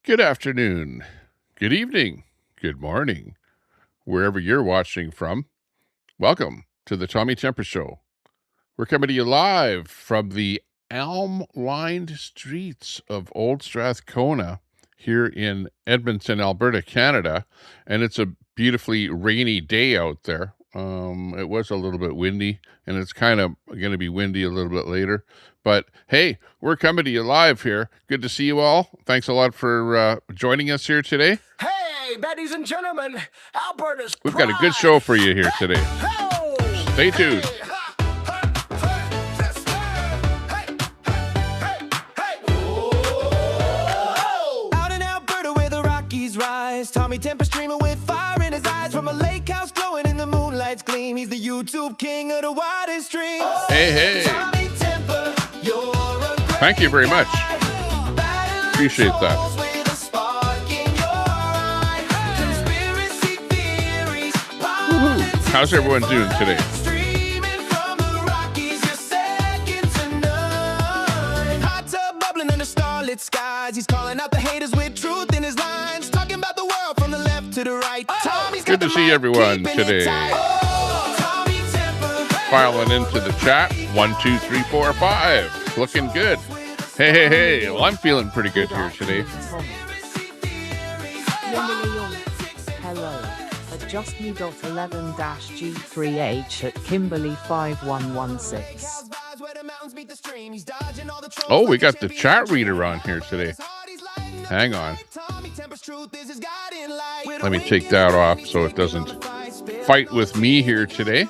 Good afternoon, good evening, good morning, wherever you're watching from. Welcome to the Tommy Temper Show. We're coming to you live from the elm-lined streets of Old Strathcona here in Edmonton, Alberta, Canada, and it's a beautifully rainy day out there. It was a little bit windy, and it's kind of going to be windy a little bit later. But hey, we're coming to you live here. Good to see you all. Thanks a lot for joining us here today. Hey, ladies and gentlemen, Alberta's We've got a good show for you here today. Stay tuned. Out in Alberta where the Rockies rise, Tommy Temper streaming with fire in his eyes from a lake house glowing in the moonlight's gleam. He's the YouTube king of the widest streams. Hey. Tommy Temper, you're a great Thank you very much. guy. Appreciate that. Souls with a spark in your eye. Conspiracy theories, politics How's everyone doing today? streaming from the Rockies, you're second to none. Hot tub bubbling under starlit skies. He's calling out the haters with truth in his lines. Talking about the world from the left to the right. Tommy's Good got to the see mic, everyone keeping it today. tight. Oh, Tommy Temper. Filing into the chat. 1, 2, 3, 4, 5. Looking good. Hey. Well, I'm feeling pretty good here today. Hello. Adjust me.11-G3H at Kimberly 5116. Oh, we got the chat reader on here today. Hang on. Let me take that off so it doesn't fight with me here today.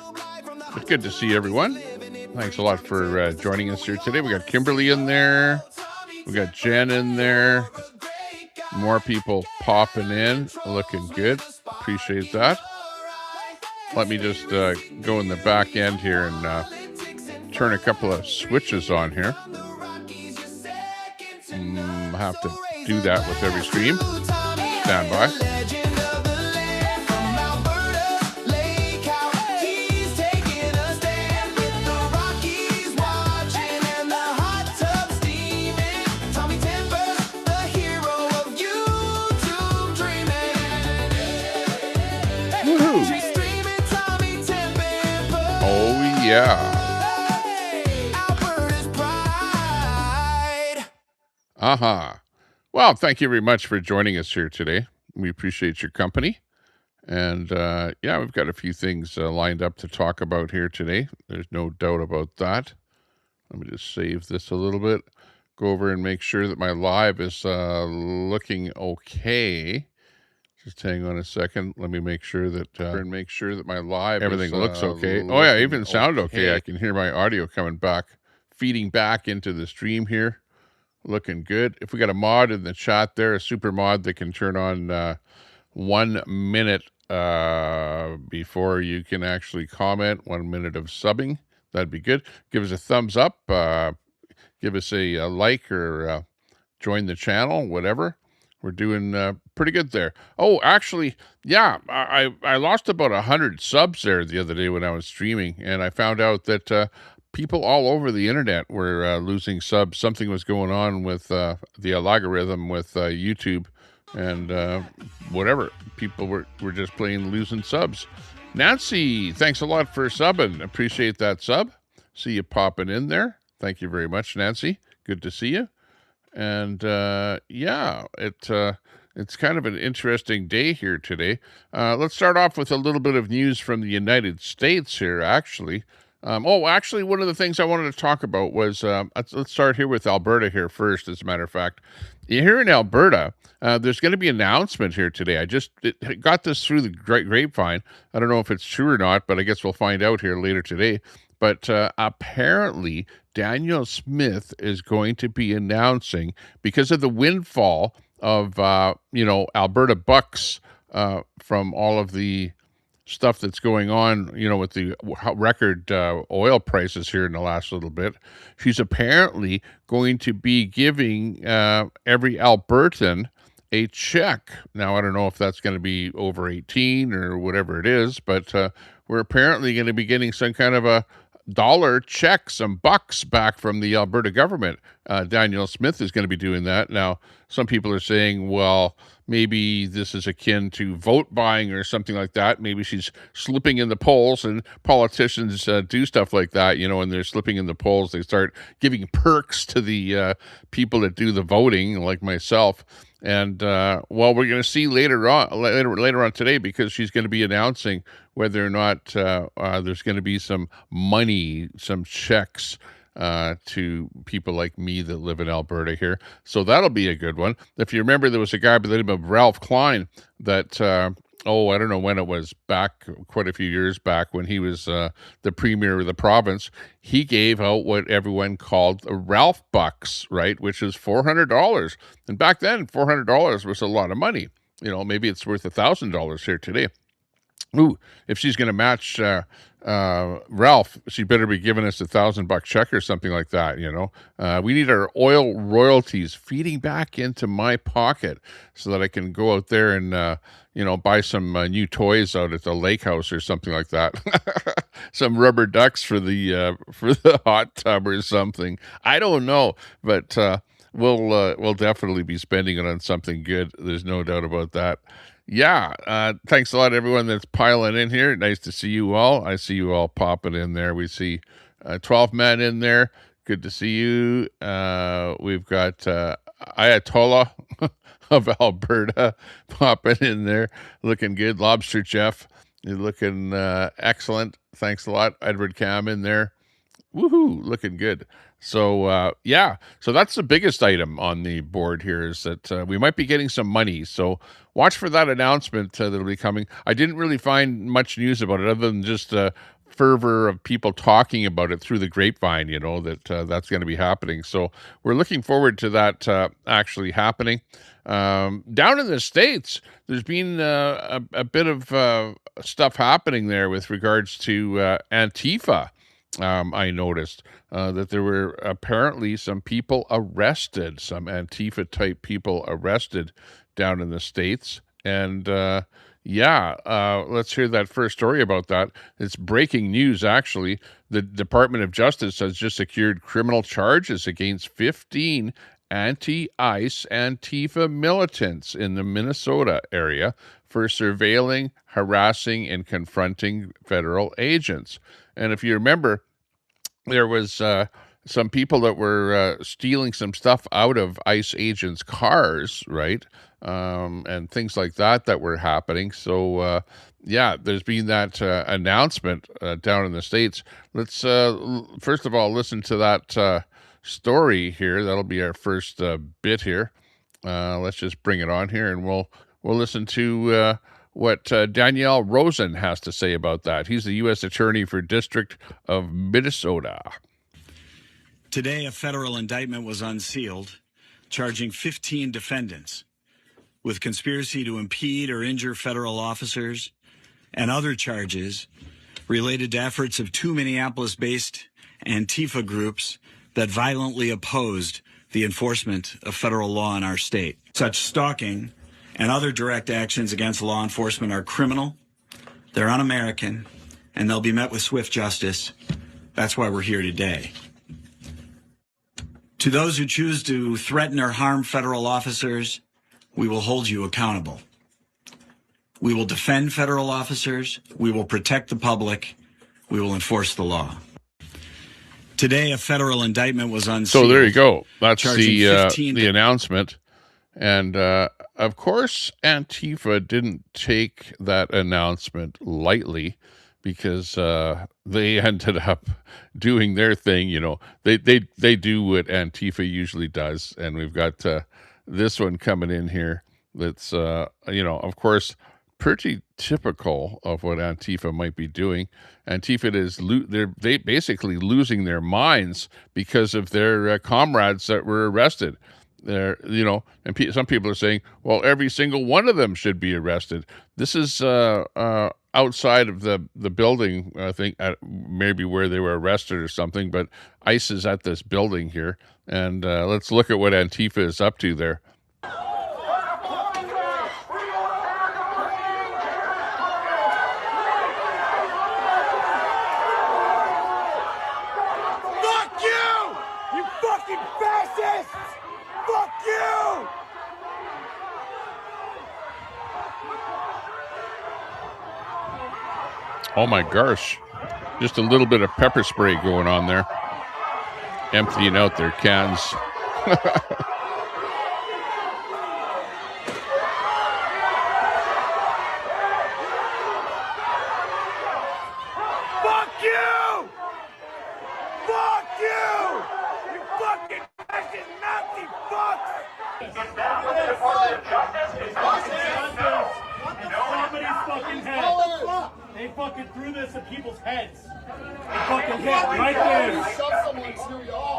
But good to see everyone. Thanks a lot for joining us here today. We got Kimberly in there. We got Jen in there. More people popping in. Looking good. Appreciate that. Let me just go in the back end here and turn a couple of switches on here. I have to do that with every stream. Stand by. Oh, yeah. Well, thank you very much for joining us here today. We appreciate your company. And yeah, we've got a few things lined up to talk about here today. There's no doubt about that. Let me just save this a little bit. Go over and make sure that my live is looking okay. Just hang on a second. Let me make sure that my live everything looks okay. Oh yeah, even sound okay. I can hear my audio coming back, feeding back into the stream here. Looking good. If we got a mod in the chat there, a super mod that can turn on 1 minute before you can actually comment, 1 minute of subbing, that'd be good. Give us a thumbs up, give us a like or join the channel, whatever. We're doing pretty good there. Oh, actually, yeah, I lost about 100 subs there the other day when I was streaming, and I found out that people all over the internet were losing subs. Something was going on with the algorithm with YouTube, and whatever. People were just plain losing subs. Nancy, thanks a lot for subbing. Appreciate that sub. See you popping in there. Thank you very much, Nancy. Good to see you. And yeah, it's kind of an interesting day here today. Let's start off with a little bit of news from the United States here, actually. Actually, one of the things I wanted to talk about was, let's start here with Alberta here first, as a matter of fact. Here in Alberta, there's going to be an announcement here today. I just got this through the grapevine. I don't know if it's true or not, but I guess we'll find out here later today. But apparently, Daniel Smith is going to be announcing, because of the windfall of, Alberta bucks from all of the stuff that's going on, with the record oil prices here in the last little bit. She's apparently going to be giving every Albertan a check. Now, I don't know if that's going to be over 18 or whatever it is, but we're apparently going to be getting some kind of a dollar check, some bucks back from the Alberta government. Danielle Smith is going to be doing that. Now, some people are saying, well, maybe this is akin to vote buying or something like that. Maybe she's slipping in the polls, and politicians do stuff like that, you know, when they're slipping in the polls, they start giving perks to the people that do the voting, like myself. And well, we're going to see later on today, because she's going to be announcing whether or not there's going to be some money, some checks to people like me that live in Alberta here. So that'll be a good one. If you remember, there was a guy by the name of Ralph Klein that, I don't know when it was, back quite a few years back, when he was the premier of the province. He gave out what everyone called the Ralph Bucks, right, which is $400. And back then, $400 was a lot of money. You know, maybe it's worth $1,000 here today. Ooh, if she's going to match Ralph, she better be giving us $1,000 check or something like that. You know, we need our oil royalties feeding back into my pocket so that I can go out there and buy some new toys out at the lake house or something like that. Some rubber ducks for the hot tub or something. I don't know, but we'll definitely be spending it on something good. There's no doubt about that. Yeah, thanks a lot, everyone that's piling in here. Nice to see you all. I see you all popping in there. We see 12 men in there. Good to see you. We've got Ayatollah of Alberta popping in there, looking good. Lobster Jeff, you're looking excellent. Thanks a lot. Edward Cam in there. Woohoo, looking good. So, so that's the biggest item on the board here, is that we might be getting some money. So watch for that announcement that'll be coming. I didn't really find much news about it, other than just fervor of people talking about it through the grapevine, you know, that that's going to be happening. So we're looking forward to that actually happening. Down in the States, there's been a bit of stuff happening there with regards to Antifa. I noticed that there were apparently some people arrested, some Antifa-type people arrested down in the States. And let's hear that first story about that. It's breaking news, actually. The Department of Justice has just secured criminal charges against 15 anti-ICE Antifa militants in the Minnesota area for surveilling, harassing, and confronting federal agents. And if you remember, there was some people that were stealing some stuff out of ICE agents' cars, right? And things like that were happening. So, there's been that announcement down in the States. Let's, first of all, listen to that story here. That'll be our first bit here. Let's just bring it on here, and we'll listen to what Danielle Rosen has to say about that. He's the U.S. Attorney for District of Minnesota. Today, a federal indictment was unsealed, charging 15 defendants with conspiracy to impede or injure federal officers and other charges related to efforts of two Minneapolis-based Antifa groups that violently opposed the enforcement of federal law in our state. Such stalking and other direct actions against law enforcement are criminal, they're un-American, and they'll be met with swift justice. That's why we're here today. To those who choose to threaten or harm federal officers, we will hold you accountable. We will defend federal officers, we will protect the public, we will enforce the law. Today, a federal indictment was unsealed. So there you go. That's the announcement. And of course, Antifa didn't take that announcement lightly, because they ended up doing their thing. You know, they do what Antifa usually does, and we've got this one coming in here. That's of course, pretty typical of what Antifa might be doing. Antifa is they basically losing their minds because of their comrades that were arrested. There, and some people are saying, well, every single one of them should be arrested. This is outside of the building, I think, maybe where they were arrested or something, but ICE is at this building here, and let's look at what Antifa is up to there. Oh my gosh. Just a little bit of pepper spray going on there. Emptying out their cans. Fuck you! Fuck you! You fucking fascist Nazi fucks! Somebody's fucking head. They fucking threw this at people's heads. They fucking hit right there.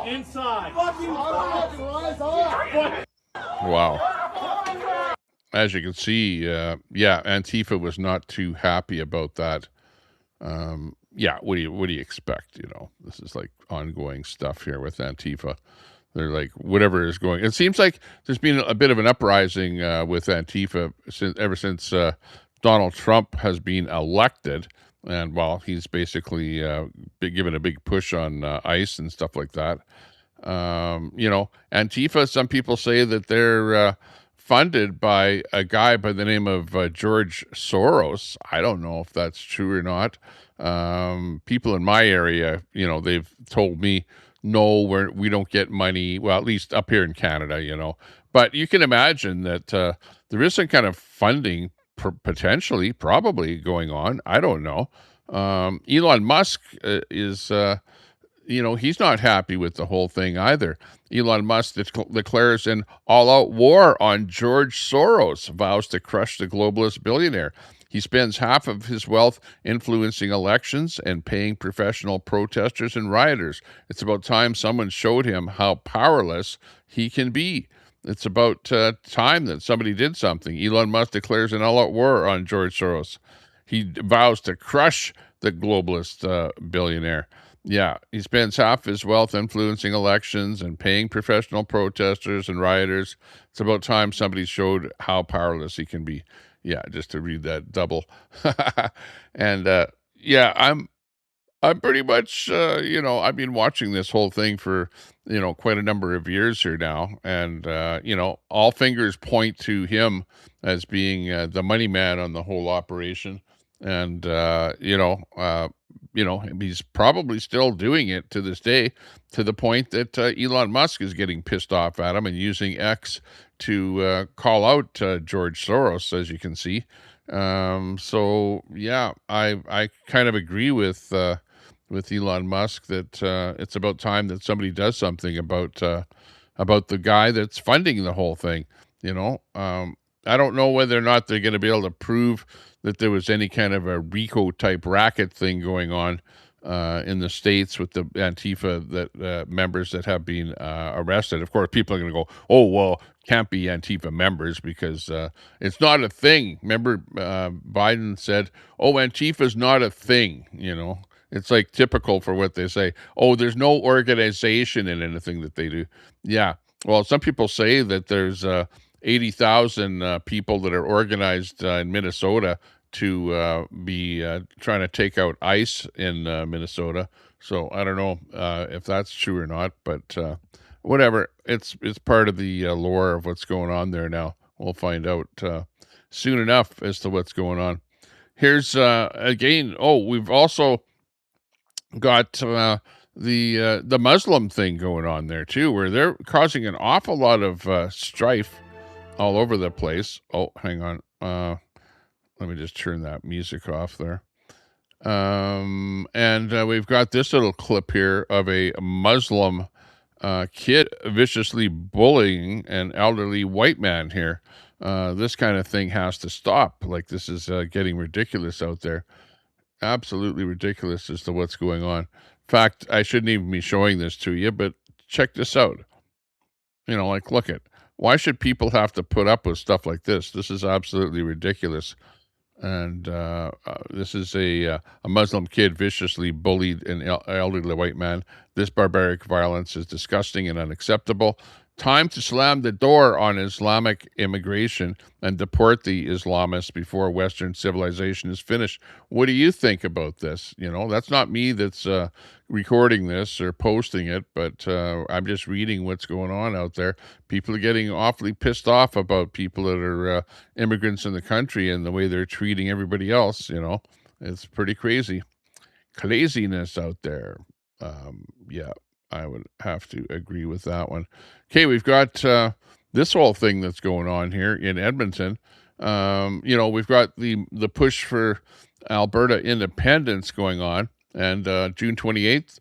Inside. Wow. As you can see, yeah, Antifa was not too happy about that. Yeah, what do you expect? You know, this is like ongoing stuff here with Antifa. They're like, whatever is going. It seems like there's been a bit of an uprising with Antifa ever since Donald Trump has been elected, and well, he's basically been given a big push on ICE and stuff like that. You know, Antifa. Some people say that they're funded by a guy by the name of George Soros. I don't know if that's true or not. People in my area, you know, they've told me, no, we don't get money. Well, at least up here in Canada, you know. But you can imagine that there is some kind of funding potentially, probably going on. I don't know. Elon Musk is, you know, he's not happy with the whole thing either. Elon Musk declares an all-out war on George Soros, vows to crush the globalist billionaire. He spends half of his wealth influencing elections and paying professional protesters and rioters. It's about time someone showed him how powerless he can be. It's about time that somebody did something. Elon Musk declares an all-out war on George Soros. He vows to crush the globalist billionaire. Yeah, he spends half his wealth influencing elections and paying professional protesters and rioters. It's about time somebody showed how powerless he can be. Yeah, just to read that double. And yeah, I'm pretty much, you know, I've been watching this whole thing for, you know, quite a number of years here now. And, you know, all fingers point to him as being the money man on the whole operation. And, you know, he's probably still doing it to this day, to the point that Elon Musk is getting pissed off at him and using X to call out George Soros, as you can see. So, yeah, I kind of agree with Elon Musk that it's about time that somebody does something about the guy that's funding the whole thing. You know, I don't know whether or not they're going to be able to prove that there was any kind of a RICO type racket thing going on in the States with the Antifa that members that have been arrested. Of course, people are going to go, oh, well, can't be Antifa members because it's not a thing. Remember, Biden said, oh, Antifa's not a thing, you know. It's like typical for what they say. Oh, there's no organization in anything that they do. Yeah. Well, some people say that there's 80,000 people that are organized in Minnesota to be trying to take out ICE in Minnesota. So I don't know if that's true or not, but whatever. It's part of the lore of what's going on there now. We'll find out soon enough as to what's going on. Here's again. Oh, we've also got the Muslim thing going on there too, where they're causing an awful lot of strife all over the place. Oh, hang on. Let me just turn that music off there. And we've got this little clip here of a Muslim kid viciously bullying an elderly white man here. This kind of thing has to stop. Like, this is getting ridiculous out there. Absolutely ridiculous as to what's going on. In fact, I shouldn't even be showing this to you, but check this out. You know, like, look at, why should people have to put up with stuff like this? This is absolutely ridiculous. And this is a Muslim kid viciously bullied an elderly white man. This barbaric violence is disgusting and unacceptable. Time to slam the door on Islamic immigration and deport the Islamists before Western civilization is finished. What do you think about this? You know, that's not me that's recording this or posting it, but I'm just reading what's going on out there. People are getting awfully pissed off about people that are immigrants in the country and the way they're treating everybody else, you know. It's pretty crazy. Craziness out there. Yeah, I would have to agree with that one. Okay, we've got this whole thing that's going on here in Edmonton. We've got the push for Alberta independence going on, and June 28th,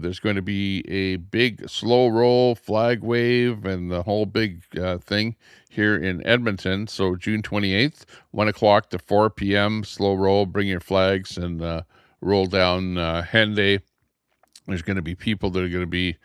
there's going to be a big slow roll, flag wave, and the whole big thing here in Edmonton. So June 28th, 1 o'clock to 4 p.m., slow roll, bring your flags, and roll down Henday. There's going to be people that are going to be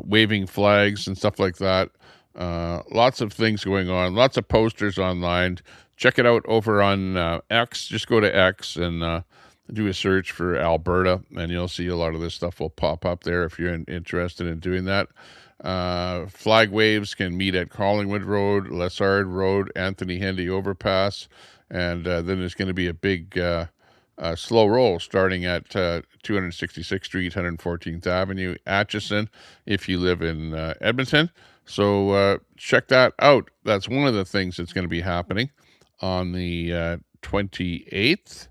waving flags and stuff like that. Lots of things going on, lots of posters online. Check it out over on X. Just go to X and do a search for Alberta, and you'll see a lot of this stuff will pop up there if you're interested in doing that. Flag waves can meet at Collingwood Road, Lessard Road, Anthony Henday Overpass, and then there's going to be a big slow roll starting at 266th Street, 114th Avenue, Atchison, if you live in Edmonton. So check that out. That's one of the things that's going to be happening on the 28th.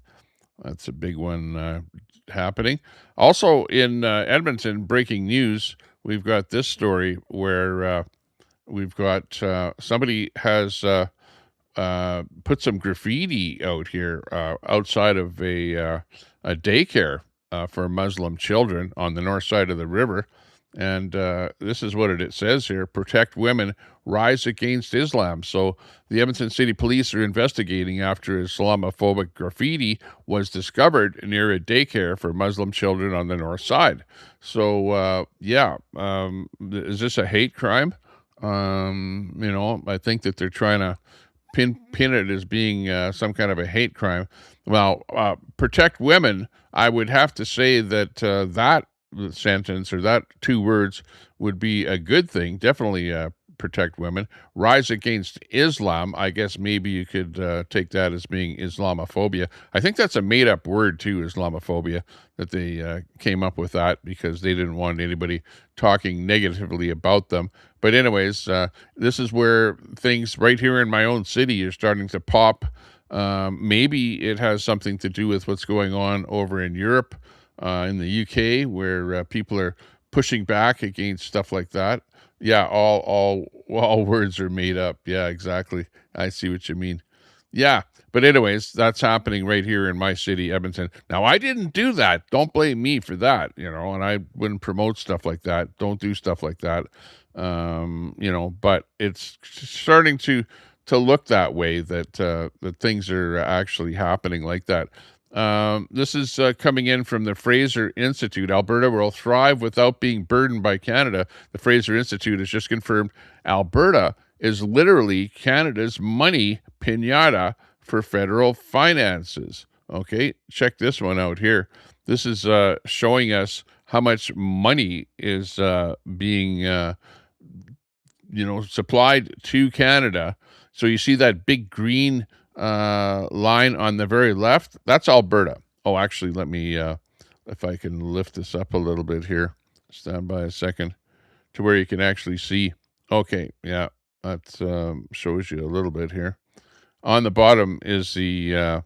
That's a big one happening. Also in Edmonton, breaking news, we've got this story where we've got somebody has put some graffiti out here outside of a daycare for Muslim children on the north side of the river. And this is what it says here: protect women, rise against Islam. So the Edmonton City Police are investigating after Islamophobic graffiti was discovered near a daycare for Muslim children on the north side. So, is this a hate crime? I think that they're trying to pin it as being some kind of a hate crime. Well, protect women, I would have to say that that sentence or that two words would be a good thing. Definitely protect women. Rise against Islam, I guess maybe you could take that as being Islamophobia. I think that's a made-up word too, Islamophobia, that they came up with that because they didn't want anybody talking negatively about them. But anyways, this is where things right here in my own city are starting to pop. Maybe it has something to do with what's going on over in Europe, in the UK, where people are pushing back against stuff like that. Yeah, all words are made up. Yeah, exactly. I see what you mean. Yeah, but anyways, that's happening right here in my city, Edmonton. Now, I didn't do that. Don't blame me for that, and I wouldn't promote stuff like that. Don't do stuff like that. But it's starting to look that way, that things are actually happening like that. This is coming in from the Fraser Institute. Alberta will thrive without being burdened by Canada. The Fraser Institute has just confirmed Alberta is literally Canada's money pinata for federal finances. Okay, check this one out here. This is showing us how much money is being supplied to Canada. So you see that big green line on the very left? That's Alberta. Oh, actually, let me, if I can lift this up a little bit here. Stand by a second to where you can actually see. Okay, yeah, that shows you a little bit here. On the bottom is the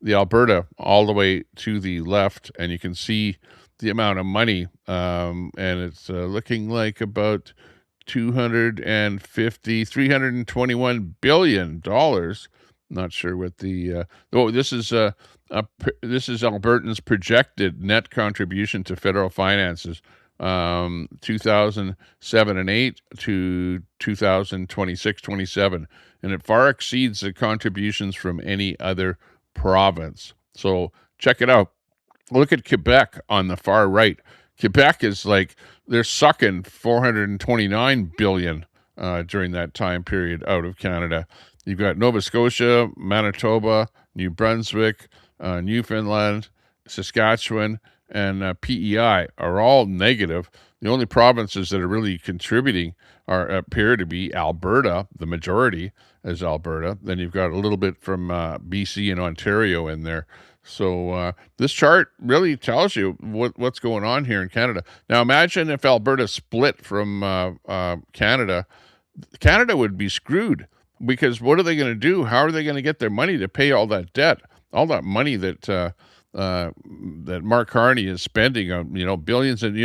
Alberta all the way to the left, and you can see the amount of money, and it's looking like about $321 billion. Not sure what the this is Albertans' projected net contribution to federal finances, 2007 and 8 to 2026-27, and it far exceeds the contributions from any other province. So check it out. Look at Quebec on the far right. Quebec is like, they're sucking $429 billion during that time period out of Canada. You've got Nova Scotia, Manitoba, New Brunswick, Newfoundland, Saskatchewan, and PEI are all negative. The only provinces that are really contributing appear to be Alberta. The majority is Alberta. Then you've got a little bit from BC and Ontario in there. So this chart really tells you what's going on here in Canada. Now imagine if Alberta split from Canada. Canada would be screwed, because what are they going to do? How are they going to get their money to pay all that debt? money that that Mark Carney is spending on, billions and,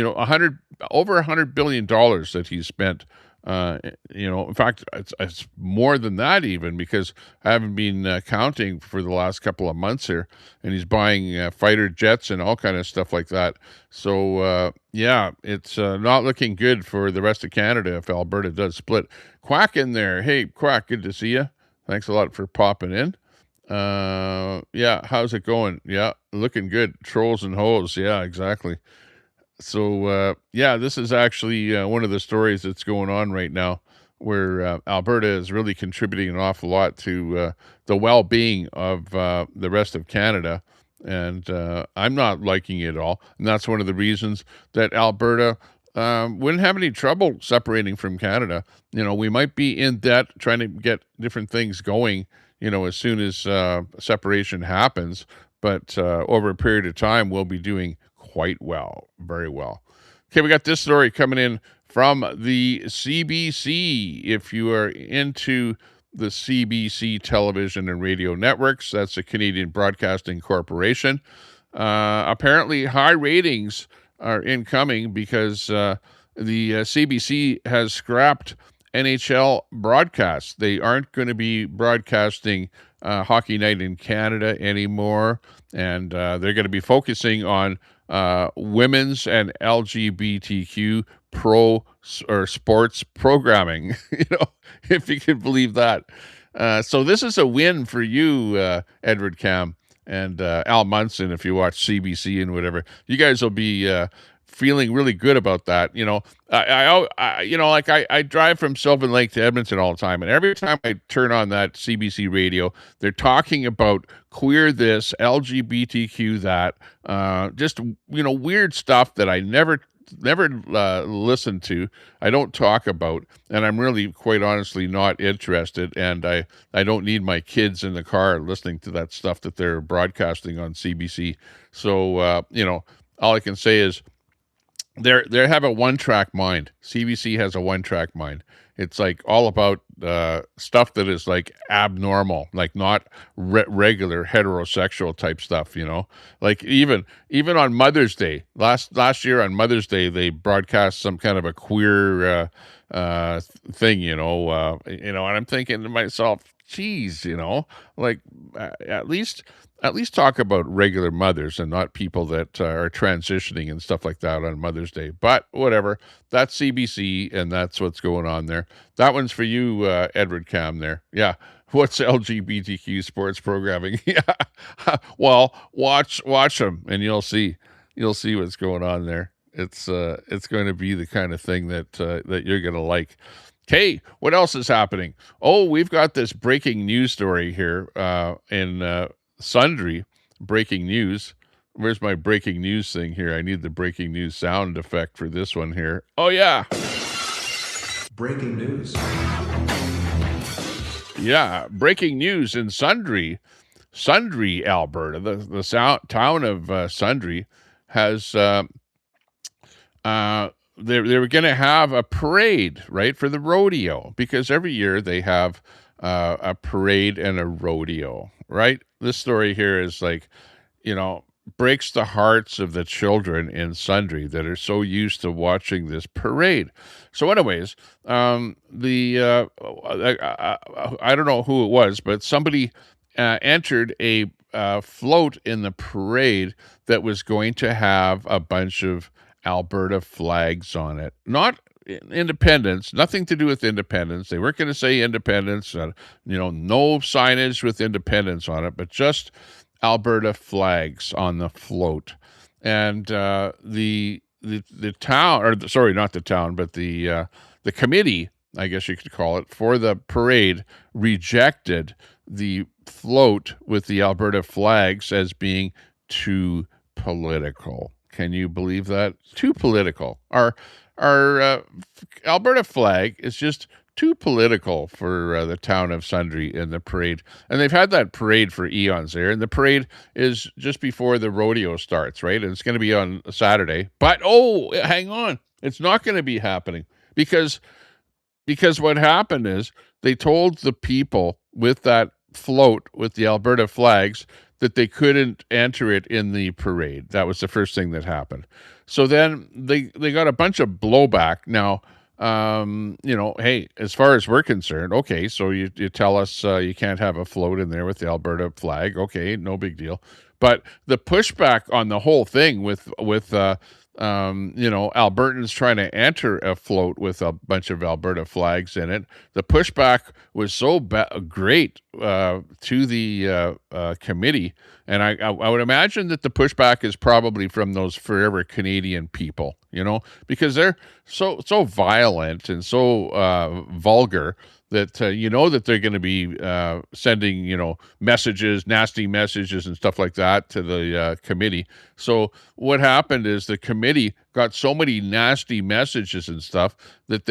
over $100 billion that he's spent. In fact, it's more than that even, because I haven't been counting for the last couple of months here, and he's buying fighter jets and all kind of stuff like that. So, it's not looking good for the rest of Canada if Alberta does split. Quack in there. Hey, Quack, good to see you. Thanks a lot for popping in. How's it going? Yeah, looking good. Trolls and hoes. Yeah, exactly. So, this is actually one of the stories that's going on right now, where Alberta is really contributing an awful lot to the well-being of the rest of Canada. And I'm not liking it at all. And that's one of the reasons that Alberta wouldn't have any trouble separating from Canada. We might be in debt trying to get different things going, as soon as separation happens. But over a period of time, we'll be doing quite well, very well. Okay, we got this story coming in from the CBC. If you are into the CBC television and radio networks, that's the Canadian Broadcasting Corporation. Apparently, high ratings are incoming because the CBC has scrapped NHL broadcasts. They aren't going to be broadcasting Hockey Night in Canada anymore, and they're going to be focusing on women's and LGBTQ sports programming, if you can believe that. So this is a win for you, Edward Cam and Al Munson, if you watch CBC and whatever. You guys will be feeling really good about that. I drive from Sylvan Lake to Edmonton all the time, and every time I turn on that CBC radio, they're talking about queer this, LGBTQ that, just weird stuff that I never listen to. I don't talk about, and I'm really, quite honestly, not interested. And I don't need my kids in the car listening to that stuff that they're broadcasting on CBC. So all I can say is, they have a one-track mind. CBC has a one-track mind. It's like all about stuff that is like abnormal, like not regular heterosexual type stuff. Like even on Mother's Day, last year on Mother's Day, they broadcast some kind of a queer thing. And I'm thinking to myself, geez, like at least talk about regular mothers and not people that are transitioning and stuff like that on Mother's Day. But whatever, that's CBC, and that's what's going on there. That one's for you, Edward Cam there. Yeah. What's LGBTQ sports programming? Yeah. Well, watch them, and you'll see what's going on there. It's going to be the kind of thing that you're going to like. Okay, what else is happening? Oh, we've got this breaking news story here in Sundry. Breaking news. Where's my breaking news thing here? I need the breaking news sound effect for this one here. Oh, yeah. Breaking news. Yeah, breaking news in Sundry, Alberta. The town of Sundry has they were going to have a parade, right, for the rodeo, because every year they have a parade and a rodeo, right? This story here is like, breaks the hearts of the children in Sundry that are so used to watching this parade. So anyways, I don't know who it was, but somebody entered a float in the parade that was going to have a bunch of Alberta flags on it. Not independence, nothing to do with independence. They weren't going to say independence, no signage with independence on it, but just Alberta flags on the float. And the town, or sorry, not the town, but the committee, I guess you could call it, for the parade rejected the float with the Alberta flags as being too political. Can you believe that? Too political. Our Alberta flag is just too political for the town of Sundry in the parade. And they've had that parade for eons there. And the parade is just before the rodeo starts, right? And it's going to be on Saturday. But, hang on. It's not going to be happening because what happened is they told the people with that float with the Alberta flags that they couldn't enter it in the parade. That was the first thing that happened. So then they got a bunch of blowback. Now, hey, as far as we're concerned, okay, so you tell us you can't have a float in there with the Alberta flag. Okay, no big deal. But the pushback on the whole thing with Albertans trying to enter a float with a bunch of Alberta flags in it, the pushback was so great to the committee. And I would imagine that the pushback is probably from those forever Canadian people, because they're so violent and so vulgar that that they're going to be sending messages, nasty messages and stuff like that to the committee. So what happened is the committee got so many nasty messages and stuff that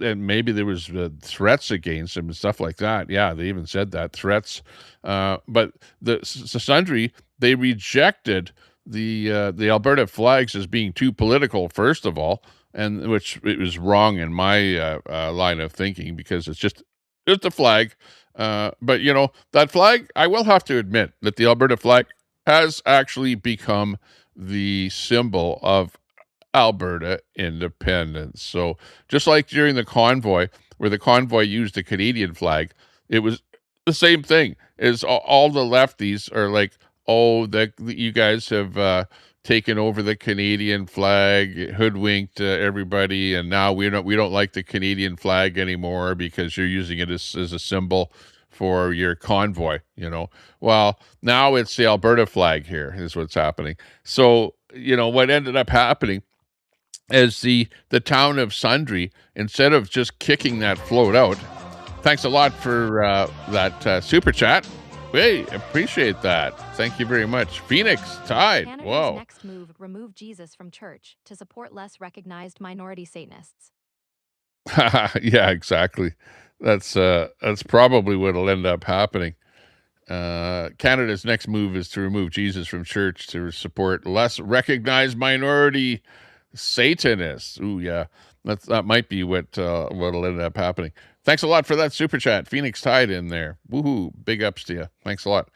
and maybe there was threats against them and stuff like that. Yeah, they even said that, threats. But the Sundry, they rejected the Alberta flags as being too political, first of all, and which it was wrong in my line of thinking, because it's just a flag. But that flag, I will have to admit that the Alberta flag has actually become the symbol of Alberta independence. So just like during the convoy, where the convoy used the Canadian flag, it was the same thing. Is all the lefties are like, oh, that you guys have taken over the Canadian flag, hoodwinked everybody, and now we don't like the Canadian flag anymore because you're using it as a symbol for your convoy. Well, now it's the Alberta flag here is what's happening. So what ended up happening is the town of Sundry, instead of just kicking that float out. Thanks a lot for that super chat. Hey, appreciate that. Thank you very much. Phoenix Tide. Canada's Whoa. next move: remove Jesus from church to support less recognized minority Satanists. Yeah, exactly. That's probably what'll end up happening. Canada's next move is to remove Jesus from church to support less recognized minority Satanists. Ooh, yeah, that might be what'll end up happening. Thanks a lot for that super chat. Phoenix Tide in there. Woohoo! Big ups to you. Thanks a lot.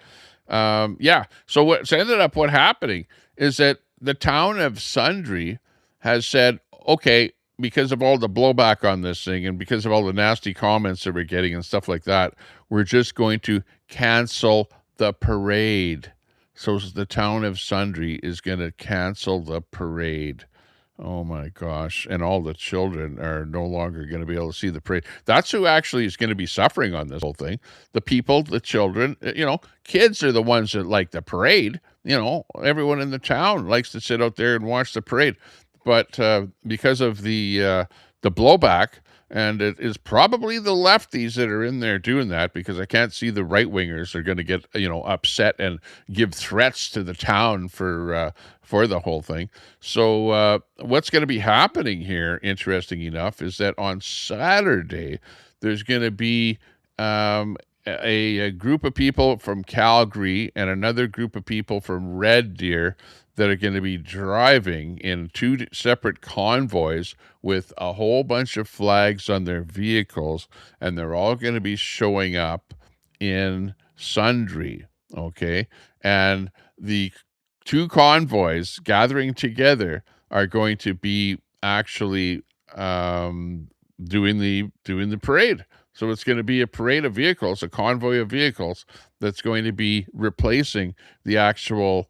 Yeah. So what ended up happening is that the town of Sundry has said, okay, because of all the blowback on this thing and because of all the nasty comments that we're getting and stuff like that, we're just going to cancel the parade. So the town of Sundry is going to cancel the parade. Oh my gosh. And all the children are no longer going to be able to see the parade. That's who actually is going to be suffering on this whole thing. The people, the children, kids are the ones that like the parade. Everyone in the town likes to sit out there and watch the parade. But because of the blowback, and it is probably the lefties that are in there doing that, because I can't see the right-wingers are going to get, upset and give threats to the town for the whole thing. So what's going to be happening here, interesting enough, is that on Saturday, there's going to be a group of people from Calgary and another group of people from Red Deer that are going to be driving in two separate convoys with a whole bunch of flags on their vehicles, and they're all going to be showing up in Sundry, okay? And the two convoys gathering together are going to be actually doing the parade. So it's going to be a parade of vehicles, a convoy of vehicles that's going to be replacing the actual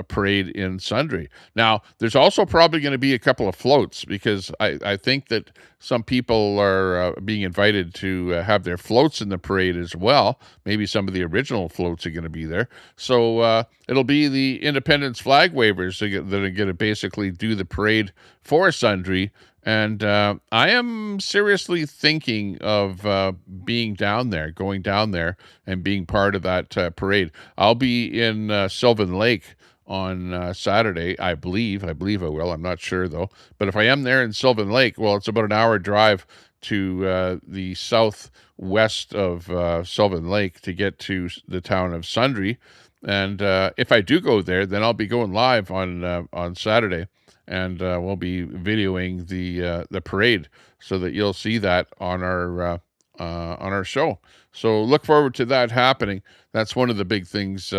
parade in Sundry. Now, there's also probably going to be a couple of floats, because I think that some people are being invited to have their floats in the parade as well. Maybe some of the original floats are going to be there. So it'll be the Independence flag wavers that are going to basically do the parade for Sundry. And I am seriously thinking of going down there and being part of that parade. I'll be in Sylvan Lake on Saturday, I believe. I will. I'm not sure, though. But if I am there in Sylvan Lake, well, it's about an hour drive to the southwest of Sylvan Lake to get to the town of Sundry. And if I do go there, then I'll be going live on Saturday. And we'll be videoing the parade so that you'll see that on our on our show. So look forward to that happening. That's one of the big things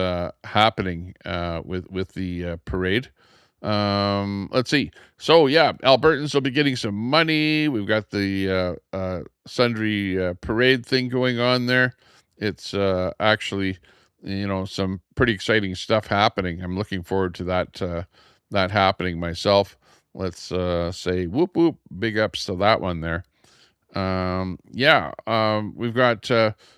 happening with the parade. Let's see. So yeah, Albertans will be getting some money. We've got the Sundry parade thing going on there. It's actually, some pretty exciting stuff happening. I'm looking forward to that happening myself. Let's say whoop whoop, big ups to that one there. We've got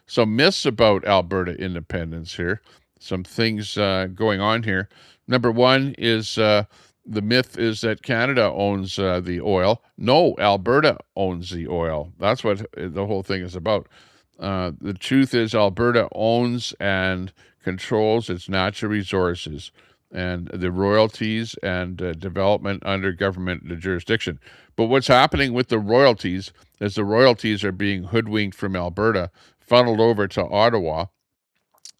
some myths about Alberta independence here. Some things going on here. Number one is the myth is that Canada owns the oil. No, Alberta owns the oil. That's what the whole thing is about. The truth is Alberta owns and controls its natural resources and the royalties and development under government jurisdiction. But what's happening with the royalties is the royalties are being hoodwinked from Alberta, funneled over to Ottawa,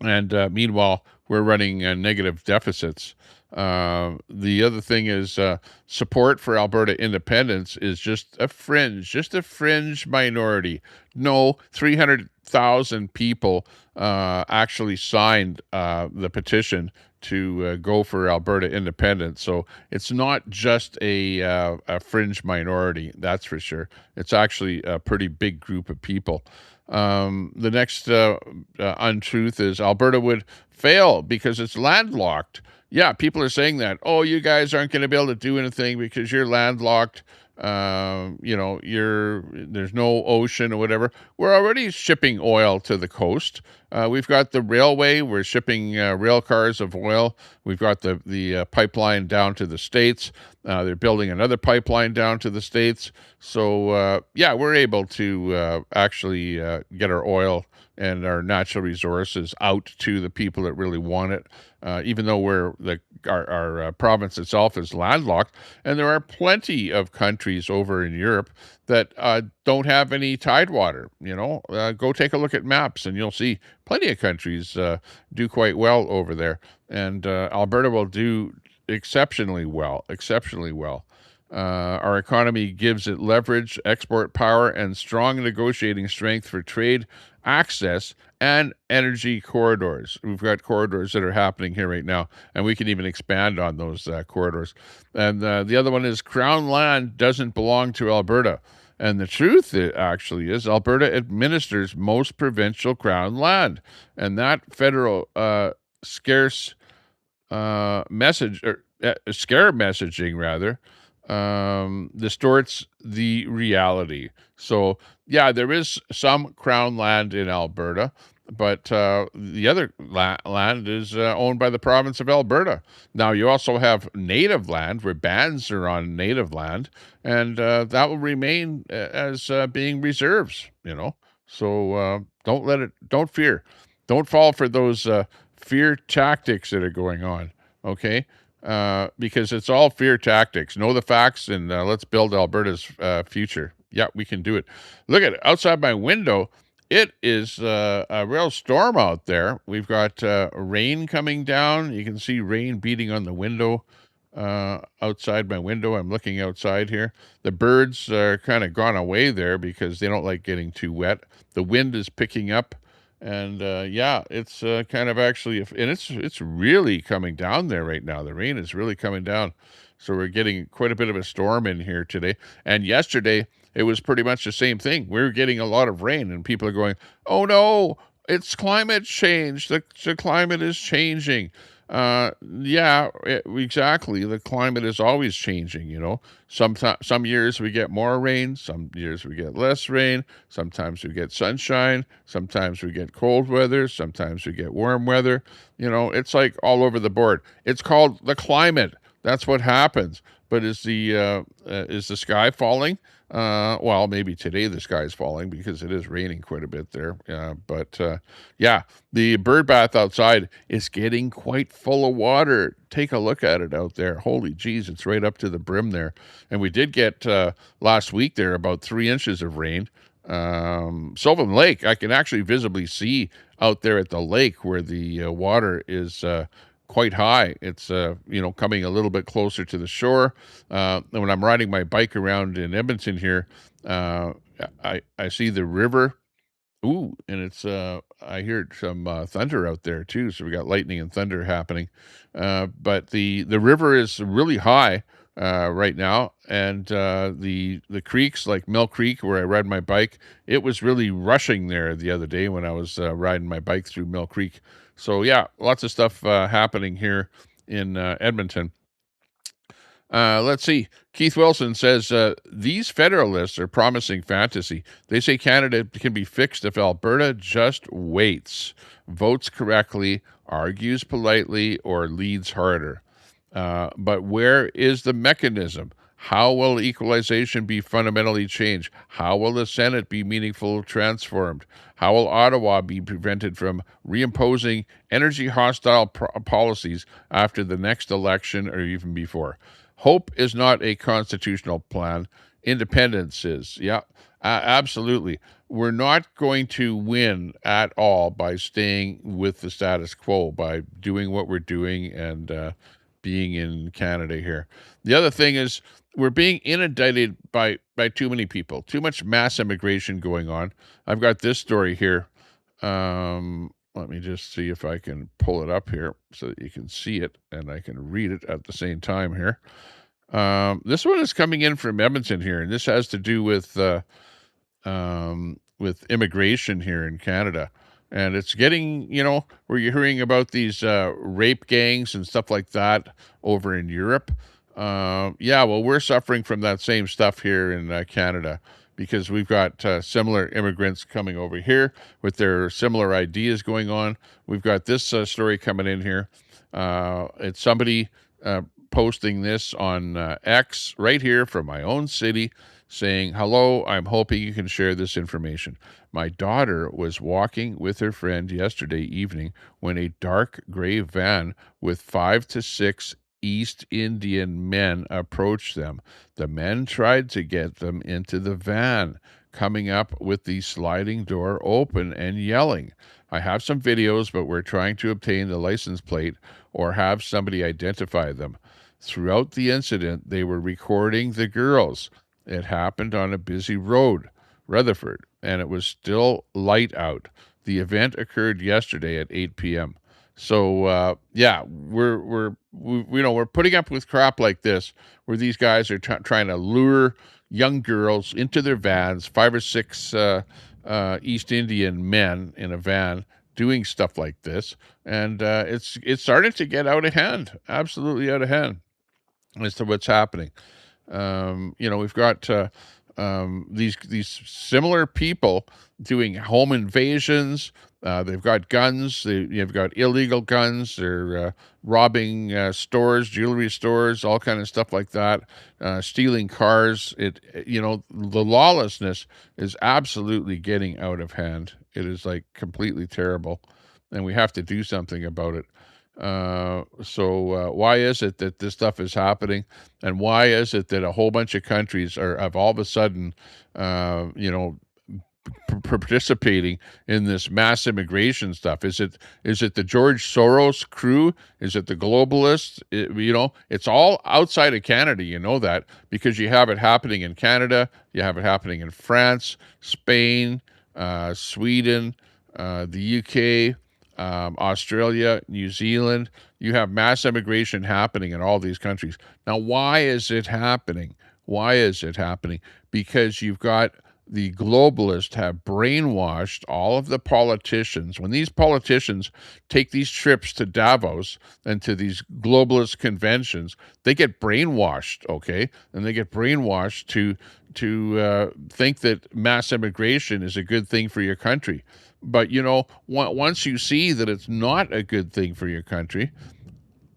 and meanwhile, we're running negative deficits. The other thing is support for Alberta independence is just a fringe minority. No, 300,000 people actually signed the petition to go for Alberta independence. So it's not just a fringe minority, that's for sure. It's actually a pretty big group of people. The next untruth is Alberta would fail because it's landlocked. Yeah, people are saying that. Oh, you guys aren't going to be able to do anything because you're landlocked. There's no ocean or whatever. We're already shipping oil to the coast. We've got the railway. We're shipping rail cars of oil. We've got the pipeline down to the States. They're building another pipeline down to the States. So, we're able to actually get our oil and our natural resources out to the people that really want it, even though our province itself is landlocked. And there are plenty of countries over in Europe that don't have any tidewater. Go take a look at maps and you'll see plenty of countries do quite well over there. And Alberta will do exceptionally well. Our economy gives it leverage, export power, and strong negotiating strength for trade, access, and energy corridors. We've got corridors that are happening here right now, and we can even expand on those corridors. And the other one is Crown land doesn't belong to Alberta. And the truth actually is Alberta administers most provincial Crown land. And that federal scarce message, or scare messaging rather, distorts the reality. So, yeah, there is some Crown land in Alberta, but the other land is owned by the province of Alberta. Now, you also have native land where bans are on native land, and that will remain as being reserves, So don't fear. Don't fall for those fear tactics that are going on, okay? Because it's all fear tactics. Know the facts, and let's build Alberta's future. Yeah, we can do it. Look at it. Outside my window, it is a real storm out there. We've got rain coming down. You can see rain beating on the window outside my window. I'm looking outside here. The birds are kind of gone away there because they don't like getting too wet. The wind is picking up. And it's kind of actually, and it's really coming down there right now. The rain is really coming down, so we're getting quite a bit of a storm in here today. And yesterday, it was pretty much the same thing. We were getting a lot of rain, and people are going, "Oh no, it's climate change. The climate is changing." Exactly. The climate is always changing. Some years we get more rain, some years we get less rain, sometimes we get sunshine, sometimes we get cold weather, sometimes we get warm weather. It's like all over the board. It's called the climate. That's what happens. But is the sky falling? Well, maybe today the sky is falling because it is raining quite a bit there. The bird bath outside is getting quite full of water. Take a look at it out there. Holy jeez, it's right up to the brim there. And we did get last week there about 3 inches of rain. Sylvan Lake, I can actually visibly see out there at the lake where the water is quite high. It's coming a little bit closer to the shore. And when I'm riding my bike around in Edmonton here, I see the river Ooh, and it's I hear some thunder out there too. So we got lightning and thunder happening. But the river is really high right now, and the creeks like Mill Creek, where I ride my bike, it was really rushing there the other day when I was riding my bike through Mill Creek. So yeah, lots of stuff happening here in Edmonton. Let's see. Keith Wilson says these federalists are promising fantasy. They say Canada can be fixed if Alberta just waits, votes correctly, argues politely, or leads harder. But where is the mechanism? How will equalization be fundamentally changed? How will the Senate be meaningfully transformed? How will Ottawa be prevented from reimposing energy hostile policies after the next election or even before? Hope is not a constitutional plan. Independence is. Yeah, absolutely. We're not going to win at all by staying with the status quo, by doing what we're doing and being in Canada here. The other thing is we're being inundated by too many people, too much mass immigration going on. I've got this story here. Let me just see if I can pull it up here so that you can see it and I can read it at the same time here. This one is coming in from Edmonton here, and this has to do with immigration here in Canada. And it's getting, where you're hearing about these rape gangs and stuff like that over in Europe. Yeah, well, we're suffering from that same stuff here in Canada because we've got similar immigrants coming over here with their similar ideas going on. We've got this story coming in here. It's somebody posting this on X right here from my own city saying, "Hello, I'm hoping you can share this information. My daughter was walking with her friend yesterday evening when a dark gray van with 5 to 6 East Indian men approached them. The men tried to get them into the van, coming up with the sliding door open and yelling. I have some videos, but we're trying to obtain the license plate or have somebody identify them. Throughout the incident, they were recording the girls. It happened on a busy road, Rutherford, and it was still light out. The event occurred yesterday at 8 p.m. So yeah, we're putting up with crap like this, where these guys are trying to lure young girls into their vans, 5 or 6 East Indian men in a van doing stuff like this, and it's starting to get out of hand, absolutely out of hand as to what's happening. We've got these similar people doing home invasions. They've got guns. You've got illegal guns. They're robbing stores, jewelry stores, all kind of stuff like that. Stealing cars. The lawlessness is absolutely getting out of hand. It is like completely terrible, and we have to do something about it. So why is it that this stuff is happening, and why is it that a whole bunch of countries have all of a sudden, participating in this mass immigration stuff? Is it the George Soros crew? Is it the globalists? It's all outside of Canada. You know that because you have it happening in Canada, you have it happening in France, Spain, Sweden, the UK. Australia, New Zealand, you have mass immigration happening in all these countries. Now, why is it happening? Why is it happening? Because you've got the globalists have brainwashed all of the politicians. When these politicians take these trips to Davos and to these globalist conventions, they get brainwashed, okay? And they get brainwashed to think that mass immigration is a good thing for your country. But, once you see that it's not a good thing for your country,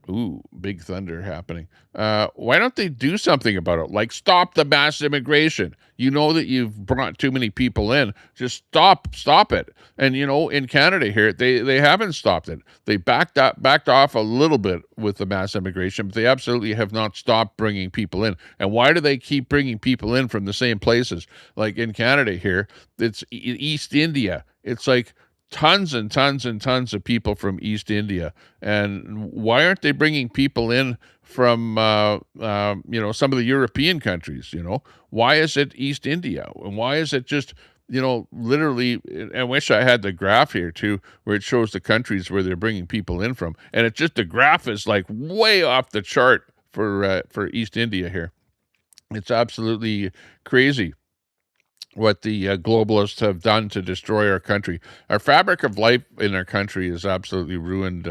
ooh, big thunder happening. Why don't they do something about it? Like stop the mass immigration. You know that you've brought too many people in. Just stop it. And in Canada here, they haven't stopped it. They backed off a little bit with the mass immigration, but they absolutely have not stopped bringing people in. And why do they keep bringing people in from the same places? Like in Canada here, it's East India. It's like tons and tons and tons of people from East India. And why aren't they bringing people in from, some of the European countries? Why is it East India? And why is it just literally, I wish I had the graph here too, where it shows the countries where they're bringing people in from, and it's just the graph is like way off the chart for East India here. It's absolutely crazy what the globalists have done to destroy our country. Our fabric of life in our country is absolutely ruined,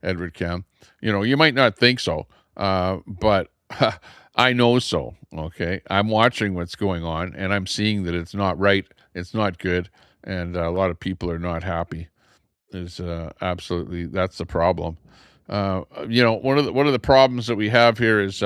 Edward Cam. You might not think so, but I know so, okay? I'm watching what's going on, and I'm seeing that it's not right, it's not good, and a lot of people are not happy. Is absolutely, that's the problem. One of the problems that we have here is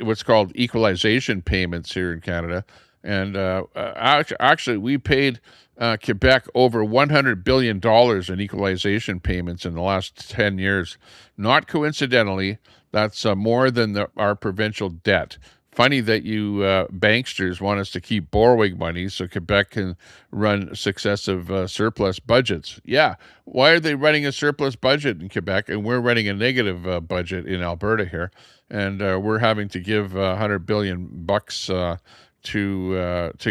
what's called equalization payments here in Canada. And actually, we paid Quebec over $100 billion in equalization payments in the last 10 years. Not coincidentally, that's more than our provincial debt. Funny that you banksters want us to keep borrowing money so Quebec can run successive surplus budgets. Yeah, why are they running a surplus budget in Quebec and we're running a negative budget in Alberta here? And we're having to give $100 billion bucks to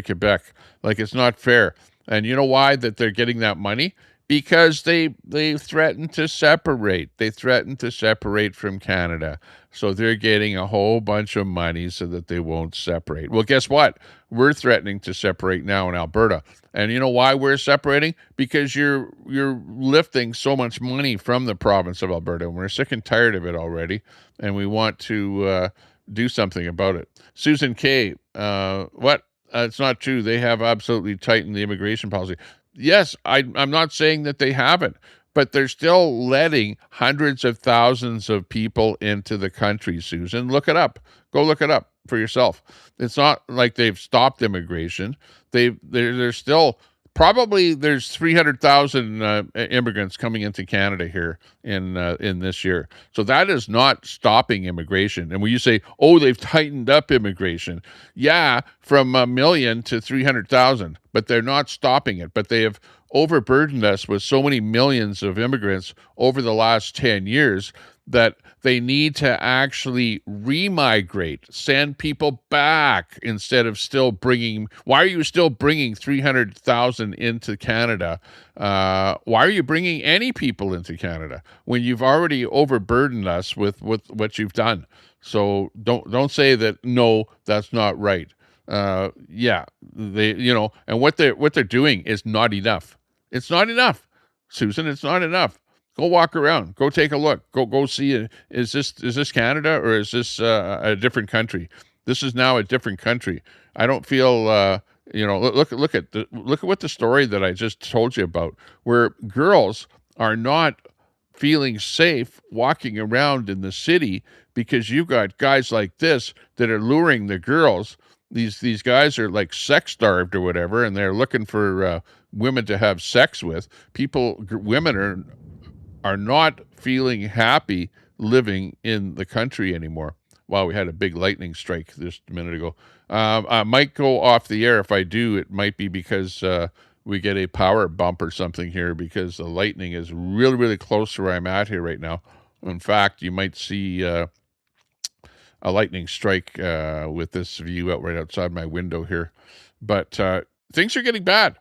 Quebec. Like, it's not fair. And you know why that they're getting that money? Because they threaten to separate. They threaten to separate from Canada. So they're getting a whole bunch of money so that they won't separate. Well, guess what? We're threatening to separate now in Alberta. And you know why we're separating? Because you're lifting so much money from the province of Alberta. And we're sick and tired of it already. And we want to do something about it. Susan K., what? It's not true. They have absolutely tightened the immigration policy. Yes, I'm not saying that they haven't, but they're still letting hundreds of thousands of people into the country, Susan. Look it up. Go look it up for yourself. It's not like they've stopped immigration. They're still probably there's 300,000 immigrants coming into Canada here in this year. So that is not stopping immigration. And when you say, "Oh, they've tightened up immigration," yeah, from 1 million to 300,000, but they're not stopping it. But they have overburdened us with so many millions of immigrants over the last 10 years that they need to actually remigrate, send people back instead of still bringing. Why are you still bringing 300,000 into Canada? Why are you bringing any people into Canada when you've already overburdened us with what you've done? So don't say that. No, that's not right. Yeah, and what they're doing is not enough. It's not enough, Susan. It's not enough. Go walk around. Go take a look. Go see it. Is this Canada or is this a different country? This is now a different country. I don't feel. Look at what the story that I just told you about, where girls are not feeling safe walking around in the city because you've got guys like this that are luring the girls. These guys are like sex starved or whatever, and they're looking for women to have sex with. Women are not feeling happy living in the country anymore. Wow, we had a big lightning strike just a minute ago. I might go off the air. If I do, it might be because we get a power bump or something here because the lightning is really, really close to where I'm at here right now. In fact, you might see a lightning strike with this view out right outside my window here. But things are getting bad.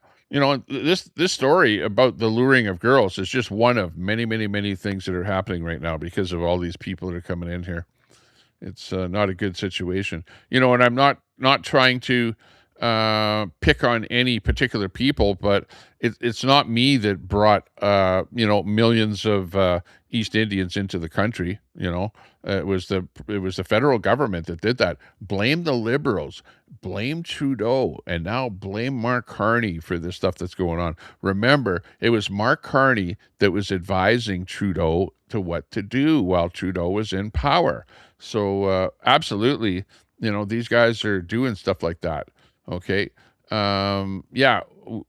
This story about the luring of girls is just one of many, many, many things that are happening right now because of all these people that are coming in here. It's not a good situation. And I'm not trying to pick on any particular people, but it's not me that brought millions of East Indians into the country. It was the federal government that did that. Blame the Liberals, blame Trudeau, and now blame Mark Carney for this stuff that's going on. Remember, it was Mark Carney that was advising Trudeau to what to do while Trudeau was in power. So absolutely, these guys are doing stuff like that. Okay.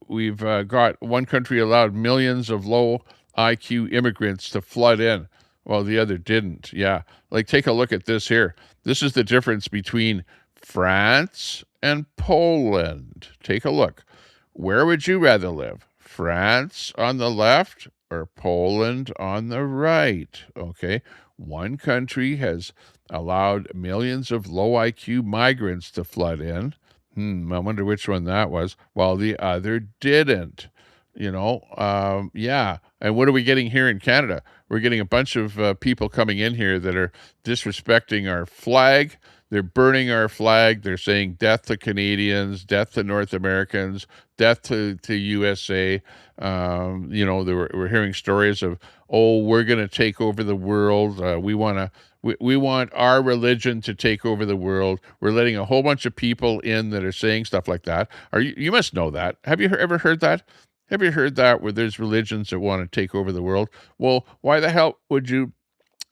We've got one country allowed millions of low IQ immigrants to flood in while the other didn't. Yeah. Like, take a look at this here. This is the difference between France and Poland. Take a look. Where would you rather live? France on the left or Poland on the right? Okay. One country has allowed millions of low IQ migrants to flood in. I wonder which one that was. Well, the other didn't. Yeah. And what are we getting here in Canada? We're getting a bunch of people coming in here that are disrespecting our flag. They're burning our flag. They're saying death to Canadians, death to North Americans, death to USA. We're hearing stories of, oh, we're going to take over the world. We want our religion to take over the world. We're letting a whole bunch of people in that are saying stuff like that. You must know that. Have you ever heard that? Have you heard that where there's religions that want to take over the world? Well, why the hell would you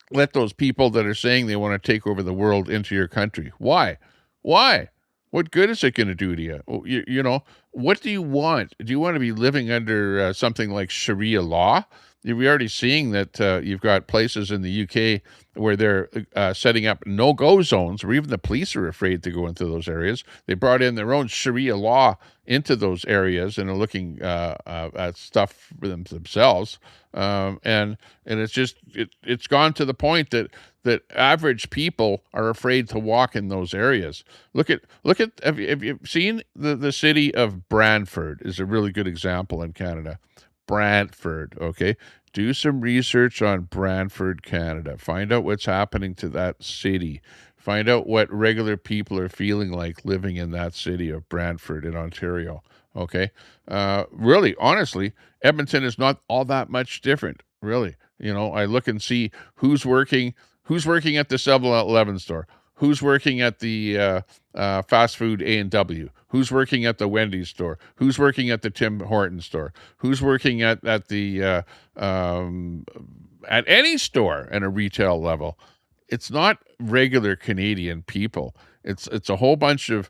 let those people that are saying they want to take over the world into your country? Why? Why? What good is it going to do to you? What do you want? Do you want to be living under something like Sharia law? You're already seeing that you've got places in the UK where they're setting up no-go zones, where even the police are afraid to go into those areas. They brought in their own Sharia law into those areas and are looking at stuff for themselves. And it's gone to the point that average people are afraid to walk in those areas. Look at have you seen the city of Brantford is a really good example in Canada. Brantford, okay? Do some research on Brantford, Canada. Find out what's happening to that city. Find out what regular people are feeling like living in that city of Brantford in Ontario, okay? Really, honestly, Edmonton is not all that much different, really. I look and see who's working at the 7-Eleven store, who's working at the fast food A&W, who's working at the Wendy's store, who's working at the Tim Hortons store, who's working at the at any store at a retail level. It's not regular Canadian people. It's a whole bunch of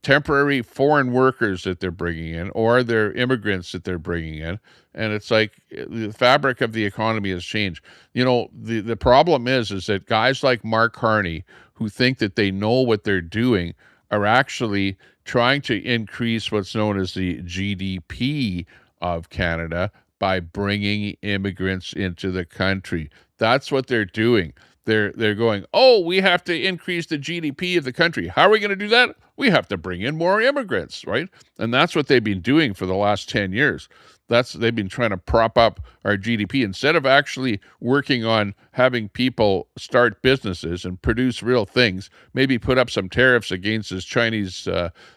temporary foreign workers that they're bringing in, or they're immigrants that they're bringing in, and it's like the fabric of the economy has changed. The problem is that guys like Mark Carney, who think that they know what they're doing, are actually trying to increase what's known as the GDP of Canada by bringing immigrants into the country. That's what they're doing. They're going, oh, we have to increase the GDP of the country. How are we going to do that? We have to bring in more immigrants, right? And that's what they've been doing for the last 10 years. They've been trying to prop up our GDP instead of actually working on having people start businesses and produce real things. Maybe put up some tariffs against this Chinese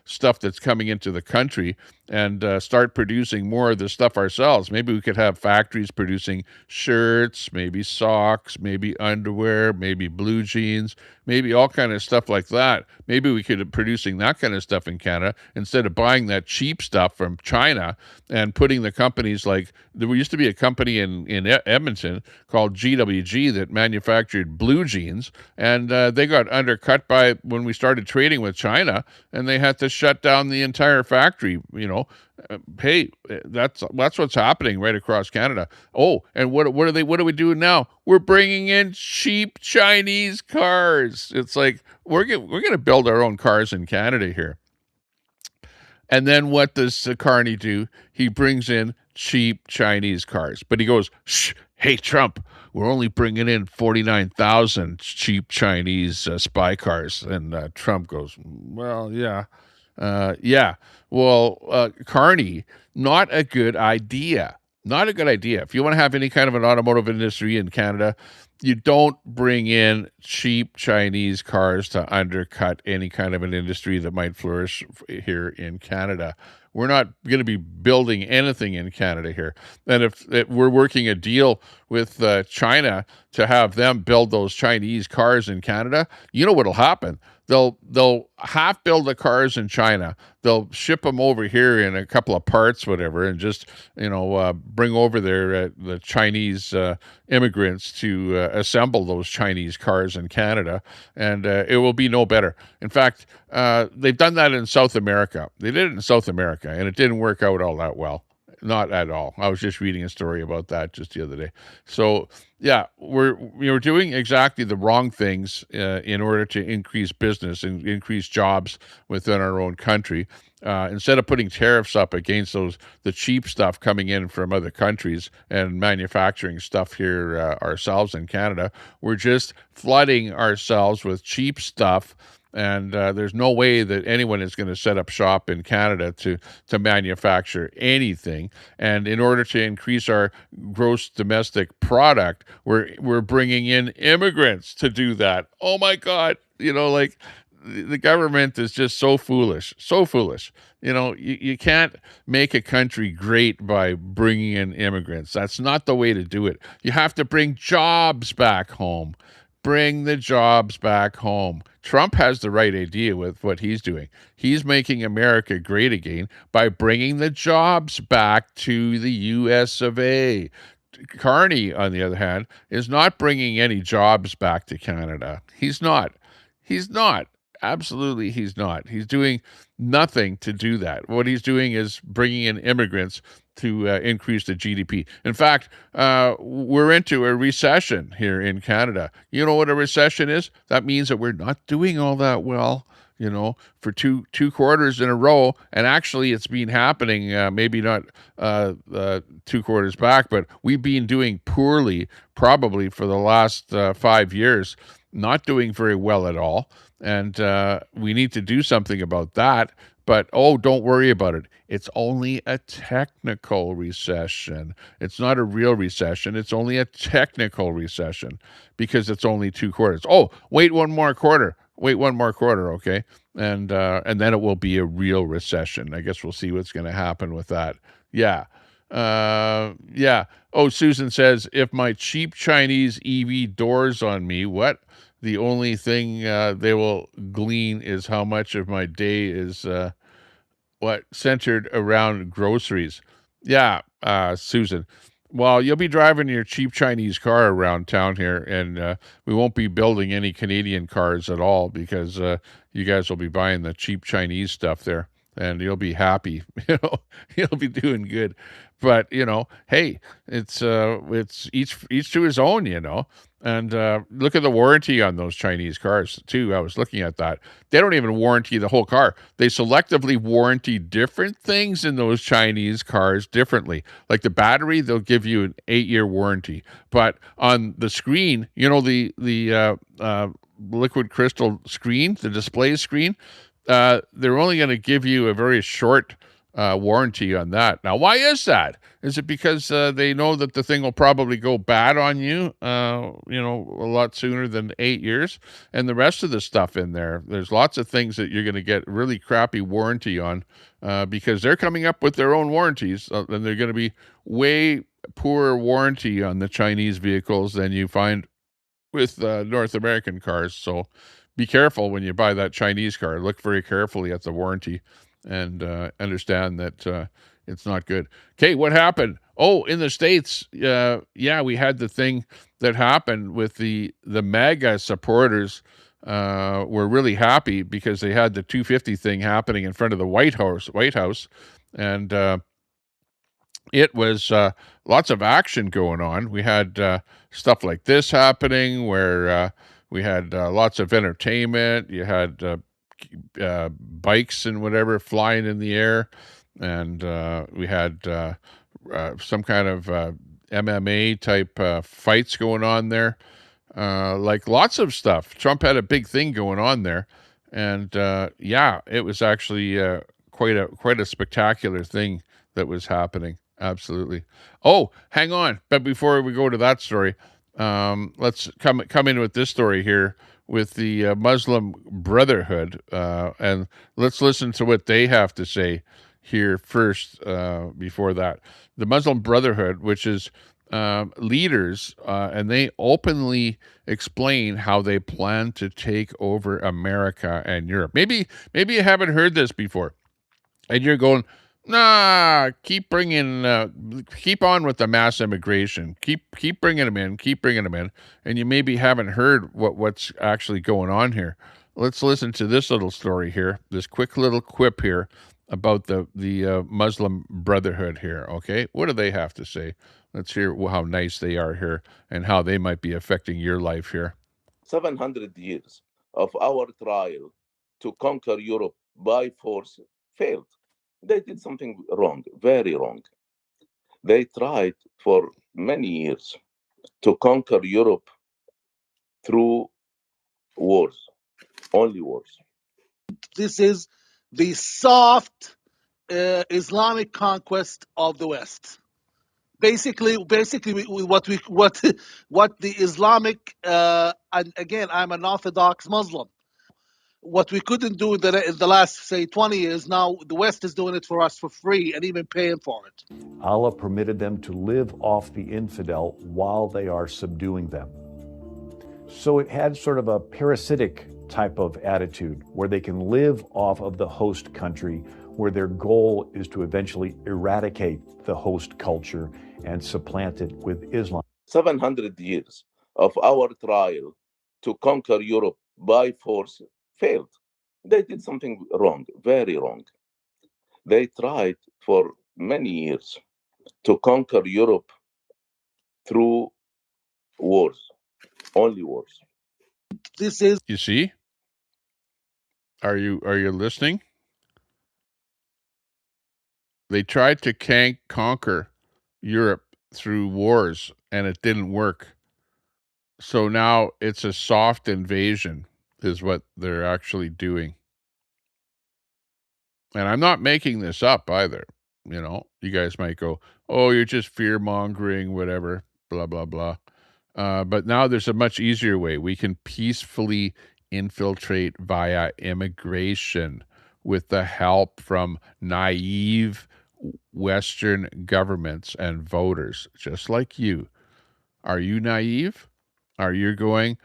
stuff that's coming into the country and start producing more of the stuff ourselves. Maybe we could have factories producing shirts, maybe socks, maybe underwear, maybe blue jeans, maybe all kind of stuff like that. Maybe we could be producing that kind of stuff in Canada instead of buying that cheap stuff from China and putting the companies like, there used to be a company in Edmonton called GWG that manufactured blue jeans, and they got undercut by when we started trading with China, and they had to shut down the entire factory. Hey, that's what's happening right across Canada. Oh, and what are we doing now? We're bringing in cheap Chinese cars. It's like we're gonna build our own cars in Canada here. And then what does Carney do? He brings in cheap Chinese cars. But he goes, shh, hey, Trump, we're only bringing in 49,000 cheap Chinese spy cars. And Trump goes, well, yeah. Yeah. Well, Carney, not a good idea. Not a good idea. If you want to have any kind of an automotive industry in Canada, you don't bring in cheap Chinese cars to undercut any kind of an industry that might flourish here in Canada. We're not going to be building anything in Canada here. And if we're working a deal with China to have them build those Chinese cars in Canada, you know what'll happen? They'll half build the cars in China. They'll ship them over here in a couple of parts, whatever, and just bring over the Chinese immigrants to assemble those Chinese cars in Canada, and it will be no better. In fact, they've done that in South America. They did it in South America, and it didn't work out all that well. Not at all. I was just reading a story about that just the other day. So yeah, we're doing exactly the wrong things in order to increase business and increase jobs within our own country. Instead of putting tariffs up against the cheap stuff coming in from other countries and manufacturing stuff here ourselves in Canada, we're just flooding ourselves with cheap stuff And there's no way that anyone is going to set up shop in Canada to manufacture anything. And in order to increase our gross domestic product, we're bringing in immigrants to do that. Oh my God! Like the government is just so foolish, so foolish. You can't make a country great by bringing in immigrants. That's not the way to do it. You have to bring jobs back home. Bring the jobs back home. Trump has the right idea with what he's doing. He's making America great again by bringing the jobs back to the US of A. Carney, on the other hand, is not bringing any jobs back to Canada. He's not. He's not. Absolutely, he's not. He's doing nothing to do that. What he's doing is bringing in immigrants to increase the GDP. In fact, we're into a recession here in Canada. You know what a recession is? That means that we're not doing all that well. For two quarters in a row, and actually it's been happening. Maybe not 2 quarters back, but we've been doing poorly probably for the last 5 years, not doing very well at all. And we need to do something about that. But, don't worry about it. It's only a technical recession. It's not a real recession. It's only a technical recession because it's only 2 quarters. Wait one more quarter. Wait one more quarter, okay? And then it will be a real recession. I guess we'll see what's going to happen with that. Yeah. Yeah. Susan says, if my cheap Chinese EV doors on me, what? The only thing they will glean is how much of my day is centered around groceries. Yeah, Susan. Well, you'll be driving your cheap Chinese car around town here, and we won't be building any Canadian cars at all because you guys will be buying the cheap Chinese stuff there, and you'll be happy. You'll be doing good. But hey, it's each to his own. And look at the warranty on those Chinese cars, too. I was looking at that. They don't even warranty the whole car. They selectively warranty different things in those Chinese cars differently. Like the battery, they'll give you an 8-year warranty. But on the screen, the liquid crystal screen, the display screen, they're only going to give you a very short warranty on that. Now, why is that? Is it because they know that the thing will probably go bad on you, a lot sooner than 8 years? And the rest of the stuff in there's lots of things that you're going to get really crappy warranty on because they're coming up with their own warranties, and they're going to be way poorer warranty on the Chinese vehicles than you find with North American cars. So be careful when you buy that Chinese car. Look very carefully at the warranty and understand that it's not good. Okay, what happened? In the States, we had the thing that happened with the MAGA supporters. Were really happy because they had the 250 thing happening in front of the White House, and it was lots of action going on. We had stuff like this happening where we had lots of entertainment. You had bikes and whatever flying in the air, and we had some kind of MMA type fights going on there, like lots of stuff. Trump had a big thing going on there, and it was actually quite a spectacular thing that was happening. Absolutely. Hang on, but before we go to that story, let's come in with this story here with the Muslim Brotherhood, and let's listen to what they have to say here first before that. The Muslim Brotherhood, which is leaders, and they openly explain how they plan to take over America and Europe. Maybe you haven't heard this before, and you're going, nah, keep on with the mass immigration. Keep bringing them in, and you maybe haven't heard what's actually going on here. Let's listen to this little story here, this quick little quip here about the Muslim Brotherhood here. Okay, what do they have to say? Let's hear how nice they are here and how they might be affecting your life here. 700 years of our trial to conquer Europe by force failed. They did something wrong, very wrong. They tried for many years to conquer Europe through wars. only wars. This is the soft Islamic conquest of the West. Basically, what the Islamic and again, I'm an Orthodox Muslim. What we couldn't do in the last, say, 20 years, now the West is doing it for us for free and even paying for it. Allah permitted them to live off the infidel while they are subduing them. So it had sort of a parasitic type of attitude where they can live off of the host country, where their goal is to eventually eradicate the host culture and supplant it with Islam. 700 years of our trial to conquer Europe by force failed. They did something wrong, very wrong. They tried for many years to conquer Europe through wars, only wars. This is, You see? Are you listening? They tried to conquer Europe through wars, and it didn't work. So now it's a soft invasion is what they're actually doing. And I'm not making this up either. You know, you guys might go, oh, you're just fear-mongering, whatever, blah, blah, blah. But now there's a much easier way. We can peacefully infiltrate via immigration with the help from naive Western governments and voters, just like you. Are you naive? Are you going,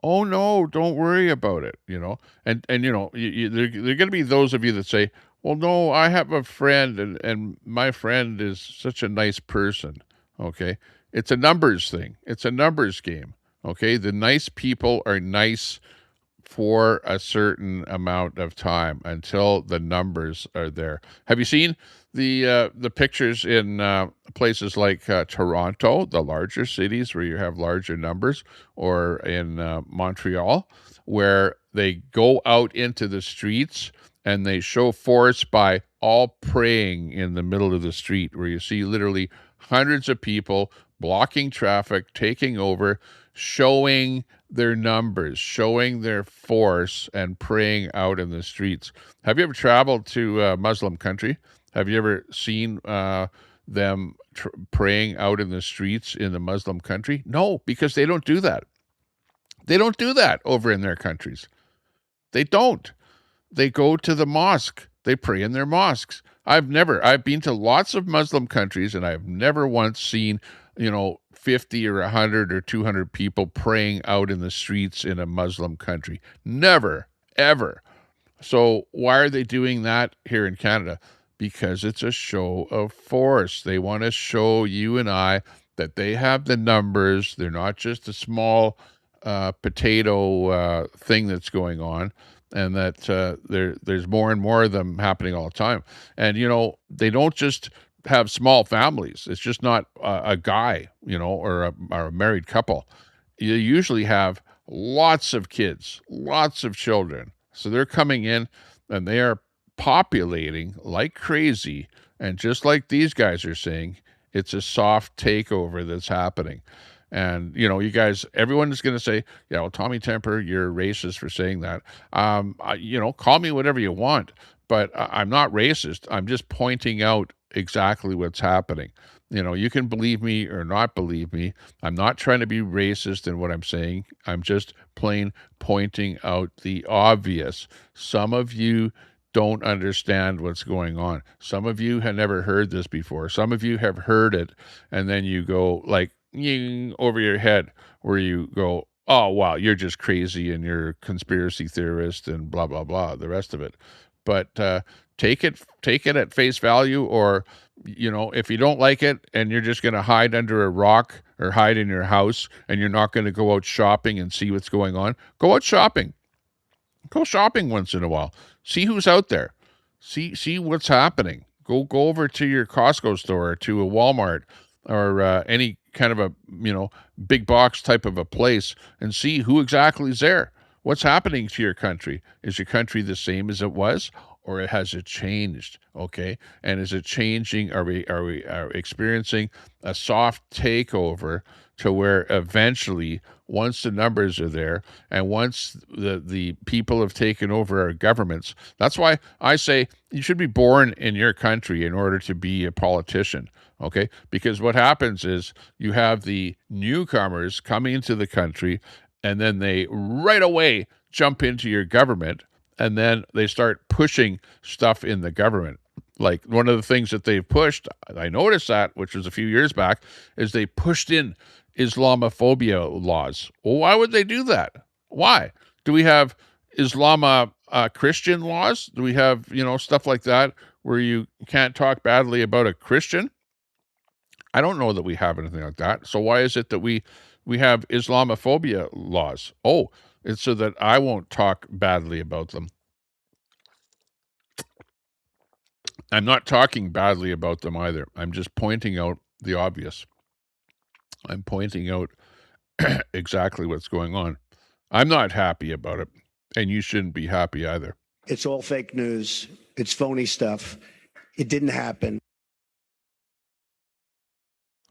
oh no, don't worry about it, you know? And you know, there are going to be those of you that say, well, no, I have a friend and my friend is such a nice person, okay? It's a numbers thing. It's a numbers game, okay? The nice people are nice for a certain amount of time until the numbers are there. Have you seen the pictures in places like Toronto, the larger cities where you have larger numbers, or in Montreal, where they go out into the streets and they show force by all praying in the middle of the street, where you see literally hundreds of people blocking traffic, taking over, showing their numbers, showing their force, and praying out in the streets. Have you ever traveled to a Muslim country? Have you ever seen them praying out in the streets in the Muslim country? No, because they don't do that. They don't do that over in their countries. They don't. They go to the mosque. They pray in their mosques. I've been to lots of Muslim countries, and I've never once seen, 50 or 100 or 200 people praying out in the streets in a Muslim country. Never, ever. So why are they doing that here in Canada? Because it's a show of force. They want to show you and I that they have the numbers. They're not just a small potato thing that's going on, and that there's more and more of them happening all the time. And, they don't just have small families. It's just not a guy, or a married couple. You usually have lots of kids, lots of children. So they're coming in and they are populating like crazy. And just like these guys are saying, it's a soft takeover that's happening. And, you guys, everyone is going to say, yeah, well, Tommy Temper, you're racist for saying that. Call me whatever you want, but I'm not racist. I'm just pointing out exactly what's happening. You can believe me or not believe me. I'm not trying to be racist in what I'm saying. I'm just plain pointing out the obvious. Some of you don't understand what's going on. Some of you have never heard this before. Some of you have heard it, and then you go like over your head, where you go, oh, wow, you're just crazy and you're a conspiracy theorist and blah, blah, blah, the rest of it. But take it at face value, or, if you don't like it and you're just going to hide under a rock or hide in your house and you're not going to go out shopping and see what's going on, go out shopping. Go shopping once in a while. See who's out there. See what's happening. Go over to your Costco store or to a Walmart or any kind of a, big box type of a place and see who exactly is there. What's happening to your country? Is your country the same as it was? or has it changed? Okay, and is it changing? Are we experiencing a soft takeover to where eventually, once the numbers are there, and once the people have taken over our governments, that's why I say you should be born in your country in order to be a politician. Okay, because what happens is you have the newcomers coming into the country, and then they right away jump into your government, and then they start pushing stuff in the government. Like one of the things that they've pushed, I noticed that, which was a few years back, is they pushed in Islamophobia laws. Well, why would they do that? Why? Do we have Christian laws? Do we have, stuff like that where you can't talk badly about a Christian? I don't know that we have anything like that. So why is it that we have Islamophobia laws? Oh, it's so that I won't talk badly about them. I'm not talking badly about them either. I'm just pointing out the obvious. I'm pointing out exactly what's going on. I'm not happy about it, and you shouldn't be happy either. It's all fake news. It's phony stuff. It didn't happen.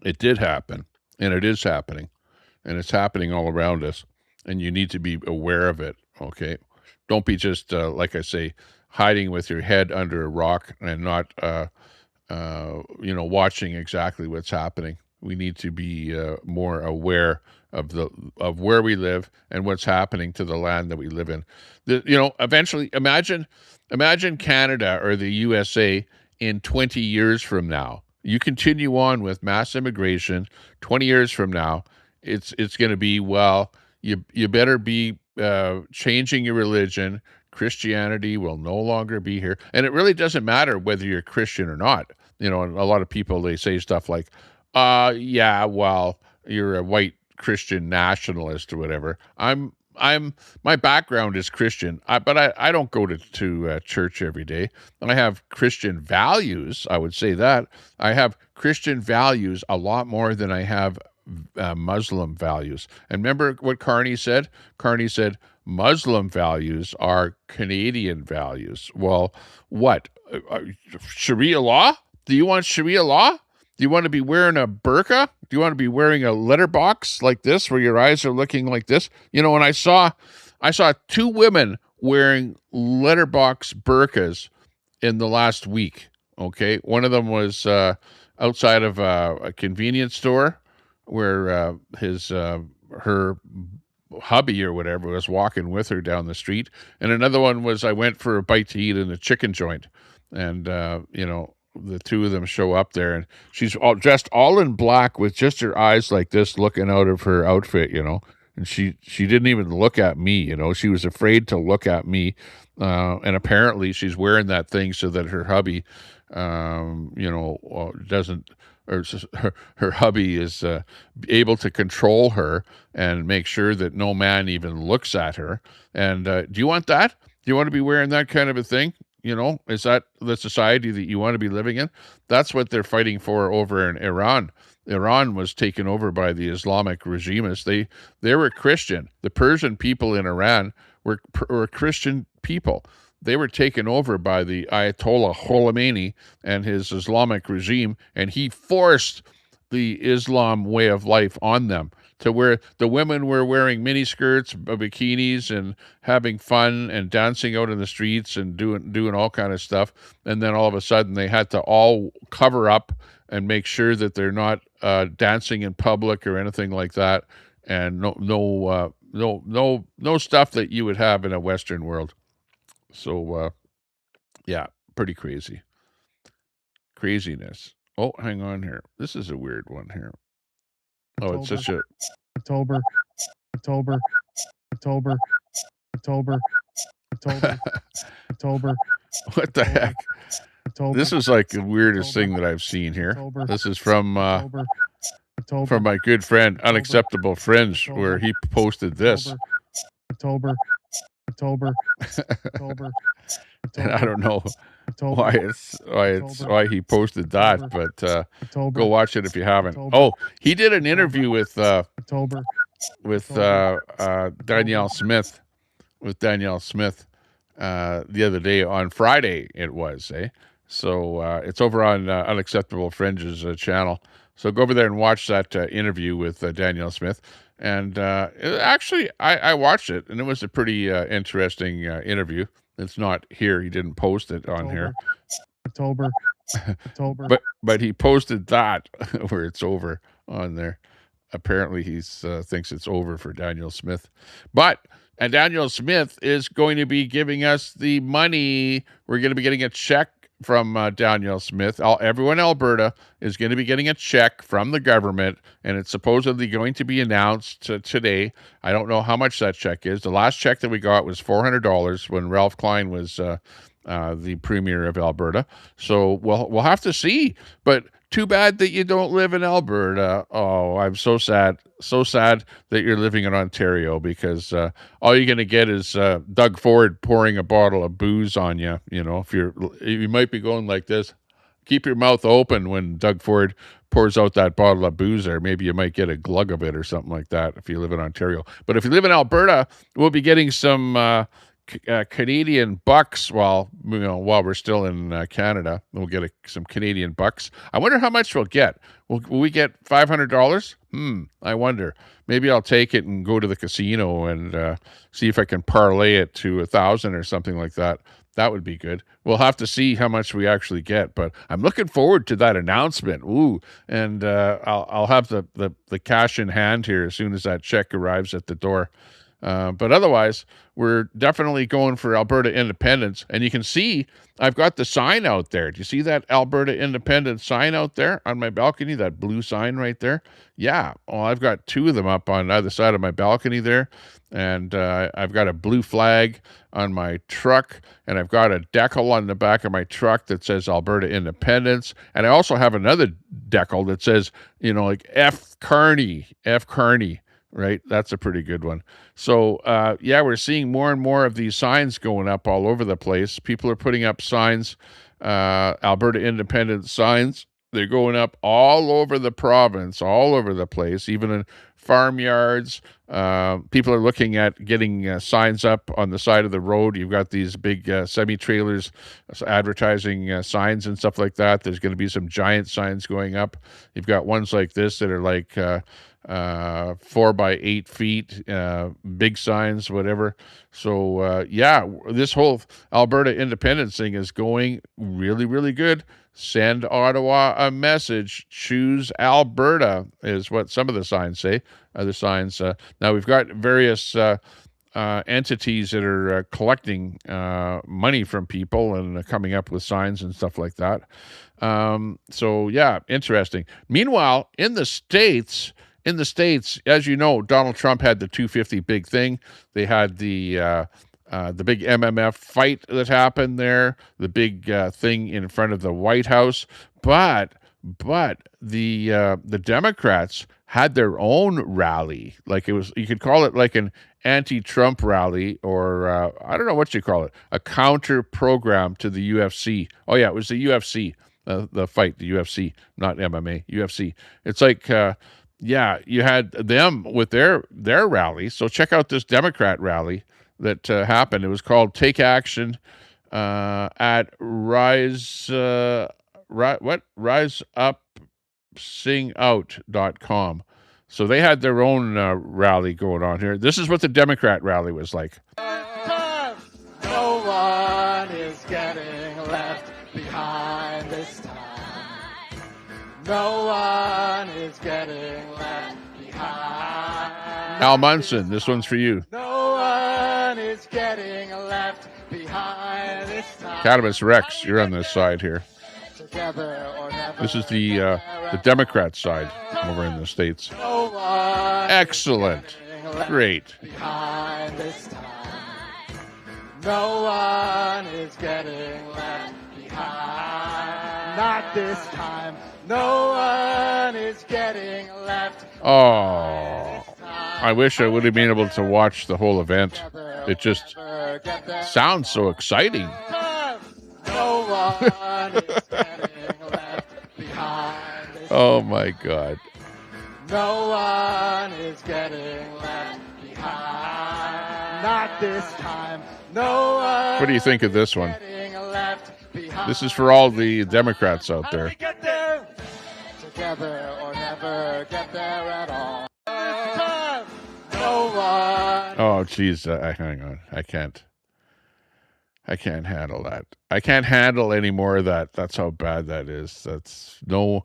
It did happen, and it is happening, and it's happening all around us, and you need to be aware of it, okay? Don't be just, like I say, hiding with your head under a rock and not, watching exactly what's happening. We need to be more aware of where we live and what's happening to the land that we live in. Eventually, imagine Canada or the USA in 20 years from now. You continue on with mass immigration. 20 years from now, it's going to be, well, you better be changing your religion. Christianity will no longer be here. And it really doesn't matter whether you're Christian or not. And a lot of people, they say stuff like, yeah, well, you're a white Christian nationalist or whatever. My background is Christian, but I don't go to church every day. I have Christian values. I would say that I have Christian values a lot more than I have Muslim values. And remember what Carney said? Carney said Muslim values are Canadian values. Well, what? Sharia law? Do you want Sharia law? Do you want to be wearing a burqa? Do you want to be wearing a letterbox like this where your eyes are looking like this? And I saw 2 women wearing letterbox burqas in the last week. Okay. One of them was outside of a convenience store where her hubby or whatever was walking with her down the street. And another one was I went for a bite to eat in a chicken joint. And, the 2 of them show up there, and she's all dressed all in black with just her eyes like this looking out of her outfit, and she didn't even look at me, she was afraid to look at me. And apparently she's wearing that thing so that her hubby, doesn't, or her hubby is able to control her and make sure that no man even looks at her. And do you want that? Do you want to be wearing that kind of a thing? Is that the society that you want to be living in? That's what they're fighting for over in Iran. Iran was taken over by the Islamic regimists. They were Christian. The Persian people in Iran were Christian people. They were taken over by the Ayatollah Khomeini and his Islamic regime, and he forced the Islam way of life on them, to where the women were wearing miniskirts, bikinis, and having fun and dancing out in the streets and doing all kind of stuff. And then all of a sudden they had to all cover up and make sure that they're not dancing in public or anything like that. And no stuff that you would have in a Western world. So yeah, pretty crazy. Craziness. Oh, hang on here. This is a weird one here. Oh, it's such a October. What the heck? This is like the weirdest thing that I've seen here. This is from my good friend, Unacceptable Fringe, where he posted this. October. And I don't know why he posted that, but go watch it if you haven't. Oh, he did an interview with Danielle Smith, the other day on Friday. It was, eh? So it's over on Unacceptable Fringe's channel. So go over there and watch that interview with Danielle Smith. And actually, I watched it, and it was a pretty interesting interview. It's not here. He didn't post it on here. October. But he posted that where it's over on there. Apparently he's thinks it's over for Daniel Smith. And Daniel Smith is going to be giving us the money. We're going to be getting a check from Daniel Smith. Everyone in Alberta is going to be getting a check from the government, and it's supposedly going to be announced today. I don't know how much that check is. The last check that we got was $400 when Ralph Klein was the premier of Alberta. So we'll have to see. But too bad that you don't live in Alberta. Oh, I'm so sad. So sad that you're living in Ontario, because all you're going to get is Doug Ford pouring a bottle of booze on you. You know, you might be going like this. Keep your mouth open when Doug Ford pours out that bottle of booze there. Maybe you might get a glug of it or something like that if you live in Ontario. But if you live in Alberta, we'll be getting some Canadian bucks while we're still in Canada. We'll get some Canadian bucks. I wonder how much we'll get. Will we get $500? I wonder. Maybe I'll take it and go to the casino and see if I can parlay it to 1,000 or something like that. That would be good. We'll have to see how much we actually get, but I'm looking forward to that announcement. Ooh, and I'll have the cash in hand here as soon as that check arrives at the door. But otherwise, we're definitely going for Alberta independence. And you can see I've got the sign out there. Do you see that Alberta independence sign out there on my balcony, that blue sign right there? Yeah. Well, I've got two of them up on either side of my balcony there. And I've got a blue flag on my truck, and I've got a decal on the back of my truck that says Alberta Independence. And I also have another decal that says, like F. Carney, right? That's a pretty good one. So, we're seeing more and more of these signs going up all over the place. People are putting up signs, Alberta Independence signs. They're going up all over the province, all over the place, even in farmyards. People are looking at getting signs up on the side of the road. You've got these big semi-trailers advertising signs and stuff like that. There's going to be some giant signs going up. You've got ones like this that are like 4 by 8 feet, big signs, whatever. So, this whole Alberta independence thing is going really, really good. Send Ottawa a message. Choose Alberta is what some of the signs say. Other signs. Now we've got various entities that are collecting money from people and coming up with signs and stuff like that. Interesting. Meanwhile, in the States, as you know, Donald Trump had the 250 big thing. They had the big MMF fight that happened there, the big thing in front of the White House. But the Democrats had their own rally. Like you could call it like an anti-Trump rally, or I don't know what you call it, a counter program to the UFC. Oh yeah, it was the UFC, the fight, the UFC, not MMA, UFC. It's like, you had them with their rally. So check out this Democrat rally that happened. It was called Take Action at riseupsingout.com. So they had their own rally going on here. This is what the Democrat rally was like. No one is getting left behind this time. No one is getting left behind. Al Munson, this one's for you. No one is getting left behind this time. Cannabis Rex, you're on this side here. Together or never. This is the Democrat side over in the States. No one excellent. Great. Behind this time. No one is getting left behind. Not this time. No one is getting left. Oh, I wish I would have been able to watch the whole event. It just sounds so exciting. No one is getting left behind. Oh my God. No one is getting left behind. not this time. No one. What do you think of this one? This is for all the Democrats out there. Get there together or never get there at all. No one. Oh, geez. Hang on. I can't handle that. I can't handle any more of that. That's how bad that is. That's no.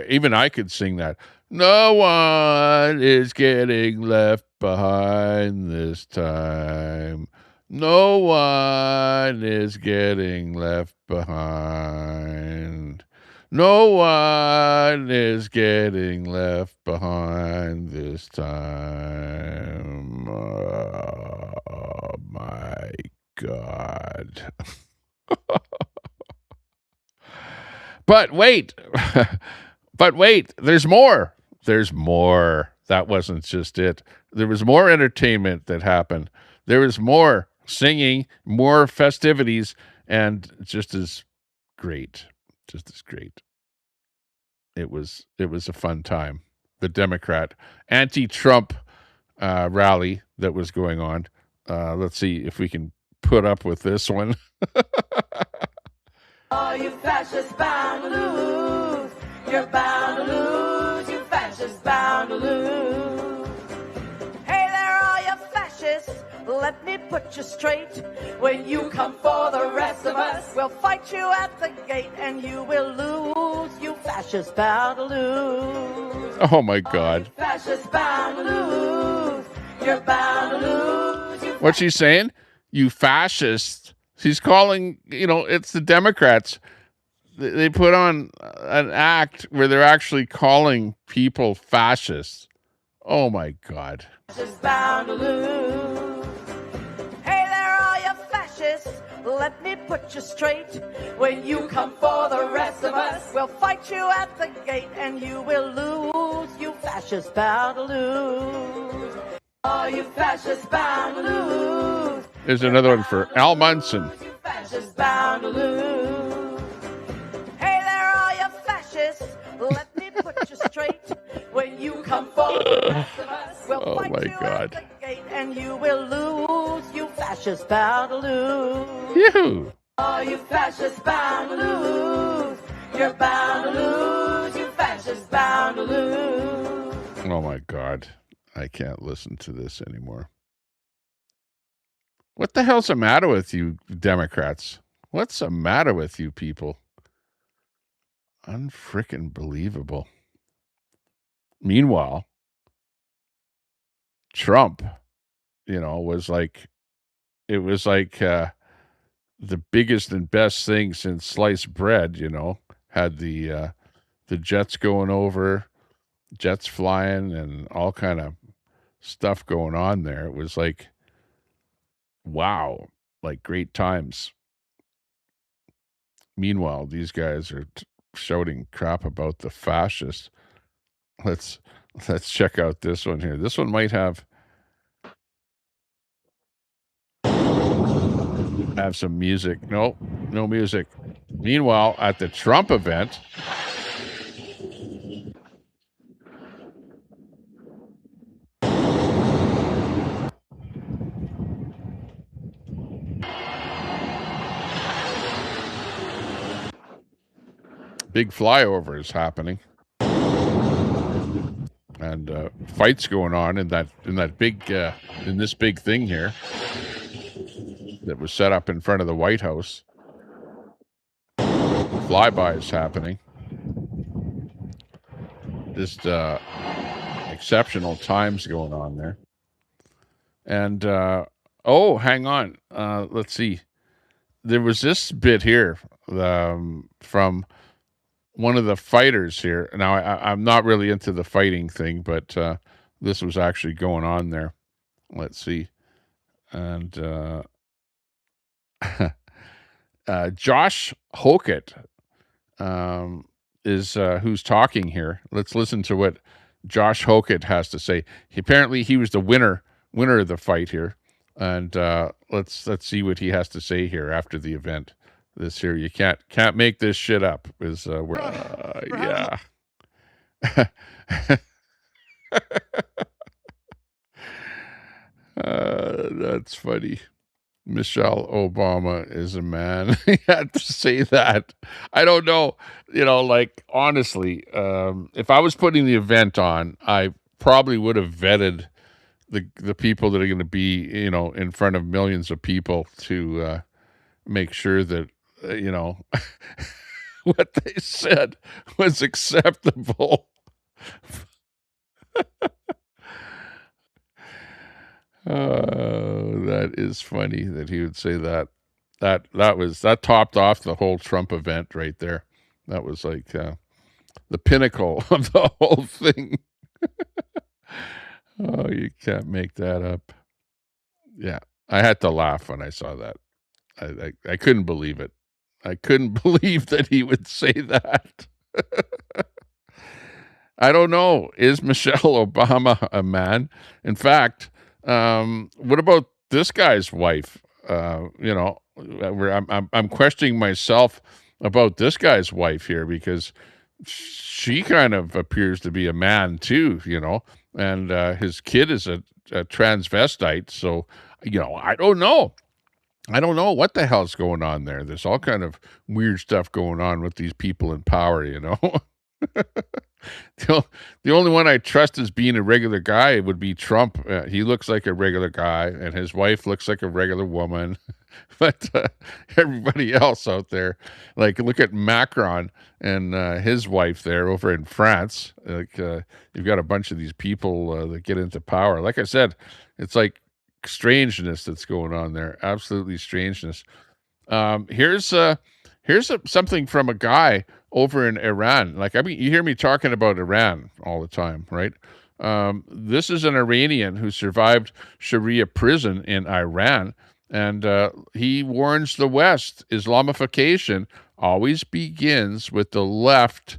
Even I could sing that. No one is getting left behind this time. No one is getting left behind. No one is getting left behind this time. Oh, my God. But wait. There's more. That wasn't just it. There was more entertainment that happened. There was more singing, more festivities, and just as great. It was a fun time. The Democrat anti-Trump rally that was going on. Let's see if we can put up with this one. Oh, you fascists bound to lose. You're bound to lose. You fascists bound to lose. Hey there, all you fascists. Let me put you straight. When you come for the rest of us, we'll fight you at the gate and you will lose. You fascists bound to lose. Oh, my God. Oh, you fascists bound to lose. You're bound to lose. What's she saying? You fascists. She's calling, it's the Democrats. They put on an act where they're actually calling people fascists. Oh, my God. Fascists bound to lose. Hey there, all you fascists. Let me put you straight. When you come for the rest of us, we'll fight you at the gate and you will lose. You fascists bound to lose. Oh, you fascists bound to lose. There's another one for Al Munson. You fascists bound to lose. Hey there, all you fascists. Let me put you straight. When you come for the rest of us, we'll fight you at the gate and you will lose. You fascists bound to lose. Yoo-hoo. Oh, you fascists bound to lose. You're bound to lose. You fascists bound to lose. Oh, my God. I can't listen to this anymore. What the hell's the matter with you Democrats? What's the matter with you people? Unfrickin' believable. Meanwhile, Trump, was like, it was like the biggest and best thing since sliced bread, had the jets going over, jets flying and all kind of stuff going on there. It was like, wow, like great times. Meanwhile, these guys are shouting crap about the fascists. Let's check out this one here. This one might have some music. No music. Meanwhile, at the Trump event, big flyover is happening, and fights going on in that big in this big thing here that was set up in front of the White House. Flybys happening. Just exceptional times going on there. And hang on. Let's see. There was this bit here from one of the fighters here. Now, I'm not really into the fighting thing, but this was actually going on there. Let's see. And Josh Hokett is who's talking here. Let's listen to what Josh Hokett has to say. Apparently, he was the winner of the fight here. And let's see what he has to say here after the event. This here, you can't make this shit up. Is yeah. That's funny. Michelle Obama is a man. He had to say that. I don't know. Like, honestly, if I was putting the event on, I probably would have vetted the people that are going to be, in front of millions of people to make sure that, what they said was acceptable. That is funny that he would say that. That topped off the whole Trump event right there. That was like the pinnacle of the whole thing. Oh, you can't make that up. Yeah, I had to laugh when I saw that. I couldn't believe it. I couldn't believe that he would say that. I don't know. Is Michelle Obama a man? In fact, what about this guy's wife? I'm questioning myself about this guy's wife here because she kind of appears to be a man too, and his kid is a transvestite. So, I don't know. I don't know what the hell's going on there. There's all kind of weird stuff going on with these people in power, The only one I trust as being a regular guy would be Trump. He looks like a regular guy, and his wife looks like a regular woman. But everybody else out there, like look at Macron and his wife there over in France. Like you've got a bunch of these people that get into power. Like I said, it's like strangeness that's going on there. Absolutely strangeness. Here's something from a guy over in Iran. Like, I mean, you hear me talking about Iran all the time, right? This is an Iranian who survived Sharia prison in Iran, and he warns the West Islamification always begins with the left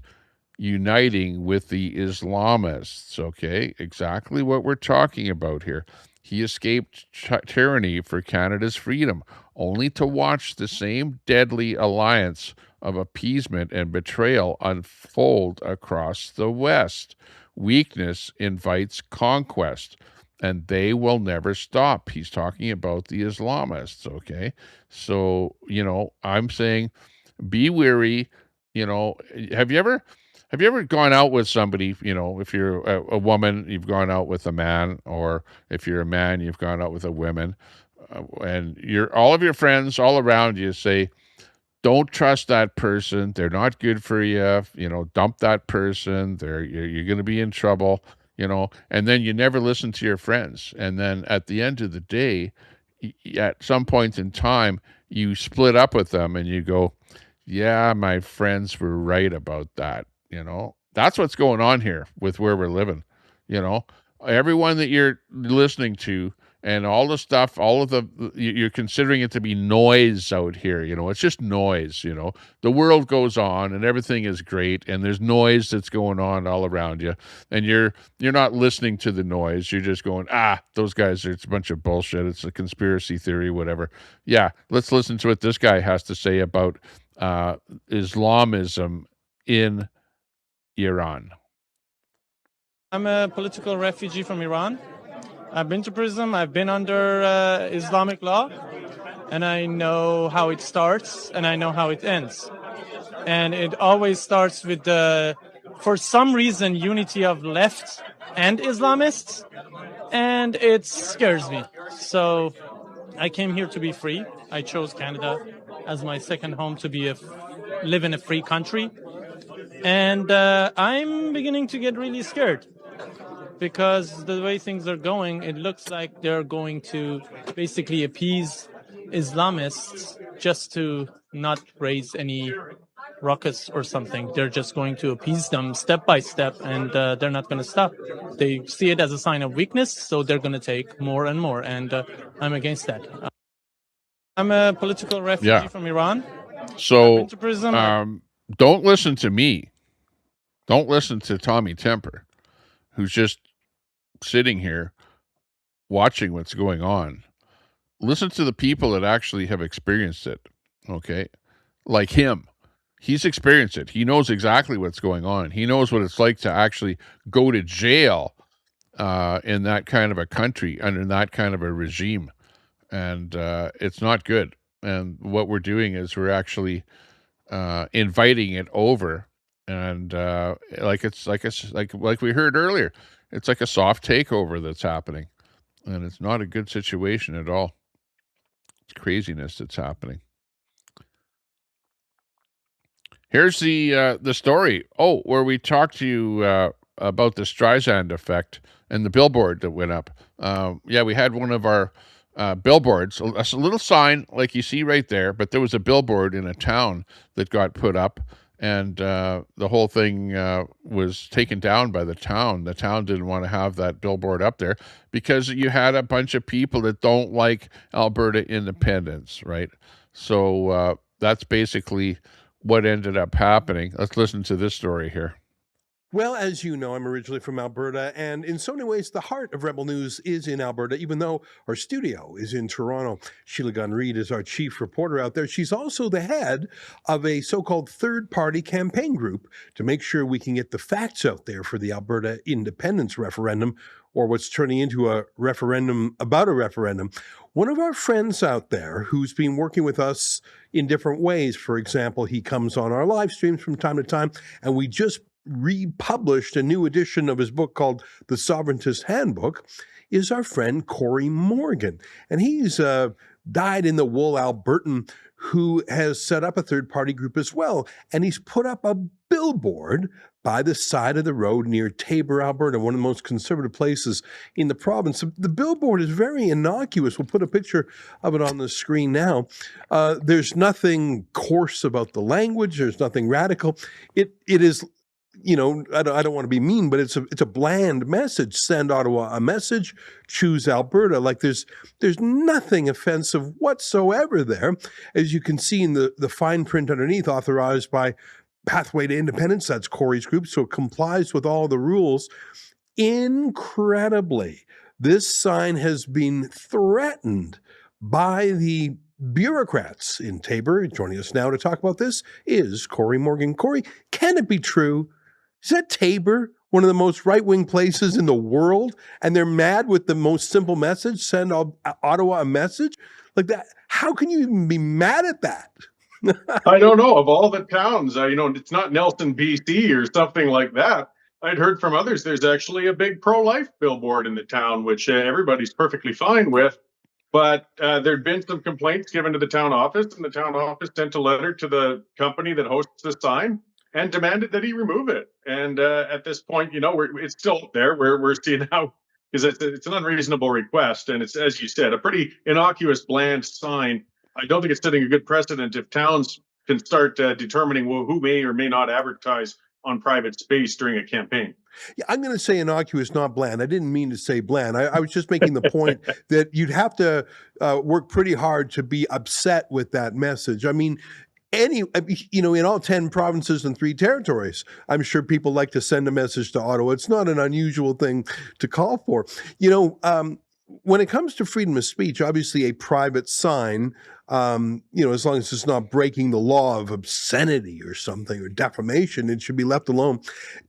uniting with the Islamists. Okay, exactly what we're talking about here. He escaped tyranny for Canada's freedom, only to watch the same deadly alliance of appeasement and betrayal unfold across the West. Weakness invites conquest, and they will never stop. He's talking about the Islamists, okay? So, I'm saying be wary. Have you ever gone out with somebody, if you're a woman, you've gone out with a man, or if you're a man, you've gone out with a woman, and all of your friends all around you say, don't trust that person. They're not good for you. Dump that person. You're going to be in trouble, and then you never listen to your friends. And then at the end of the day, at some point in time, you split up with them and you go, yeah, my friends were right about that. That's what's going on here with where we're living. Everyone that you're listening to and all the stuff, all of you're considering it to be noise out here. It's just noise. The world goes on and everything is great, and there's noise that's going on all around you, and you're not listening to the noise. You're just going, those guys, it's a bunch of bullshit. It's a conspiracy theory, whatever. Yeah, let's listen to what this guy has to say about Islamism in Iran. I'm a political refugee from Iran. I've been to prison. I've been under Islamic law, and I know how it starts and I know how it ends. And it always starts with for some reason, unity of left and Islamists, and it scares me. So I came here to be free. I chose Canada as my second home to live in a free country. And I'm beginning to get really scared because the way things are going, it looks like they're going to basically appease Islamists just to not raise any ruckus or something. They're just going to appease them step by step, and they're not going to stop. They see it as a sign of weakness, so they're going to take more and more, and I'm against that. I'm a political refugee from Iran. So, I've been to prison. Don't listen to me. Don't listen to Tommy Temper, who's just sitting here watching what's going on. Listen to the people that actually have experienced it, okay? Like him. He's experienced it. He knows exactly what's going on. He knows what it's like to actually go to jail in that kind of a country, under that kind of a regime. And it's not good. And what we're doing is we're actually inviting it over. And like we heard earlier, it's like a soft takeover that's happening. And it's not a good situation at all. It's craziness that's happening. Here's the story. Oh, where we talked to you about the Streisand effect and the billboard that went up. Yeah, we had one of our billboards, a little sign like you see right there, but there was a billboard in a town that got put up, and the whole thing was taken down by the town. The town didn't want to have that billboard up there because you had a bunch of people that don't like Alberta independence, right? So that's basically what ended up happening. Let's listen to this story here. Well, as you know, I'm originally from Alberta, and in so many ways, the heart of Rebel News is in Alberta, even though our studio is in Toronto. Sheila Gunn-Reid is our chief reporter out there. She's also the head of a so-called third-party campaign group to make sure we can get the facts out there for the Alberta independence referendum, or what's turning into a referendum about a referendum. One of our friends out there who's been working with us in different ways, for example, he comes on our live streams from time to time, and we just republished a new edition of his book called The Sovereigntist Handbook, is our friend Corey Morgan. And he's dyed-in-the-wool Albertan who has set up a third-party group as well. And he's put up a billboard by the side of the road near Taber, Alberta, one of the most conservative places in the province. The billboard is very innocuous. We'll put a picture of it on the screen now. There's nothing coarse about the language. There's nothing radical. It is, you know, I don't want to be mean, but it's a bland message. Send Ottawa a message, choose Alberta. Like there's nothing offensive whatsoever there. As you can see in the fine print underneath, authorized by Pathway to Independence, that's Corey's group, so it complies with all the rules. Incredibly, this sign has been threatened by the bureaucrats in Taber. Joining us now to talk about this is Corey Morgan. Corey, can it be true? Is that Taber, one of the most right-wing places in the world, and they're mad with the most simple message, send Ottawa a message? Like that, how can you even be mad at that? I don't know. Of all the towns, it's not Nelson, BC or something like that. I'd heard from others there's actually a big pro-life billboard in the town, which everybody's perfectly fine with. But there'd been some complaints given to the town office, and the town office sent a letter to the company that hosts the sign and demanded that he remove it. And at this point, it's still up there. We're seeing how, because it's an unreasonable request, and it's, as you said, a pretty innocuous, bland sign. I don't think it's setting a good precedent if towns can start determining who may or may not advertise on private space during a campaign. Yeah, I'm going to say innocuous, not bland. I didn't mean to say bland. I was just making the point that you'd have to work pretty hard to be upset with that message. I mean, in all 10 provinces and 3 territories, I'm sure people like to send a message to Ottawa. It's not an unusual thing to call for. When it comes to freedom of speech, obviously a private sign, as long as it's not breaking the law of obscenity or something, or defamation, it should be left alone.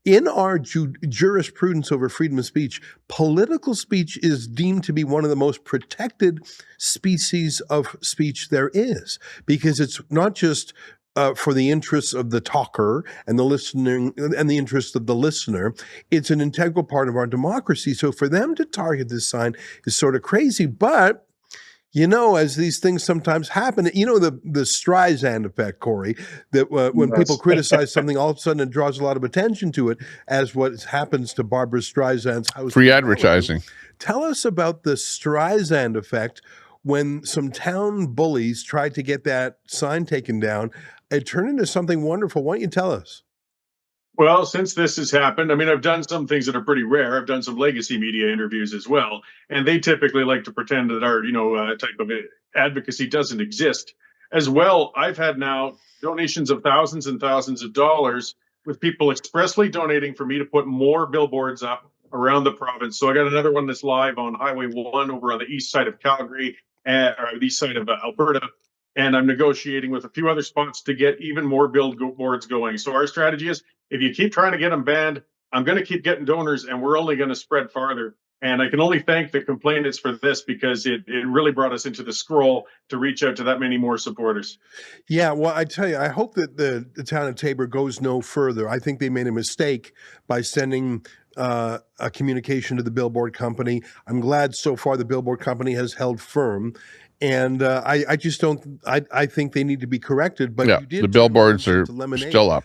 In our jurisprudence over freedom of speech, political speech is deemed to be one of the most protected species of speech there is, because it's not just for the interests of the talker and the listening and the interests of the listener. It's an integral part of our democracy. So for them to target this sign is sort of crazy. But, as these things sometimes happen, the Streisand effect, Corey, that when people criticize something, all of a sudden it draws a lot of attention to it, as what happens to Barbara Streisand's house. Free advertising. Tell us about the Streisand effect. When some town bullies tried to get that sign taken down, it turned into something wonderful. Why don't you tell us? Well, since this has happened, I've done some things that are pretty rare. I've done some legacy media interviews as well, and they typically like to pretend that our, type of advocacy doesn't exist. As well, I've had now donations of thousands and thousands of dollars with people expressly donating for me to put more billboards up around the province. So I got another one that's live on Highway 1 over on the east side of Calgary, or the east side of Alberta. And I'm negotiating with a few other spots to get even more billboards going. So our strategy is, if you keep trying to get them banned, I'm going to keep getting donors, and we're only going to spread farther. And I can only thank the complainants for this, because it really brought us into the scroll to reach out to that many more supporters. Yeah, well, I tell you, I hope that the town of Tabor goes no further. I think they made a mistake by sending a communication to the billboard company. I'm glad so far the billboard company has held firm. And I just don't. I think they need to be corrected. But Yeah, you did the billboards turn are into lemonade. still up.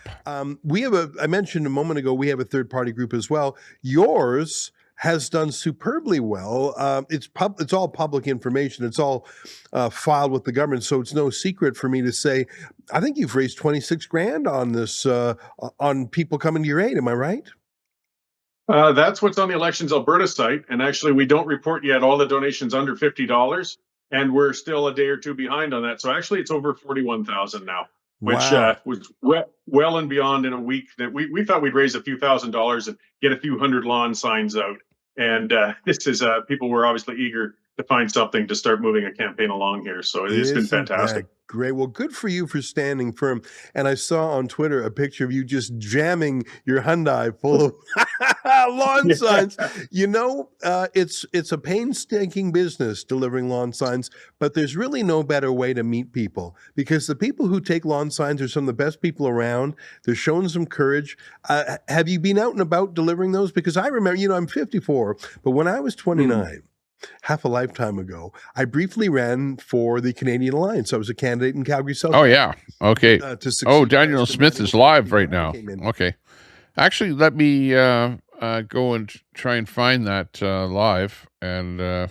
We have I mentioned a moment ago, we have a third-party group as well. Yours has done superbly well. It's all public information. It's all filed with the government, so it's no secret for me to say, I think you've raised 26 grand on this, on people coming to your aid. Am I right? That's what's on the Elections Alberta site. And actually, we don't report yet all the donations under $50. And we're still a day or two behind on that. So actually, it's over 41,000 now, which was well and beyond in a week that we thought we'd raise a few $1,000s and get a few hundred lawn signs out. And this is people were obviously eager to find something to start moving a campaign along here. So it's been fantastic. Great. Well, good for you for standing firm. And I saw on Twitter a picture of you just jamming your Hyundai full of lawn signs. You know, it's a painstaking business delivering lawn signs, but there's really no better way to meet people, because the people who take lawn signs are some of the best people around. They're showing some courage. Have you been out and about delivering those? Because I remember, you know, I'm 54, but when I was 29, half a lifetime ago, I briefly ran for the Canadian Alliance. I was a candidate in Calgary South. Oh, yeah. Okay. Daniel Smith is live right now. Okay. Actually, let me go and try and find that live and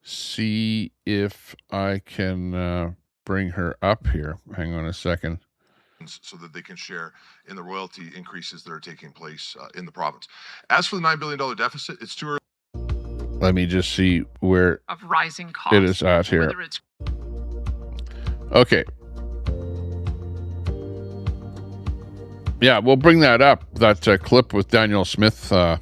see if I can bring her up here. Hang on a second. So that they can share in the royalty increases that are taking place in the province. As for the $9 billion deficit, it's too early. Let me just see where of rising costs, it is at here. Okay. Yeah, we'll bring that up, that clip with Daniel Smith live.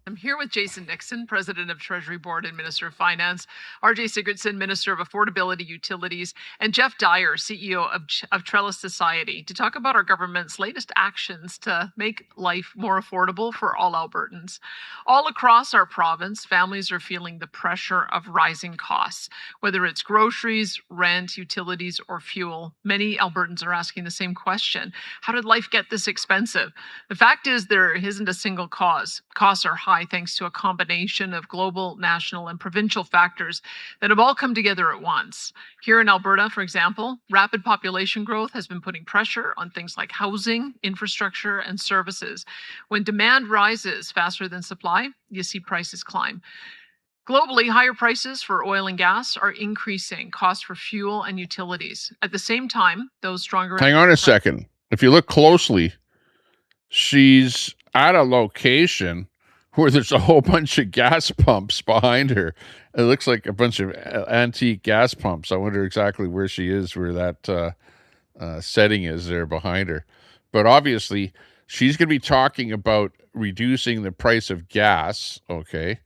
I'm here with Jason Nixon, President of Treasury Board and Minister of Finance, RJ Sigurdsson, Minister of Affordability Utilities, and Jeff Dyer, CEO of Trellis Society, to talk about our government's latest actions to make life more affordable for all Albertans. All across our province, families are feeling the pressure of rising costs, whether it's groceries, rent, utilities, or fuel. Many Albertans are asking the same question: how did life get this expensive? The fact is, there isn't a single cause. Costs are high thanks to a combination of global, national, and provincial factors that have all come together at once. Here in Alberta, for example, rapid population growth has been putting pressure on things like housing, infrastructure, and services. When demand rises faster than supply, you see prices climb. Globally, higher prices for oil and gas are increasing costs for fuel and utilities. At the same time, those stronger... Hang on a second. If you look closely, she's at a location where there's a whole bunch of gas pumps behind her. It looks like a bunch of antique gas pumps. I wonder exactly where she is, where that setting is there behind her. But obviously, she's going to be talking about reducing the price of gas, okay?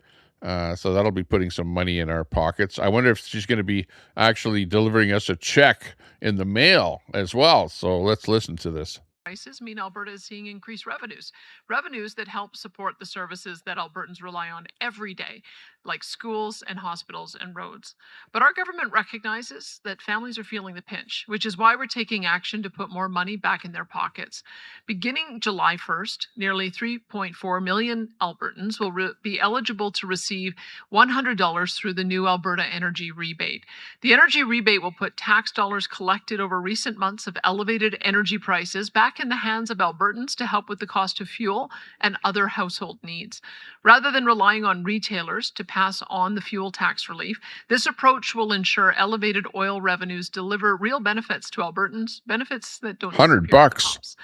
So that'll be putting some money in our pockets. I wonder if she's going to be actually delivering us a check in the mail as well. So let's listen to this. Prices mean Alberta is seeing increased revenues that help support the services that Albertans rely on every day, like schools and hospitals and roads. But our government recognizes that families are feeling the pinch, which is why we're taking action to put more money back in their pockets. Beginning July 1st, nearly 3.4 million Albertans will be eligible to receive $100 through the new Alberta Energy Rebate. The Energy Rebate will put tax dollars collected over recent months of elevated energy prices back in the hands of Albertans to help with the cost of fuel and other household needs. Rather than relying on retailers to pass on the fuel tax relief, this approach will ensure elevated oil revenues deliver real benefits to Albertans, benefits that don't $100.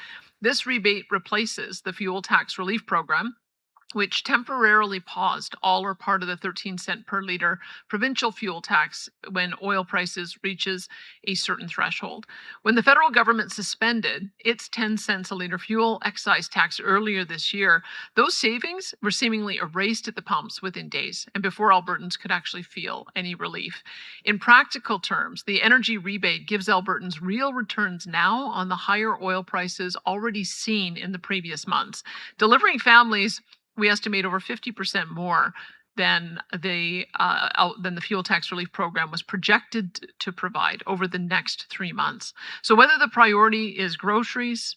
This rebate replaces the fuel tax relief program, which temporarily paused all or part of the 13-cent per liter provincial fuel tax when oil prices reaches a certain threshold. When the federal government suspended its 10 cents a liter fuel excise tax earlier this year, those savings were seemingly erased at the pumps within days and before Albertans could actually feel any relief. In practical terms, the energy rebate gives Albertans real returns now on the higher oil prices already seen in the previous months, delivering families, we estimate, over 50% more than the fuel tax relief program was projected to provide over the next 3 months. So whether the priority is groceries,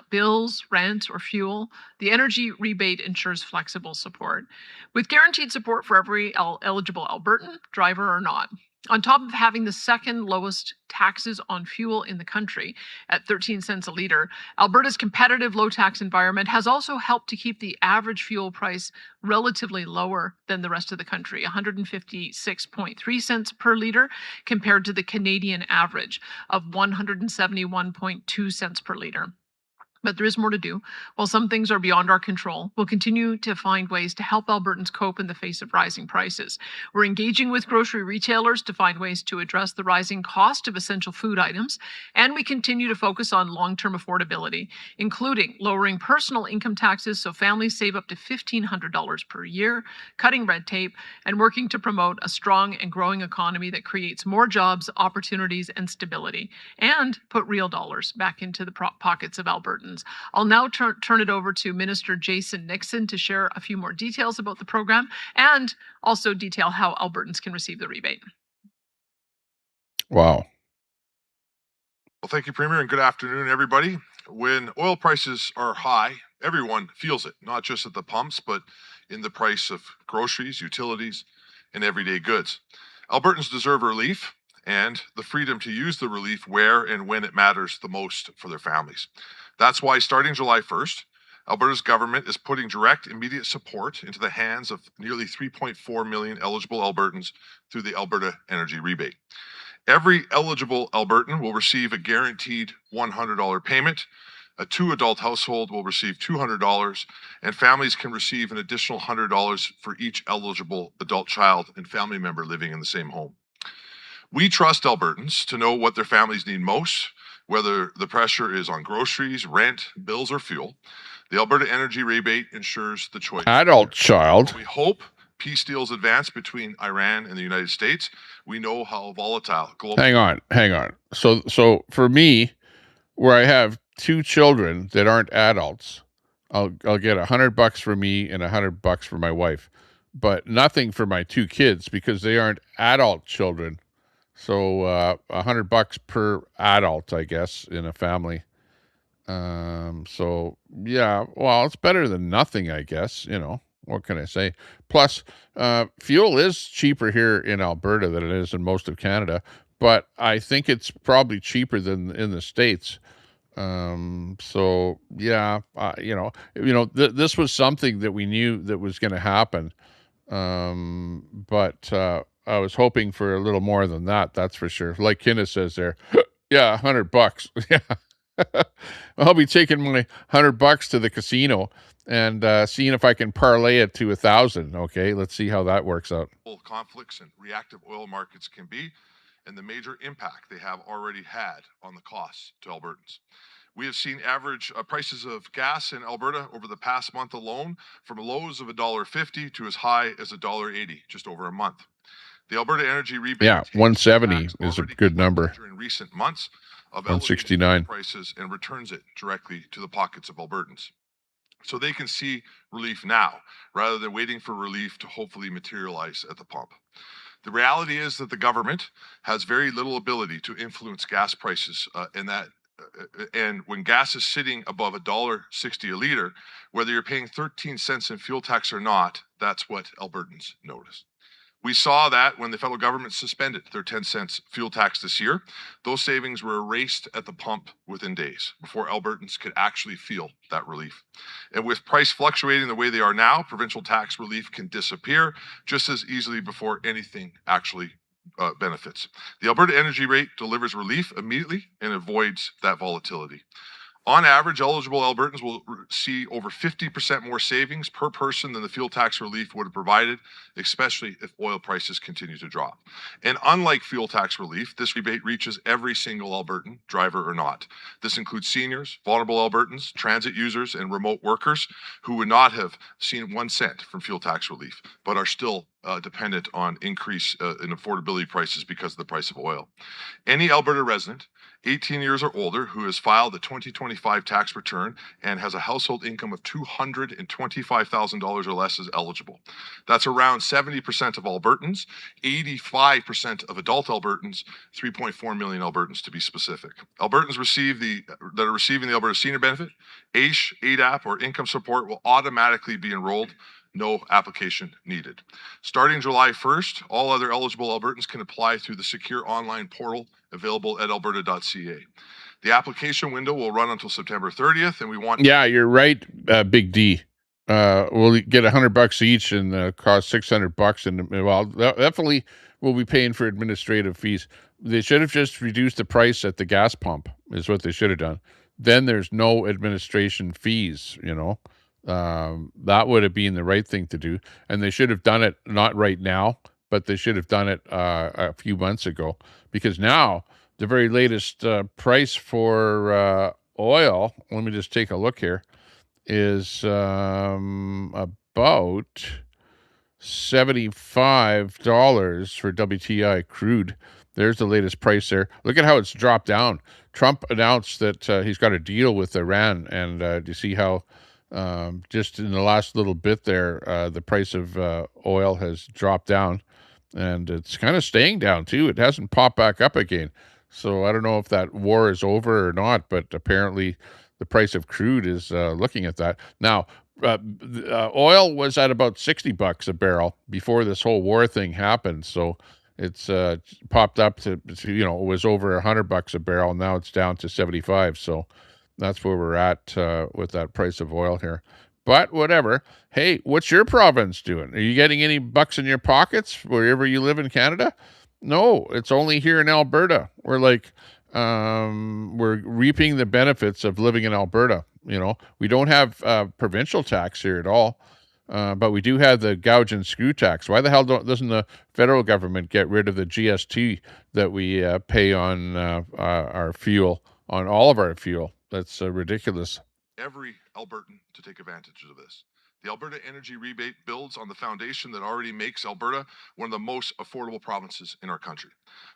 bills, rent, or fuel, the energy rebate ensures flexible support, with guaranteed support for every eligible Albertan, driver or not. On top of having the second lowest taxes on fuel in the country at 13 cents a liter, Alberta's competitive low tax environment has also helped to keep the average fuel price relatively lower than the rest of the country, 156.3 cents per liter, compared to the Canadian average of 171.2 cents per liter. But there is more to do. While some things are beyond our control, we'll continue to find ways to help Albertans cope in the face of rising prices. We're engaging with grocery retailers to find ways to address the rising cost of essential food items, and we continue to focus on long-term affordability, including lowering personal income taxes so families save up to $1,500 per year, cutting red tape, and working to promote a strong and growing economy that creates more jobs, opportunities, and stability, and put real dollars back into the pockets of Albertans. I'll now turn it over to Minister Jason Nixon to share a few more details about the program and also detail how Albertans can receive the rebate. Wow. Well, thank you, Premier, and good afternoon, everybody. When oil prices are high, everyone feels it, not just at the pumps, but in the price of groceries, utilities, and everyday goods. Albertans deserve relief and the freedom to use the relief where and when it matters the most for their families. That's why starting July 1st, Alberta's government is putting direct, immediate support into the hands of nearly 3.4 million eligible Albertans through the Alberta Energy Rebate. Every eligible Albertan will receive a guaranteed $100 payment. A two-adult household will receive $200, and families can receive an additional $100 for each eligible adult child and family member living in the same home. We trust Albertans to know what their families need most, whether the pressure is on groceries, rent, bills, or fuel. The Alberta Energy Rebate ensures the choice. Adult child. We hope peace deals advance between Iran and the United States. We know how volatile global. Hang on. So for me, where I have two children that aren't adults, I'll get $100 for me and $100 for my wife, but nothing for my two kids because they aren't adult children. So $100 per adult, I guess, in a family. So yeah, well, it's better than nothing, I guess. You know, what can I say? Plus, fuel is cheaper here in Alberta than it is in most of Canada, but I think it's probably cheaper than in the States. So yeah, this was something that we knew that was going to happen. But I was hoping for a little more than that. That's for sure. Like Kinna says there, yeah, $100. Yeah. I'll be taking my $100 to the casino and seeing if I can parlay it to 1,000. Okay, let's see how that works out. Conflicts and reactive oil markets can be, and the major impact they have already had on the costs to Albertans. We have seen average prices of gas in Alberta over the past month alone from lows of $1.50 to as high as $1.80 just over a month. The Alberta Energy Rebate, yeah, 170 is a good number. In recent months of 169 prices and returns it directly to the pockets of Albertans, so they can see relief now rather than waiting for relief to hopefully materialize at the pump. The reality is that the government has very little ability to influence gas prices, and when gas is sitting above $1.60 a liter, whether you're paying 13 cents in fuel tax or not, that's what Albertans notice. We saw that when the federal government suspended their 10 cents fuel tax this year. Those savings were erased at the pump within days before Albertans could actually feel that relief. And with price fluctuating the way they are now, provincial tax relief can disappear just as easily before anything actually benefits. The Alberta Energy Rate delivers relief immediately and avoids that volatility. On average, eligible Albertans will see over 50% more savings per person than the fuel tax relief would have provided, especially if oil prices continue to drop. And unlike fuel tax relief, this rebate reaches every single Albertan, driver or not. This includes seniors, vulnerable Albertans, transit users, and remote workers who would not have seen 1 cent from fuel tax relief, but are still dependent on increase in affordability prices because of the price of oil. Any Alberta resident 18 years or older who has filed the 2025 tax return and has a household income of $225,000 or less is eligible. That's around 70% of Albertans, 85% of adult Albertans, 3.4 million Albertans to be specific. Albertans that are receiving the Alberta Senior Benefit, AISH, ADAP, or income support will automatically be enrolled. No application needed. Starting July 1st, all other eligible Albertans can apply through the secure online portal available at alberta.ca. The application window will run until September 30th, and we want... Yeah, you're right, Big D. We'll get $100 each and cost $600, and well, definitely we'll be paying for administrative fees. They should have just reduced the price at the gas pump, is what they should have done. Then there's no administration fees, you know. That would have been the right thing to do, and they should have done it not right now, but they should have done it a few months ago, because now the very latest price for oil, let me just take a look here, is about $75 for WTI crude. There's the latest price there. Look at how it's dropped down. Trump announced that he's got a deal with Iran, and do you see how just in the last little bit there, the price of oil has dropped down, and it's kind of staying down too. It hasn't popped back up again. So I don't know if that war is over or not, but apparently the price of crude is looking at that. Now, oil was at about $60 a barrel before this whole war thing happened. So it's popped up to, you know, it was over $100 a barrel. Now it's down to 75. So that's where we're at with that price of oil here. But whatever. Hey, what's your province doing? Are you getting any bucks in your pockets wherever you live in Canada? No, it's only here in Alberta. We're like, we're reaping the benefits of living in Alberta. You know, we don't have provincial tax here at all, but we do have the gouge and screw tax. Why the hell doesn't the federal government get rid of the GST that we pay on our fuel, on all of our fuel? That's ridiculous. Every Albertan to take advantage of this. The Alberta Energy Rebate builds on the foundation that already makes Alberta one of the most affordable provinces in our country.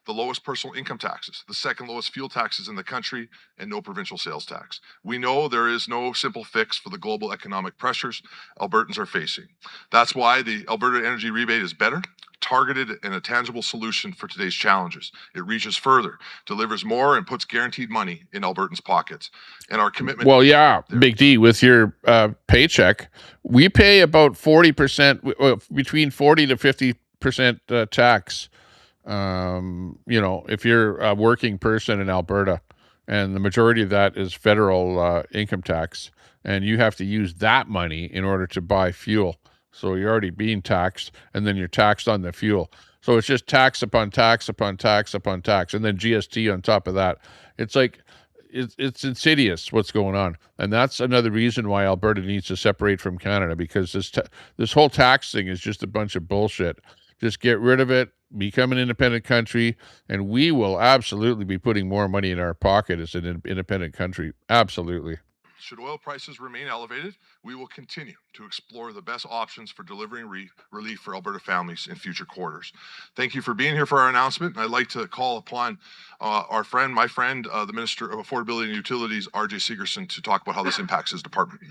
The lowest personal income taxes, the second lowest fuel taxes in the country, and no provincial sales tax. We know there is no simple fix for the global economic pressures Albertans are facing. That's why the Alberta Energy Rebate is better, targeted, and a tangible solution for today's challenges. It reaches further, delivers more, and puts guaranteed money in Albertans' pockets. And our commitment... Well, yeah, Big D, with your paycheck, we pay about 40%, between 40 to 50% tax. You know, if you're a working person in Alberta, and the majority of that is federal income tax, and you have to use that money in order to buy fuel. So you're already being taxed, and then you're taxed on the fuel. So it's just tax upon tax upon tax upon tax, and then GST on top of that. It's like, it's insidious what's going on. And that's another reason why Alberta needs to separate from Canada, because this whole tax thing is just a bunch of bullshit. Just get rid of it, become an independent country, and we will absolutely be putting more money in our pocket as an independent country. Absolutely. Should oil prices remain elevated, we will continue to explore the best options for delivering relief for Alberta families in future quarters. Thank you for being here for our announcement. I'd like to call upon my friend, the Minister of Affordability and Utilities, RJ Sigerson, to talk about how this impacts his department.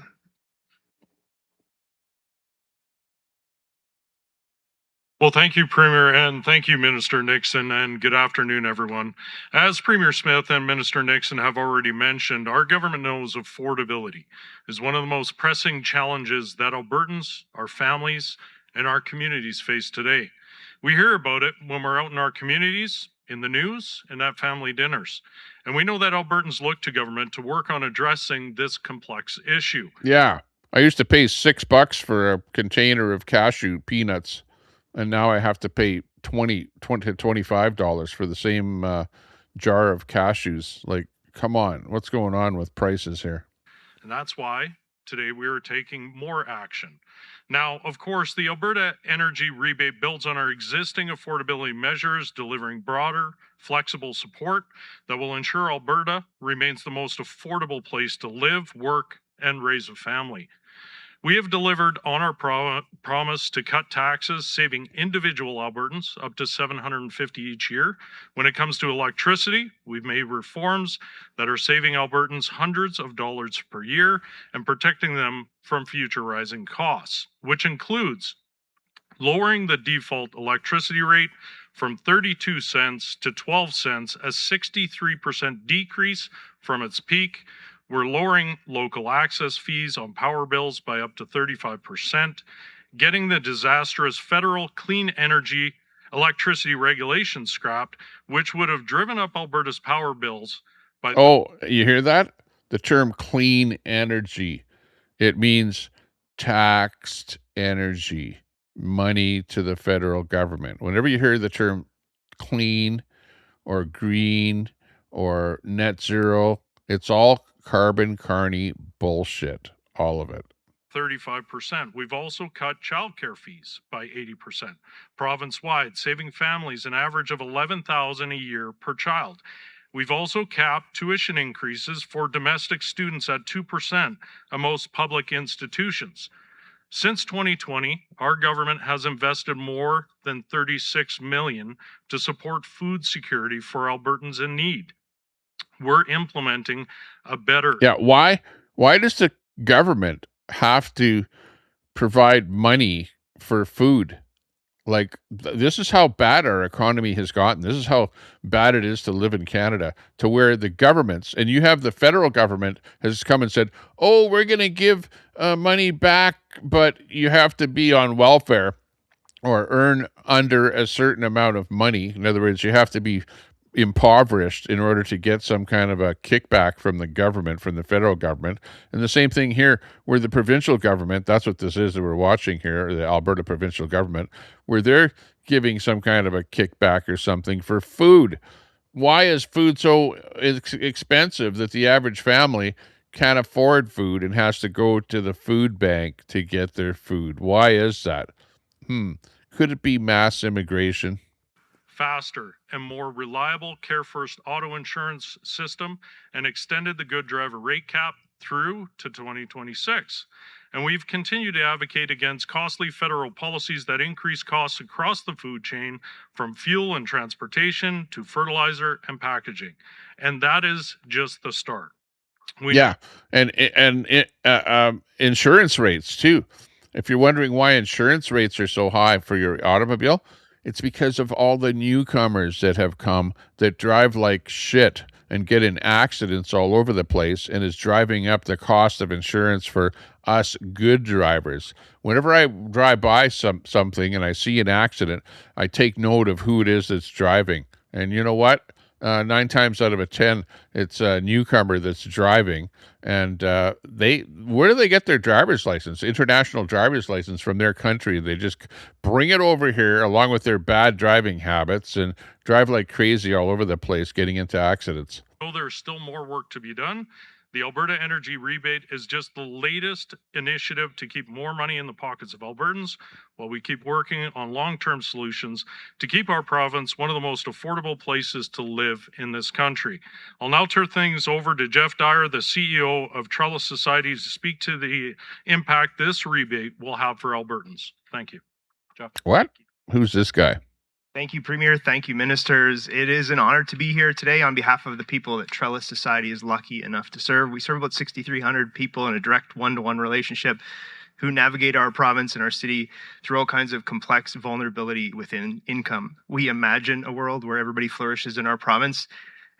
Well, thank you, Premier, and thank you, Minister Nixon, and good afternoon, everyone. As Premier Smith and Minister Nixon have already mentioned, our government knows affordability is one of the most pressing challenges that Albertans, our families, and our communities face today. We hear about it when we're out in our communities, in the news, and at family dinners. And we know that Albertans look to government to work on addressing this complex issue. Yeah, I used to pay $6 for a container of cashew peanuts, and now I have to pay $20 to $25 for the same jar of cashews. Like, come on, what's going on with prices here? And that's why today we are taking more action. Now, of course, the Alberta Energy Rebate builds on our existing affordability measures, delivering broader, flexible support that will ensure Alberta remains the most affordable place to live, work, and raise a family. We have delivered on our promise to cut taxes, saving individual Albertans up to $750 each year. When it comes to electricity, we've made reforms that are saving Albertans hundreds of dollars per year and protecting them from future rising costs, which includes lowering the default electricity rate from 32 cents to 12 cents, a 63% decrease from its peak. We're lowering local access fees on power bills by up to 35%, getting the disastrous federal clean energy electricity regulation scrapped, which would have driven up Alberta's power bills by... Oh, you hear that? The term clean energy. It means taxed energy, money to the federal government. Whenever you hear the term clean or green or net zero, it's all carbon carny bullshit, all of it. 35%. We've also cut childcare fees by 80%, province-wide, saving families an average of $11,000 a year per child. We've also capped tuition increases for domestic students at 2% at most public institutions. Since 2020, our government has invested more than $36 million to support food security for Albertans in need. We're implementing a better... Yeah, why does the government have to provide money for food? Like, this is how bad our economy has gotten. This is how bad it is to live in Canada, to where the governments, and you have the federal government has come and said, oh, we're going to give money back, but you have to be on welfare or earn under a certain amount of money. In other words, you have to be impoverished in order to get some kind of a kickback from the government, from the federal government. And the same thing here, where the provincial government, that's what this is that we're watching here, the Alberta provincial government, where they're giving some kind of a kickback or something for food. Why is food so expensive that the average family can't afford food and has to go to the food bank to get their food? Why is that? Could it be mass immigration? Faster and more reliable Care First auto insurance system and extended the good driver rate cap through to 2026. And we've continued to advocate against costly federal policies that increase costs across the food chain, from fuel and transportation to fertilizer and packaging. And that is just the start. Insurance rates too. If you're wondering why insurance rates are so high for your automobile, it's because of all the newcomers that have come that drive like shit and get in accidents all over the place, and is driving up the cost of insurance for us good drivers. Whenever I drive by something and I see an accident, I take note of who it is that's driving. And you know what? 9 times out of 10, it's a newcomer that's driving. And where do they get their driver's license? International driver's license from their country. They just bring it over here along with their bad driving habits and drive like crazy all over the place, getting into accidents. Though there's still more work to be done, the Alberta Energy Rebate is just the latest initiative to keep more money in the pockets of Albertans, while we keep working on long-term solutions to keep our province one of the most affordable places to live in this country. I'll now turn things over to Jeff Dyer, the CEO of Trellis Society, to speak to the impact this rebate will have for Albertans. Thank you. Jeff. What? Who's this guy? Thank you, Premier. Thank you, ministers. It is an honor to be here today on behalf of the people that Trellis Society is lucky enough to serve. We serve about 6,300 people in a direct one-to-one relationship who navigate our province and our city through all kinds of complex vulnerability within income. We imagine a world where everybody flourishes in our province.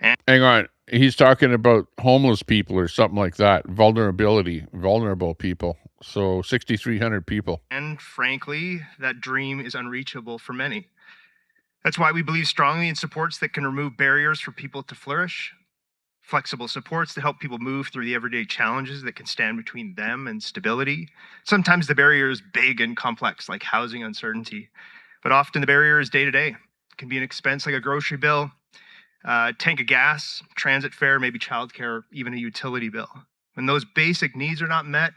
And hang on, he's talking about homeless people or something like that. Vulnerable people. So 6,300 people. And frankly, that dream is unreachable for many. That's why we believe strongly in supports that can remove barriers for people to flourish, flexible supports to help people move through the everyday challenges that can stand between them and stability. Sometimes the barrier is big and complex, like housing uncertainty, but often the barrier is day-to-day. It can be an expense like a grocery bill, tank of gas, transit fare, maybe childcare, even a utility bill. When those basic needs are not met,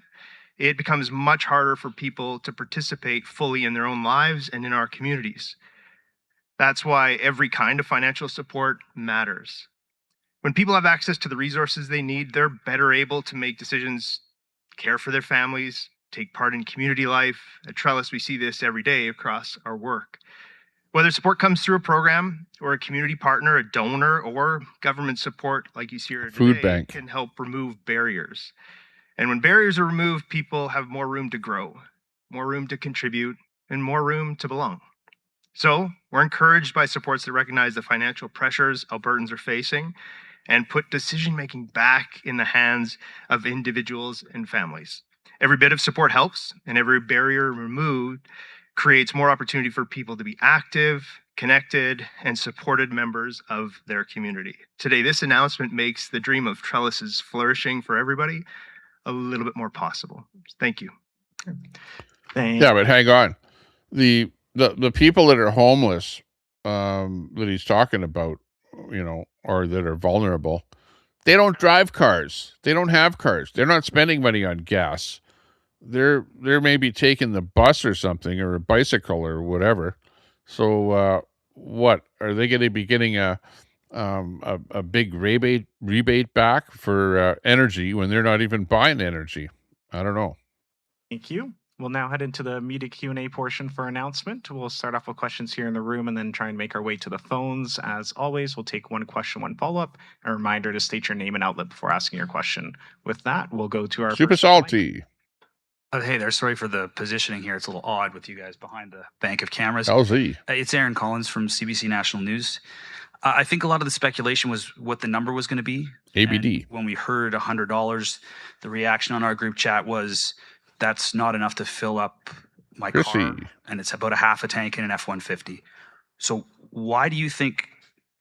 it becomes much harder for people to participate fully in their own lives and in our communities. That's why every kind of financial support matters. When people have access to the resources they need, they're better able to make decisions, care for their families, take part in community life. At Trellis, we see this every day across our work. Whether support comes through a program or a community partner, a donor, or government support like you see here Food today, bank. can help remove barriers. And when barriers are removed, people have more room to grow, more room to contribute, and more room to belong. So we're encouraged by supports that recognize the financial pressures Albertans are facing and put decision-making back in the hands of individuals and families. Every bit of support helps, and every barrier removed creates more opportunity for people to be active, connected, and supported members of their community. Today, this announcement makes the dream of Trellis's flourishing for everybody a little bit more possible. Thank you. Yeah, but hang on. The people that are homeless, that he's talking about, or that are vulnerable, they don't drive cars. They don't have cars. They're not spending money on gas. They're maybe taking the bus or something, or a bicycle or whatever. So what are they going to be getting a big rebate back for energy when they're not even buying energy? I don't know. Thank you. We'll now head into the media Q&A portion for announcement. We'll start off with questions here in the room and then try and make our way to the phones. As always, we'll take one question, one follow-up. A reminder to state your name and outlet before asking your question. With that, we'll go to our Super first salty. Hey there. Sorry for the positioning here. It's a little odd with you guys behind the bank of cameras. LZ. It's Aaron Collins from CBC National News. I think a lot of the speculation was what the number was going to be. ABD. And when we heard $100, the reaction on our group chat was, that's not enough to fill up my car, and it's about a half a tank in an F-150. So why do you think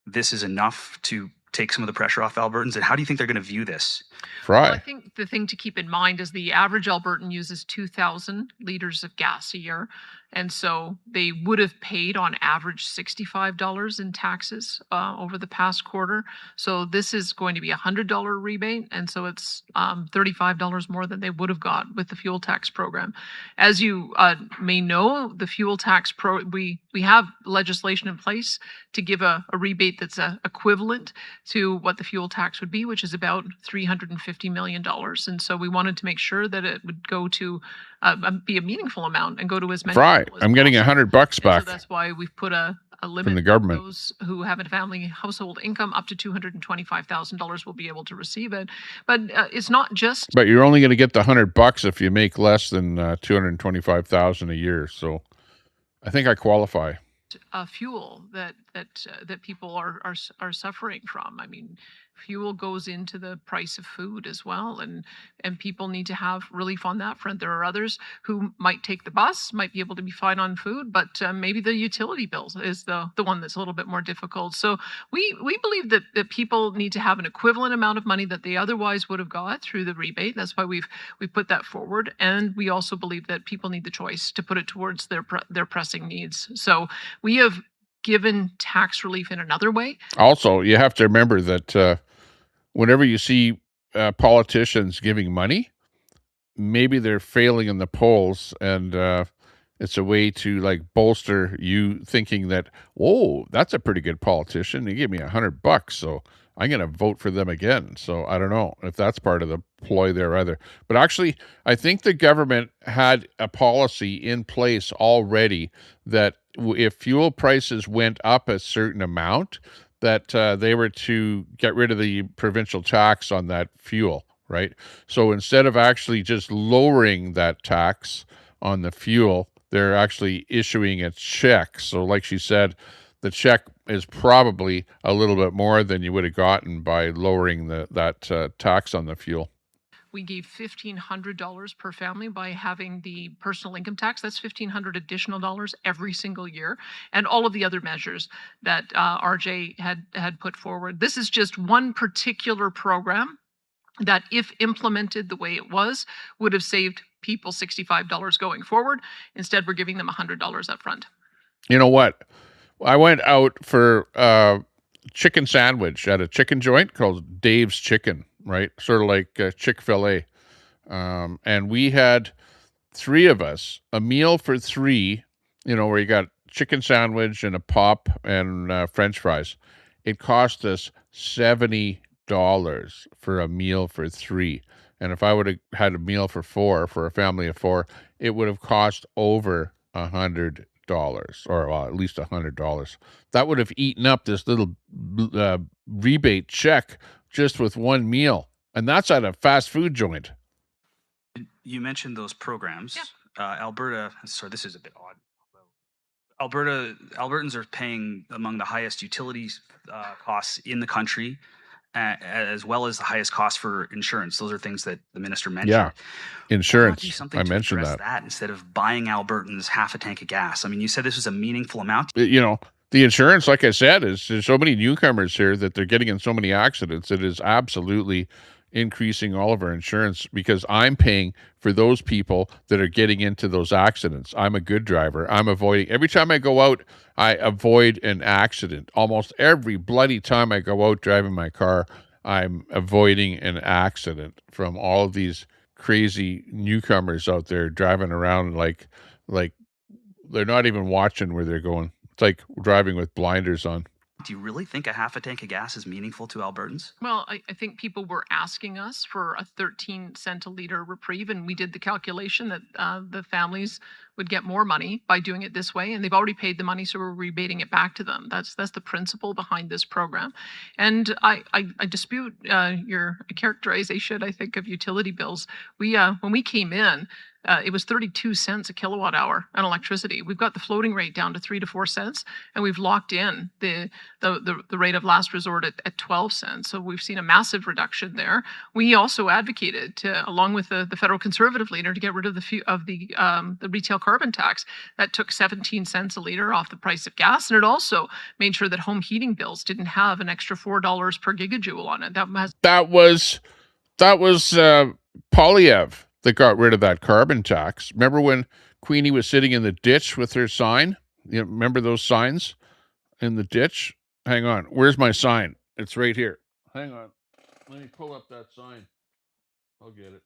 this is enough to take some of the pressure off Albertans, and how do you think they're going to view this? Fry. Well, I think the thing to keep in mind is the average Albertan uses 2,000 liters of gas a year. And so they would have paid on average $65 in taxes over the past quarter. So this is going to be a $100 rebate. And so it's $35 more than they would have got with the fuel tax program. As you may know, the fuel tax we have legislation in place to give a rebate that's equivalent to what the fuel tax would be, which is about $350 million. And so we wanted to make sure that it would go to be a meaningful amount and go to as many Fry. people as I'm getting $100 back. so that's why we've put a limit from the government. Those who have a family household income up to $225,000 will be able to receive it. But it's not just. But you're only going to get the $100 if you make less than $225,000 a year. So I think I qualify. Fuel that people are suffering from. I mean, fuel goes into the price of food as well, and people need to have relief on that front. There are others who might take the bus, might be able to be fine on food, but maybe the utility bill is the one that's a little bit more difficult. So we believe that people need to have an equivalent amount of money that they otherwise would have got through the rebate. That's why we put that forward, and we also believe that people need the choice to put it towards their pressing needs. So we have given tax relief in another way. Also, you have to remember that whenever you see politicians giving money, maybe they're failing in the polls, and it's a way to like bolster you thinking that, whoa, that's a pretty good politician. They gave me $100, so I'm going to vote for them again. So I don't know if that's part of the ploy there either. But actually, I think the government had a policy in place already that if fuel prices went up a certain amount, that they were to get rid of the provincial tax on that fuel, right? So instead of actually just lowering that tax on the fuel, they're actually issuing a check. So like she said, the check is probably a little bit more than you would have gotten by lowering that tax on the fuel. We gave $1,500 per family by having the personal income tax. That's $1,500 additional dollars every single year, and all of the other measures that RJ had put forward. This is just one particular program that, if implemented the way it was, would have saved people $65 going forward. Instead, we're giving them $100 up front. You know what? I went out for chicken sandwich at a chicken joint called Dave's Chicken. right? Sort of like Chick-fil-A. And we had 3 of us, a meal for 3, where you got chicken sandwich and a pop and French fries. It cost us $70 for a meal for 3. And if I would have had a meal for 4, for a family of 4, it would have cost over $100, or well, at least $100. That would have eaten up this little rebate check just with one meal. And that's at a fast food joint. You mentioned those programs. Alberta, sorry, this is a bit odd. Albertans are paying among the highest utilities costs in the country, as well as the highest cost for insurance. Those are things that the minister mentioned. Yeah, insurance. Why not do something I to mentioned address that. instead of buying Albertans half a tank of gas? I mean, you said this was a meaningful amount. The insurance, like I said, is there's so many newcomers here that they're getting in so many accidents. It is absolutely increasing all of our insurance because I'm paying for those people that are getting into those accidents. I'm a good driver. I'm avoiding, every time I go out, I avoid an accident. Almost every bloody time I go out driving my car, I'm avoiding an accident from all of these crazy newcomers out there driving around like they're not even watching where they're going. It's like driving with blinders on. Do you really think a half a tank of gas is meaningful to Albertans? Well, I think people were asking us for a 13-cent a liter reprieve, and we did the calculation that the families would get more money by doing it this way, and they've already paid the money, so we're rebating it back to them. That's the principle behind this program. And I dispute your characterization, I think, of utility bills. When we came in, it was 32 cents a kilowatt hour on electricity. We've got the floating rate down to 3 to 4 cents, and we've locked in the rate of last resort at 12 cents. So we've seen a massive reduction there. We also advocated to, along with the federal conservative leader, to get rid of the retail carbon tax. That took 17 cents a liter off the price of gas, and it also made sure that home heating bills didn't have an extra $4 per gigajoule on it. That was Polyev that got rid of that carbon tax. Remember when Queenie was sitting in the ditch with her sign? Remember those signs in the ditch? Hang on. Where's my sign? It's right here. Hang on. Let me pull up that sign. I'll get it.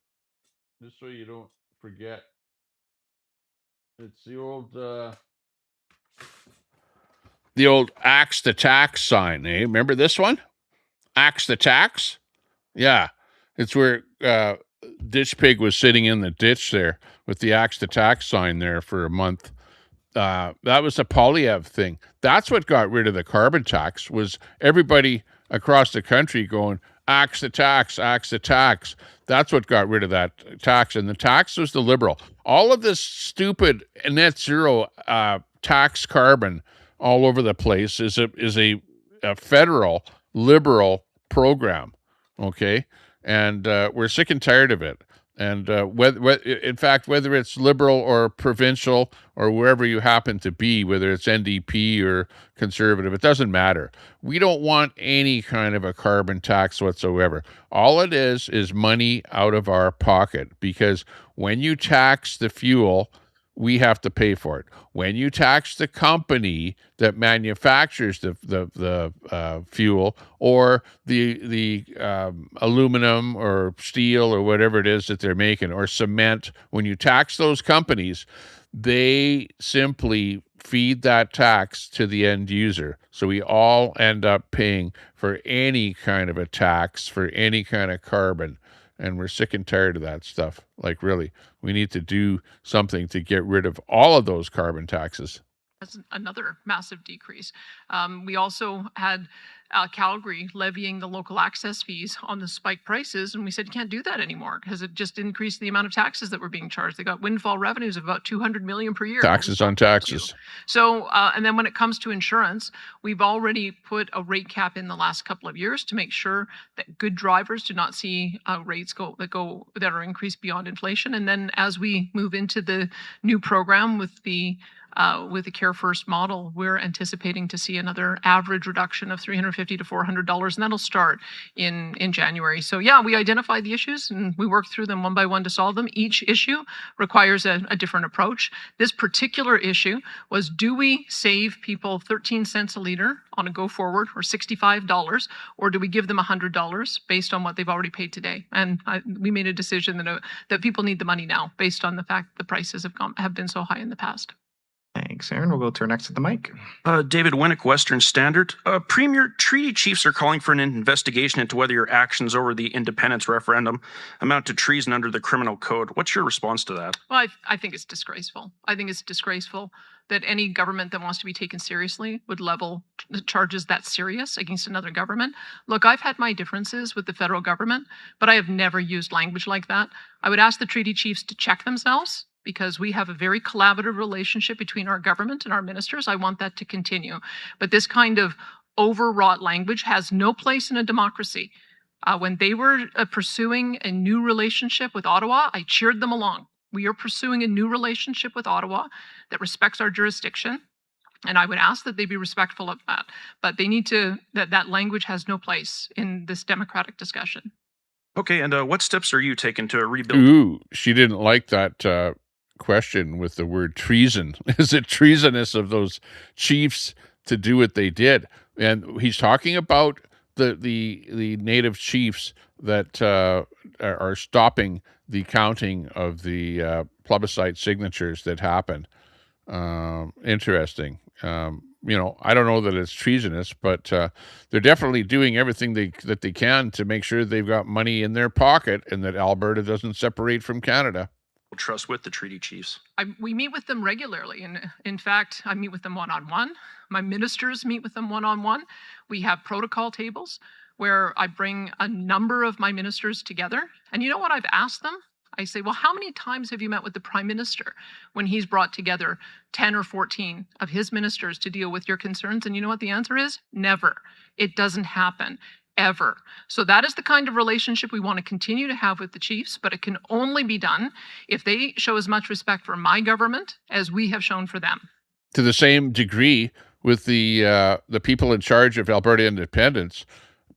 Just so you don't forget. It's the old axe the tax sign, eh? Remember this one? Axe the tax? Yeah. It's where Ditch Pig was sitting in the ditch there with the axe the tax sign there for a month. That was a Polyev thing. That's what got rid of the carbon tax, was everybody across the country going, axe the tax, axe the tax. That's what got rid of that tax. And the tax was the Liberal. All of this stupid net zero tax carbon all over the place is a federal Liberal program, okay? And we're sick and tired of it. And in fact, whether it's Liberal or provincial or wherever you happen to be, whether it's NDP or Conservative, it doesn't matter. We don't want any kind of a carbon tax whatsoever. All it is money out of our pocket, because when you tax the fuel, we have to pay for it. When you tax the company that manufactures the fuel, or the aluminum or steel or whatever it is that they're making, or cement, when you tax those companies, they simply feed that tax to the end user. So we all end up paying for any kind of a tax for any kind of carbon. And we're sick and tired of that stuff. Like, really, we need to do something to get rid of all of those carbon taxes. That's another massive decrease. We also had Calgary levying the local access fees on the spike prices, and we said you can't do that anymore because it just increased the amount of taxes that were being charged. They got windfall revenues of about $200 million per year. Taxes on taxes. So, and then when it comes to insurance, we've already put a rate cap in the last couple of years to make sure that good drivers do not see rates that are increased beyond inflation. And then as we move into the new program with the Care First model, we're anticipating to see another average reduction of $350 $350 to $400, and that'll start in January. So yeah, we identify the issues and we work through them one by one to solve them. Each issue requires a different approach. This particular issue was, do we save people 13 cents a liter on a go forward, or $65, or do we give them $100 based on what they've already paid today? And we made a decision that people need the money now based on the fact the prices have been so high in the past. Thanks, Aaron. We'll go to our next at the mic. David Winnick, Western Standard. Premier, treaty chiefs are calling for an investigation into whether your actions over the independence referendum amount to treason under the criminal code. What's your response to that? Well, I think it's disgraceful. I think it's disgraceful that any government that wants to be taken seriously would level charges that serious against another government. Look, I've had my differences with the federal government, but I have never used language like that. I would ask the treaty chiefs to check themselves, because we have a very collaborative relationship between our government and our ministers. I want that to continue. But this kind of overwrought language has no place in a democracy. When they were pursuing a new relationship with Ottawa, I cheered them along. We are pursuing a new relationship with Ottawa that respects our jurisdiction, and I would ask that they be respectful of that. But they need to, that language has no place in this democratic discussion. Okay, and what steps are you taking to rebuild? Ooh, she didn't like that question with the word treason. Is it treasonous of those chiefs to do what they did? And he's talking about the native chiefs that are stopping the counting of the plebiscite signatures that happened. Interesting. You know, I don't know that it's treasonous, but they're definitely doing everything that they can to make sure they've got money in their pocket and that Alberta doesn't separate from Canada. Trust with the treaty chiefs. We meet with them regularly, and in fact, I meet with them one-on-one. My ministers meet with them one-on-one. We have protocol tables where I bring a number of my ministers together. And you know what I've asked them? I say, well, how many times have you met with the Prime Minister when he's brought together 10 or 14 of his ministers to deal with your concerns? And you know what the answer is? Never. It doesn't happen. Ever. So that is the kind of relationship we want to continue to have with the chiefs, but it can only be done if they show as much respect for my government as we have shown for them. To the same degree, with the people in charge of Alberta independence,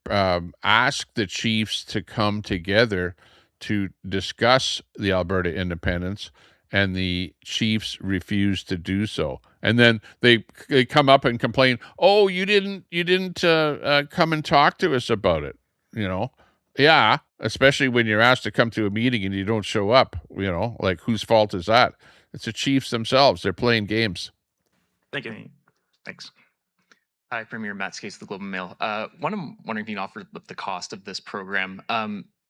ask the chiefs to come together to discuss the Alberta independence, and the chiefs refuse to do so. And then they come up and complain, "Oh, you didn't come and talk to us about it." You know, yeah, especially when you're asked to come to a meeting and you don't show up. You know, like, whose fault is that? It's the chiefs themselves. They're playing games. Thank you. Thanks. Hi, Premier Matt Skase, the Globe and Mail. One, I'm wondering if you can offer the cost of this program.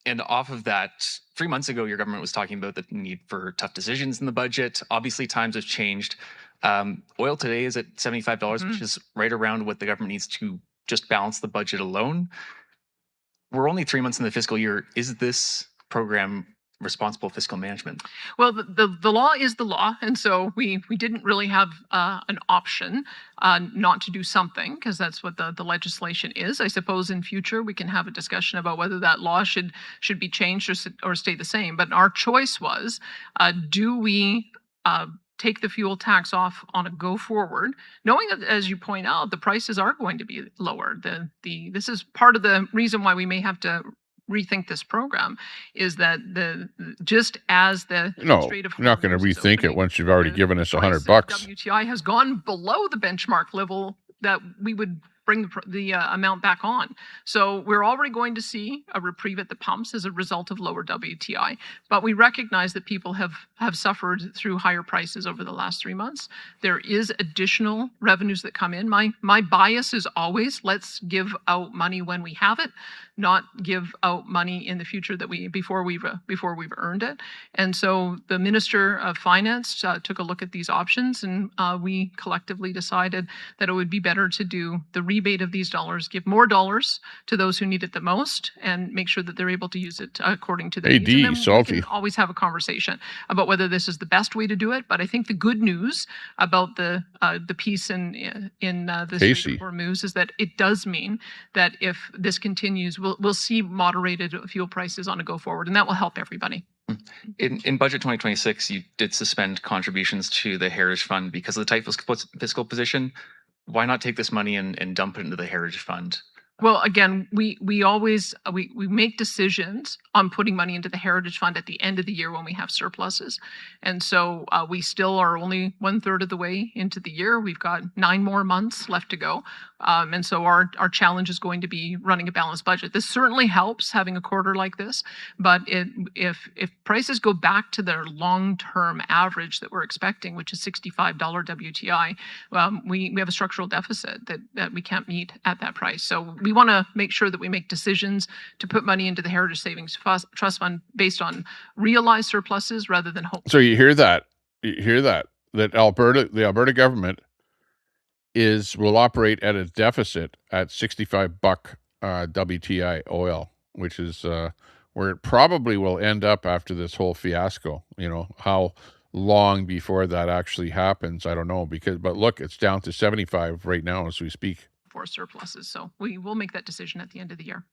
And off of that, 3 months ago, your government was talking about the need for tough decisions in the budget. Obviously, times have changed. Oil today is at $75, which is right around what the government needs to just balance the budget alone. We're only 3 months in the fiscal year. Is this program responsible fiscal management? Well, the law is the law, and so we didn't really have an option not to do something, because that's what the legislation is. I suppose in future we can have a discussion about whether that law should be changed or stay the same. But our choice was, do we take the fuel tax off on a go forward, knowing that, as you point out, the prices are going to be lower. This is part of the reason why we may have to rethink this program, is that just as the Strait of you're not going to rethink it once you've already given us $100. WTI has gone below the benchmark level that we would bring the amount back on. So we're already going to see a reprieve at the pumps as a result of lower WTI. But we recognize that people have suffered through higher prices over the last 3 months. There is additional revenues that come in. My bias is always, let's give out money when we have it, not give out money in the future that before we've earned it. And so the Minister of Finance took a look at these options, and we collectively decided that it would be better to do the rebate of these dollars, give more dollars to those who need it the most, and make sure that they're able to use it according to their needs. And then salty. We can always have a conversation about whether this is the best way to do it. But I think the good news about the piece in the Strait of Hormuz is that it does mean that if this continues, we'll see moderated fuel prices on a go forward, and that will help everybody. In budget 2026, you did suspend contributions to the Heritage Fund because of the tight fiscal position. Why not take this money and dump it into the Heritage Fund Well, again, we always we make decisions on putting money into the Heritage Fund at the end of the year when we have surpluses, and so we still are only 1/3 of the way into the year. We've got 9 more months left to go, and so our challenge is going to be running a balanced budget. This certainly helps having a quarter like this, but if prices go back to their long-term average that we're expecting, which is $65 WTI, we have a structural deficit that we can't meet at that price. So we want to make sure that we make decisions to put money into the Heritage Savings Trust Fund based on realized surpluses rather than hope. So you hear that? You hear that? That the Alberta government will operate at a deficit at $65 WTI oil, which is where it probably will end up after this whole fiasco. You know, how long before that actually happens, I don't know, but look, it's down to 75 right now as we speak. For surpluses. So we will make that decision at the end of the year.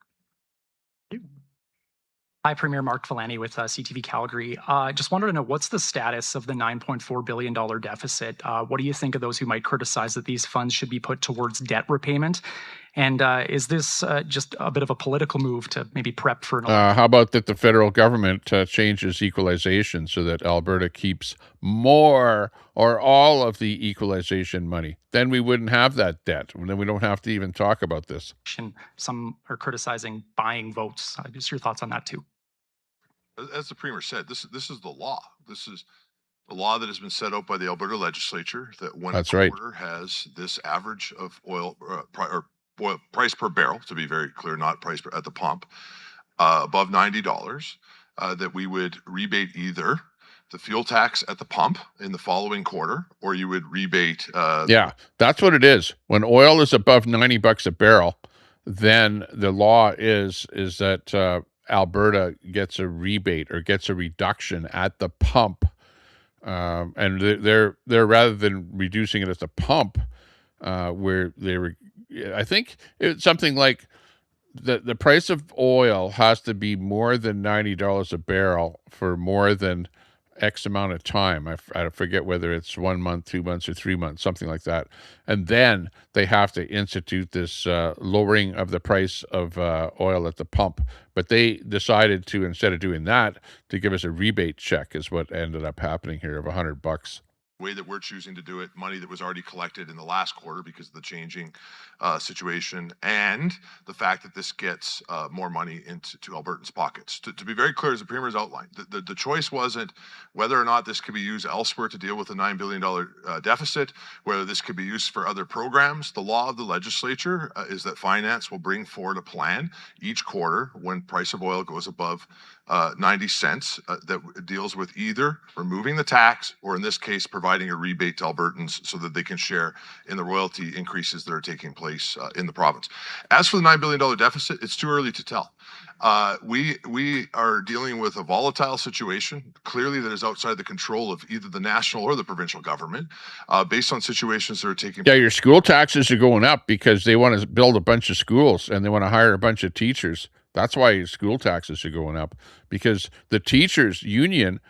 Hi, Premier Mark Villani with CTV Calgary. Just wanted to know, what's the status of the $9.4 billion deficit? What do you think of those who might criticize that these funds should be put towards debt repayment? And is this just a bit of a political move to maybe prep for an election? How about that the federal government changes equalization so that Alberta keeps more or all of the equalization money? Then we wouldn't have that debt. And then we don't have to even talk about this. Some are criticizing buying votes. Just your thoughts on that too. As the Premier said, this is the law. This is the law that has been set out by the Alberta legislature, that when That's a right. quarter has this average of oil price per barrel, to be very clear, not price at the pump, above $90, that we would rebate either the fuel tax at the pump in the following quarter, or you would rebate. Yeah, that's what it is. When oil is above $90 a barrel, then the law is that Alberta gets a rebate or gets a reduction at the pump, and they're rather than reducing it at the pump, where they were. I think it's something like the price of oil has to be more than $90 a barrel for more than X amount of time. I forget whether it's 1 month, 2 months, or 3 months, something like that. And then they have to institute this lowering of the price of oil at the pump. But they decided to, instead of doing that, to give us a rebate check is what ended up happening here of $100. Way that we're choosing to do it, money that was already collected in the last quarter because of the changing situation, and the fact that this gets more money into Albertans' pockets. To be very clear, as the Premier's outlined, the choice wasn't whether or not this could be used elsewhere to deal with a $9 billion deficit, whether this could be used for other programs. The law of the legislature is that finance will bring forward a plan each quarter when price of oil goes above 90 cents that deals with either removing the tax or, in this case, providing a rebate to Albertans so that they can share in the royalty increases that are taking place in the province. As for the $9 billion deficit, it's too early to tell. We are dealing with a volatile situation, clearly that is outside the control of either the national or the provincial government, based on situations that are taking place. Yeah, your school taxes are going up because they want to build a bunch of schools and they want to hire a bunch of teachers. That's why your school taxes are going up, because the teachers union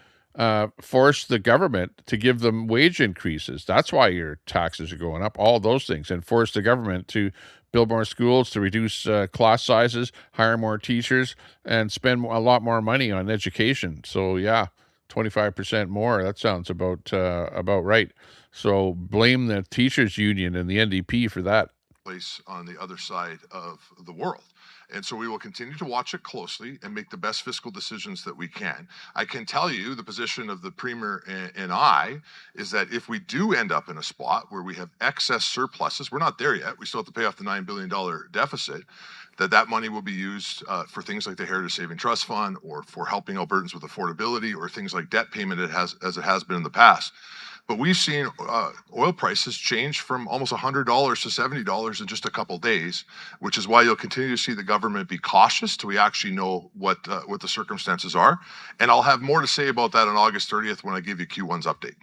forced the government to give them wage increases. That's why your taxes are going up, all those things, and force the government to build more schools, to reduce class sizes, hire more teachers, and spend a lot more money on education. So yeah, 25% more. That sounds about right. So blame the teachers union and the NDP for that. Place on the other side of the world. And so we will continue to watch it closely and make the best fiscal decisions that we can. I can tell you the position of the Premier and I is that if we do end up in a spot where we have excess surpluses, we're not there yet, we still have to pay off the $9 billion deficit, that money will be used for things like the Heritage Saving Trust Fund, or for helping Albertans with affordability, or things like debt payment as it has been in the past. But we've seen oil prices change from almost $100 to $70 in just a couple days, which is why you'll continue to see the government be cautious till we actually know what the circumstances are. And I'll have more to say about that on August 30th when I give you Q1's update.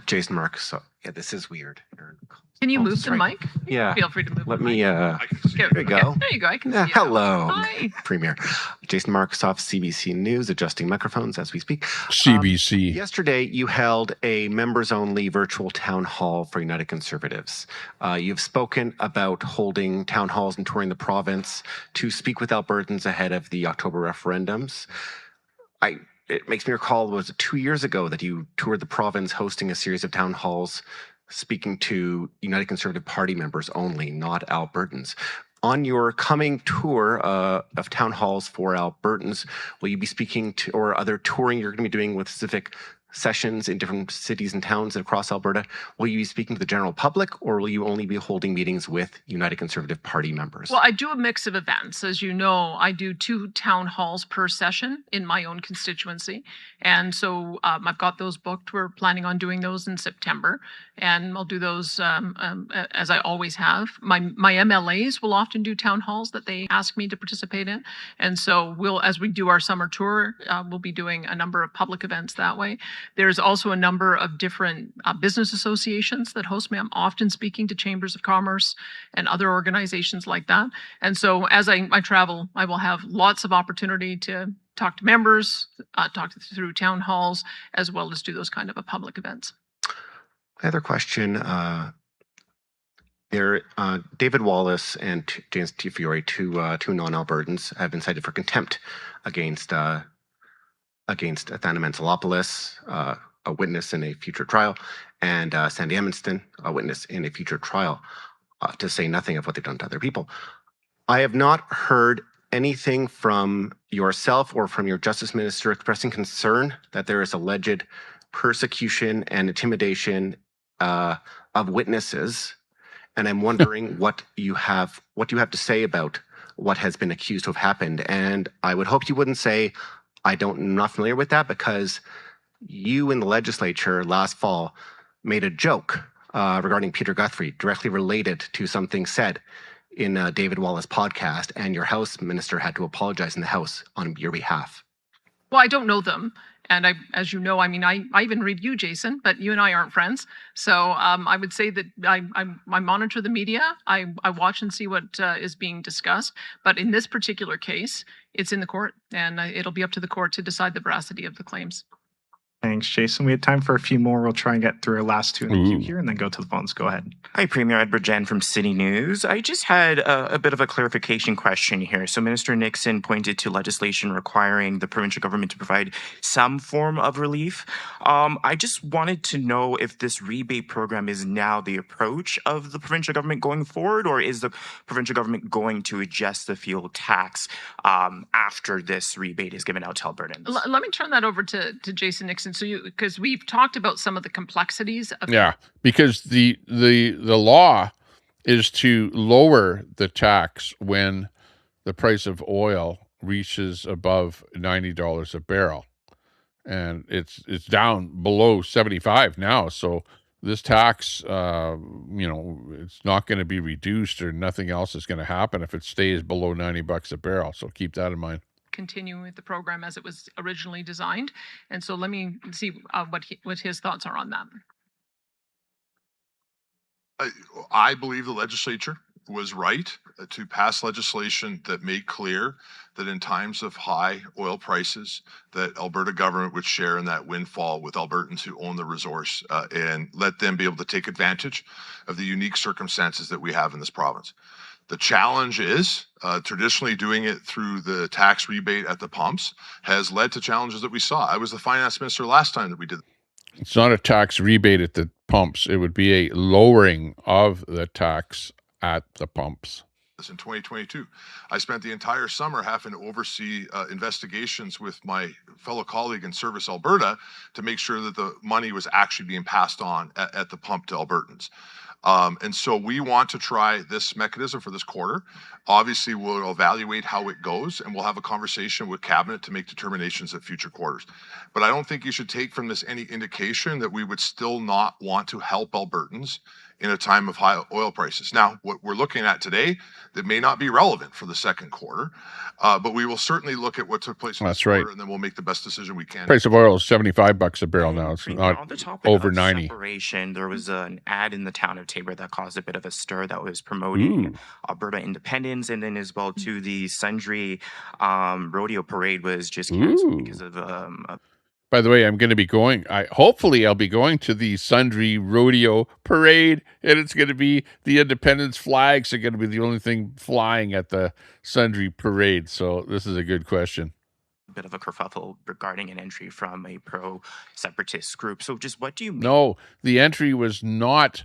Jason Marks Yeah, this is weird. Can you Oh, move the sorry. mic? Yeah. Feel free to move Let the me, mic. there we go. Yeah, there you go. I can see you. Hello, Hi. Premier. Jason Markosoff, CBC News, adjusting microphones as we speak. CBC. Yesterday, you held a members-only virtual town hall for United Conservatives. You've spoken about holding town halls and touring the province to speak with Albertans ahead of the October referendums. It makes me recall, was it 2 years ago that you toured the province hosting a series of town halls speaking to United Conservative Party members only, not Albertans. On your coming tour of town halls for Albertans, will you be speaking to, or other touring you're going to be doing with specific sessions in different cities and towns across Alberta, will you be speaking to the general public, or will you only be holding meetings with United Conservative Party members? Well, I do a mix of events. As you know, I do 2 town halls per session in my own constituency. And so I've got those booked. We're planning on doing those in September. And I'll do those as I always have. My MLAs will often do town halls that they ask me to participate in. And so as we do our summer tour, we'll be doing a number of public events that way. There's also a number of different business associations that host me. I'm often speaking to chambers of commerce and other organizations like that. And so as I travel, I will have lots of opportunity to talk to members, talk through town halls, as well as do those kind of public events. Another question. David Wallace and James T. Fiore, two non-Albertans, have been cited for contempt against Athana Mantzalopoulos, a witness in a future trial, and Sandy Emmonston, a witness in a future trial, to say nothing of what they've done to other people. I have not heard anything from yourself or from your Justice Minister expressing concern that there is alleged persecution and intimidation of witnesses, and I'm wondering what you have to say about what has been accused to have happened. And I would hope you wouldn't say, I'm not familiar with that, because you in the legislature last fall made a joke regarding Peter Guthrie, directly related to something said in David Wallace podcast, and your House Minister had to apologize in the House on your behalf. Well, I don't know them. And as you know, I mean, I even read you, Jason, but you and I aren't friends. So I would say that I monitor the media. I watch and see what is being discussed. But in this particular case, it's in the court, and it'll be up to the court to decide the veracity of the claims. Thanks, Jason. We had time for a few more. We'll try and get through our last 2 in the queue here and then go to the phones. Go ahead. Hi, Premier Edward Jen from City News. I just had a bit of a clarification question here. So Minister Nixon pointed to legislation requiring the provincial government to provide some form of relief. I just wanted to know if this rebate program is now the approach of the provincial government going forward, or is the provincial government going to adjust the fuel tax after this rebate is given out to Albertans? Let me turn that over to Jason Nixon. So because we've talked about some of the complexities of because the law is to lower the tax when the price of oil reaches above $90 a barrel, and it's down below 75 now. So this tax, it's not going to be reduced, or nothing else is going to happen if it stays below $90 a barrel. So keep that in mind. Continuing with the program as it was originally designed. And so let me see what his thoughts are on that. I believe the legislature was right to pass legislation that made clear that in times of high oil prices, that Alberta government would share in that windfall with Albertans who own the resource, and let them be able to take advantage of the unique circumstances that we have in this province. The challenge is traditionally doing it through the tax rebate at the pumps has led to challenges that we saw. I was the finance minister last time that we did. It's not a tax rebate at the pumps. It would be a lowering of the tax at the pumps. In 2022, I spent the entire summer having to oversee investigations with my fellow colleague in Service Alberta to make sure that the money was actually being passed on at the pump to Albertans. And so we want to try this mechanism for this quarter. Obviously, we'll evaluate how it goes, and we'll have a conversation with Cabinet to make determinations at future quarters. But I don't think you should take from this any indication that we would still not want to help Albertans in a time of high oil prices. Now, what we're looking at today, that may not be relevant for the second quarter, but we will certainly look at what took place in this That's right. quarter, and then we'll make the best decision we can. Price of oil is $75 a barrel now. It's On not the topic over of 90. separation, there was an ad in the town of Taber that caused a bit of a stir that was promoting Ooh. Alberta independence, and then as well to the Sundry rodeo parade was just canceled because of By the way, I'm going to be going. Hopefully, I'll be going to the Sundry rodeo parade, and it's going to be the independence flags are going to be the only thing flying at the Sundry parade. So this is a good question. bit of a kerfuffle regarding an entry from a pro-separatist group. So just what do you make? No, the entry was not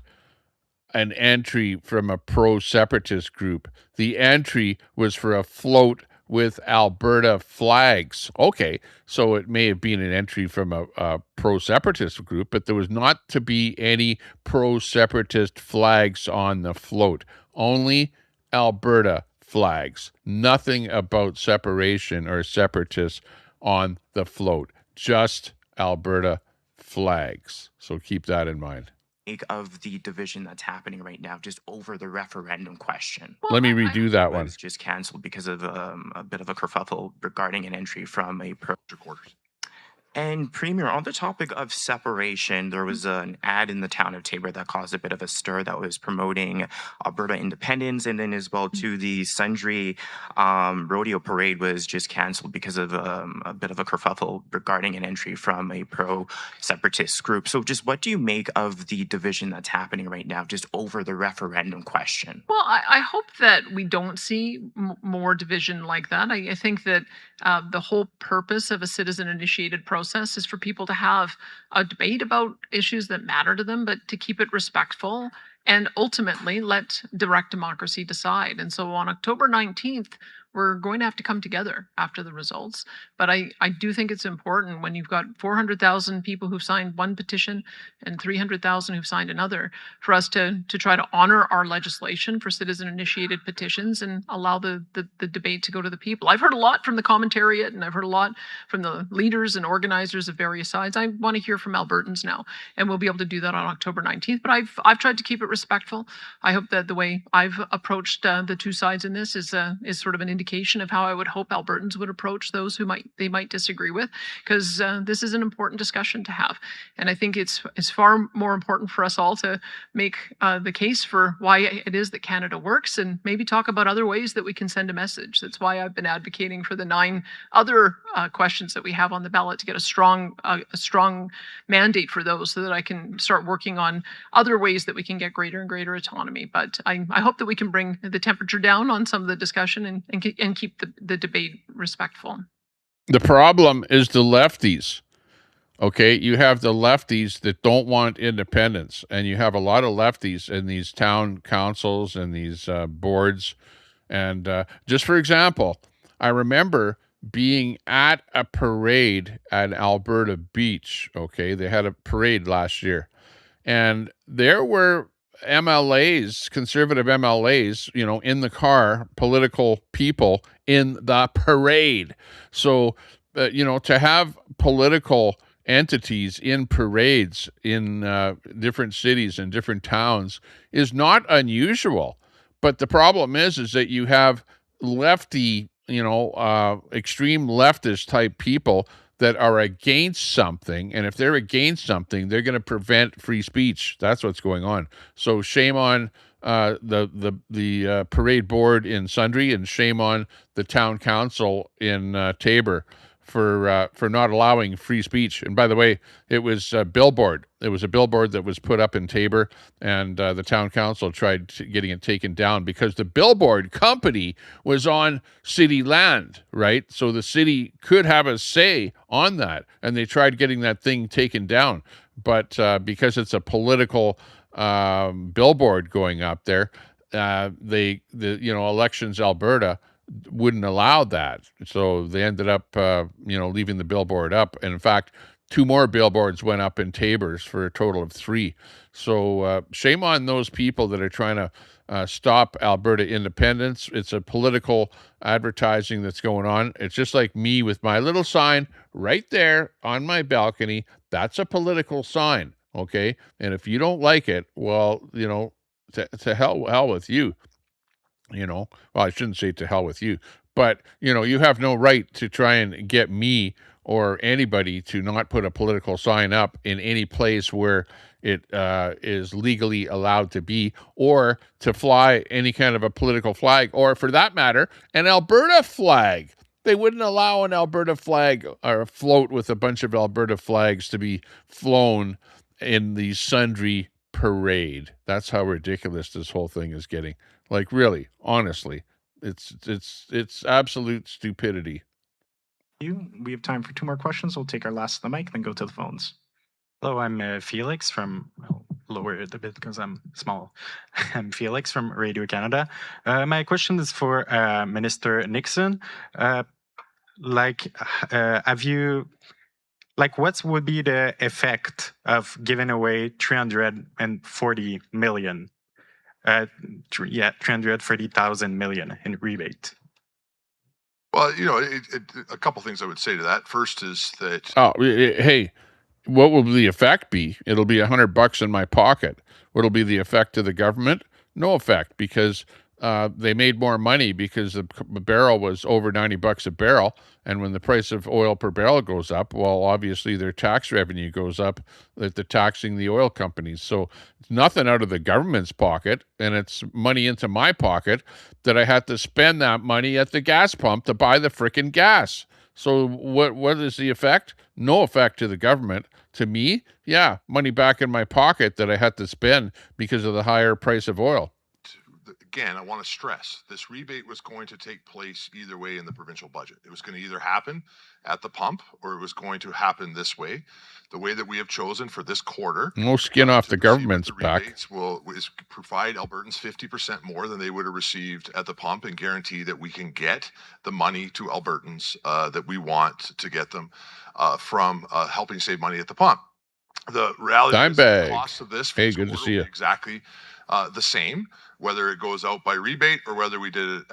an entry from a pro-separatist group. The entry was for a float with Alberta flags. Okay, so it may have been an entry from a pro-separatist group, but there was not to be any pro-separatist flags on the float. Only Alberta flags. Nothing about separation or separatists on the float. Just Alberta flags. So keep that in mind. Of the division that's happening right now just over the referendum question. Let me redo that one. Was just canceled because of a bit of a kerfuffle regarding an entry from a pro quarters. And Premier, on the topic of separation, there was an ad in the town of Taber that caused a bit of a stir that was promoting Alberta independence, and then as well to the Sundry rodeo parade was just canceled because of a bit of a kerfuffle regarding an entry from a pro-separatist group. So just what do you make of the division that's happening right now just over the referendum question? Well, I hope that we don't see more division like that. I think that the whole purpose of a citizen-initiated process is for people to have a debate about issues that matter to them, but to keep it respectful and ultimately let direct democracy decide. And so on October 19th, we're going to have to come together after the results. But I do think it's important when you've got 400,000 people who've signed one petition and 300,000 who've signed another for us to try to honor our legislation for citizen-initiated petitions and allow the debate to go to the people. I've heard a lot from the commentariat, and I've heard a lot from the leaders and organizers of various sides. I want to hear from Albertans now, and we'll be able to do that on October 19th. But I've tried to keep it respectful. I hope that the way I've approached the two sides in this is sort of an indication of how I would hope Albertans would approach those who might disagree with, because this is an important discussion to have. And I think it's far more important for us all to make the case for why it is that Canada works, and maybe talk about other ways that we can send a message. That's why I've been advocating for the 9 other questions that we have on the ballot to get a strong mandate for those, so that I can start working on other ways that we can get greater and greater autonomy. But I hope that we can bring the temperature down on some of the discussion and keep the debate respectful. The problem is the lefties. Okay, you have the lefties that don't want independence, and you have a lot of lefties in these town councils and these boards. And just for example, I remember being at a parade at Alberta Beach. Okay, they had a parade last year, and there were MLAs, conservative MLAs, in the car, political people in the parade. So, to have political entities in parades in different cities and different towns is not unusual. But the problem is that you have lefty, extreme leftist type people that are against something, and if they're against something, they're going to prevent free speech. That's what's going on. So shame on the parade board in Sundry, and shame on the town council in Taber for not allowing free speech. And by the way, it was a billboard. It was a billboard that was put up in Taber, and the town council tried getting it taken down because the billboard company was on city land, right? So the city could have a say on that, and they tried getting that thing taken down. But because it's a political billboard going up there, Elections Alberta wouldn't allow that. So they ended up, leaving the billboard up. And in fact, 2 more billboards went up in Taber's for a total of 3. So shame on those people that are trying to stop Alberta independence. It's a political advertising that's going on. It's just like me with my little sign right there on my balcony. That's a political sign. okay? And if you don't like it, well, to hell with you. Well, I shouldn't say to hell with you, but you have no right to try and get me or anybody to not put a political sign up in any place where it is legally allowed to be, or to fly any kind of a political flag, or for that matter, an Alberta flag. They wouldn't allow an Alberta flag or a float with a bunch of Alberta flags to be flown in the Sundry parade. That's how ridiculous this whole thing is getting. Like, really, honestly, it's absolute stupidity. We have time for 2 more questions. We'll take our last of the mic, then go to the phones. Hello, I'm Felix from, I'll lower it a bit because I'm small. I'm Felix from Radio Canada. My question is for Minister Nixon. Have you, what would be the effect of giving away 340 million? 340,000 million in rebate. Well, a couple things I would say to that. First is that hey, what will the effect be? It'll be $100 in my pocket. What'll be the effect to the government? No effect, because they made more money because the barrel was over $90 a barrel. And when the price of oil per barrel goes up, well, obviously their tax revenue goes up, that they're taxing the oil companies. So it's nothing out of the government's pocket, and it's money into my pocket that I had to spend that money at the gas pump to buy the frickin' gas. So what is the effect? No effect to the government. To me, yeah, money back in my pocket that I had to spend because of the higher price of oil. Again, I want to stress this rebate was going to take place either way in the provincial budget. It was going to either happen at the pump or it was going to happen this way. The way that we have chosen for this quarter, no skin off the government's back, is provide Albertans 50% more than they would have received at the pump and guarantee that we can get the money to Albertans that we want to get them from helping save money at the pump. The reality is the cost of this hey, good to see you. Exactly the same, whether it goes out by rebate or whether we did it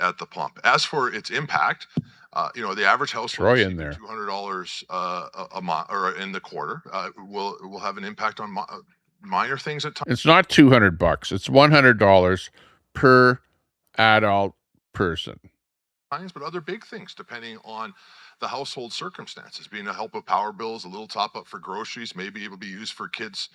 at the pump. As for its impact, the average household receiving $200 a month or in the quarter will have an impact on minor things at times. It's not $200; it's $100 per adult person. But other big things depending on the household circumstances, being a help with power bills, a little top up for groceries, maybe it will be used for kids'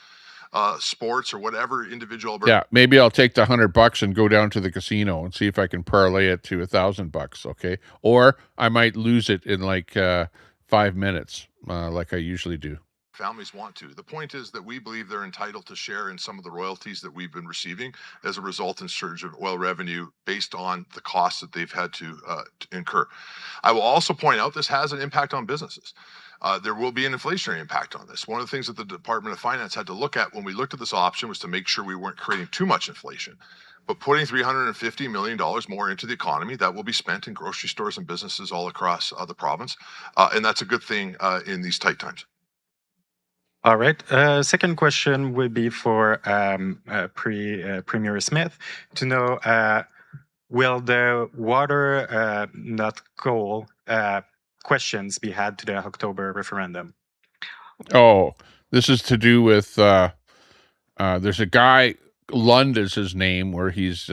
sports or whatever individual. Yeah, maybe I'll take the $100 and go down to the casino and see if I can parlay it to $1,000. Okay, or I might lose it in like 5 minutes, like I usually do. Families want to. The point is that we believe they're entitled to share in some of the royalties that we've been receiving as a result in surge of oil revenue based on the costs that they've had to incur. I will also point out this has an impact on businesses. There will be an inflationary impact on this. One of the things that the Department of Finance had to look at when we looked at this option was to make sure we weren't creating too much inflation. But putting $350 million more into the economy, that will be spent in grocery stores and businesses all across the province. And that's a good thing in these tight times. All right. Second question would be for Premier Smith to know, will the water, not coal, questions be had to the October referendum? Oh, this is to do with, there's a guy, Lund is his name, where he's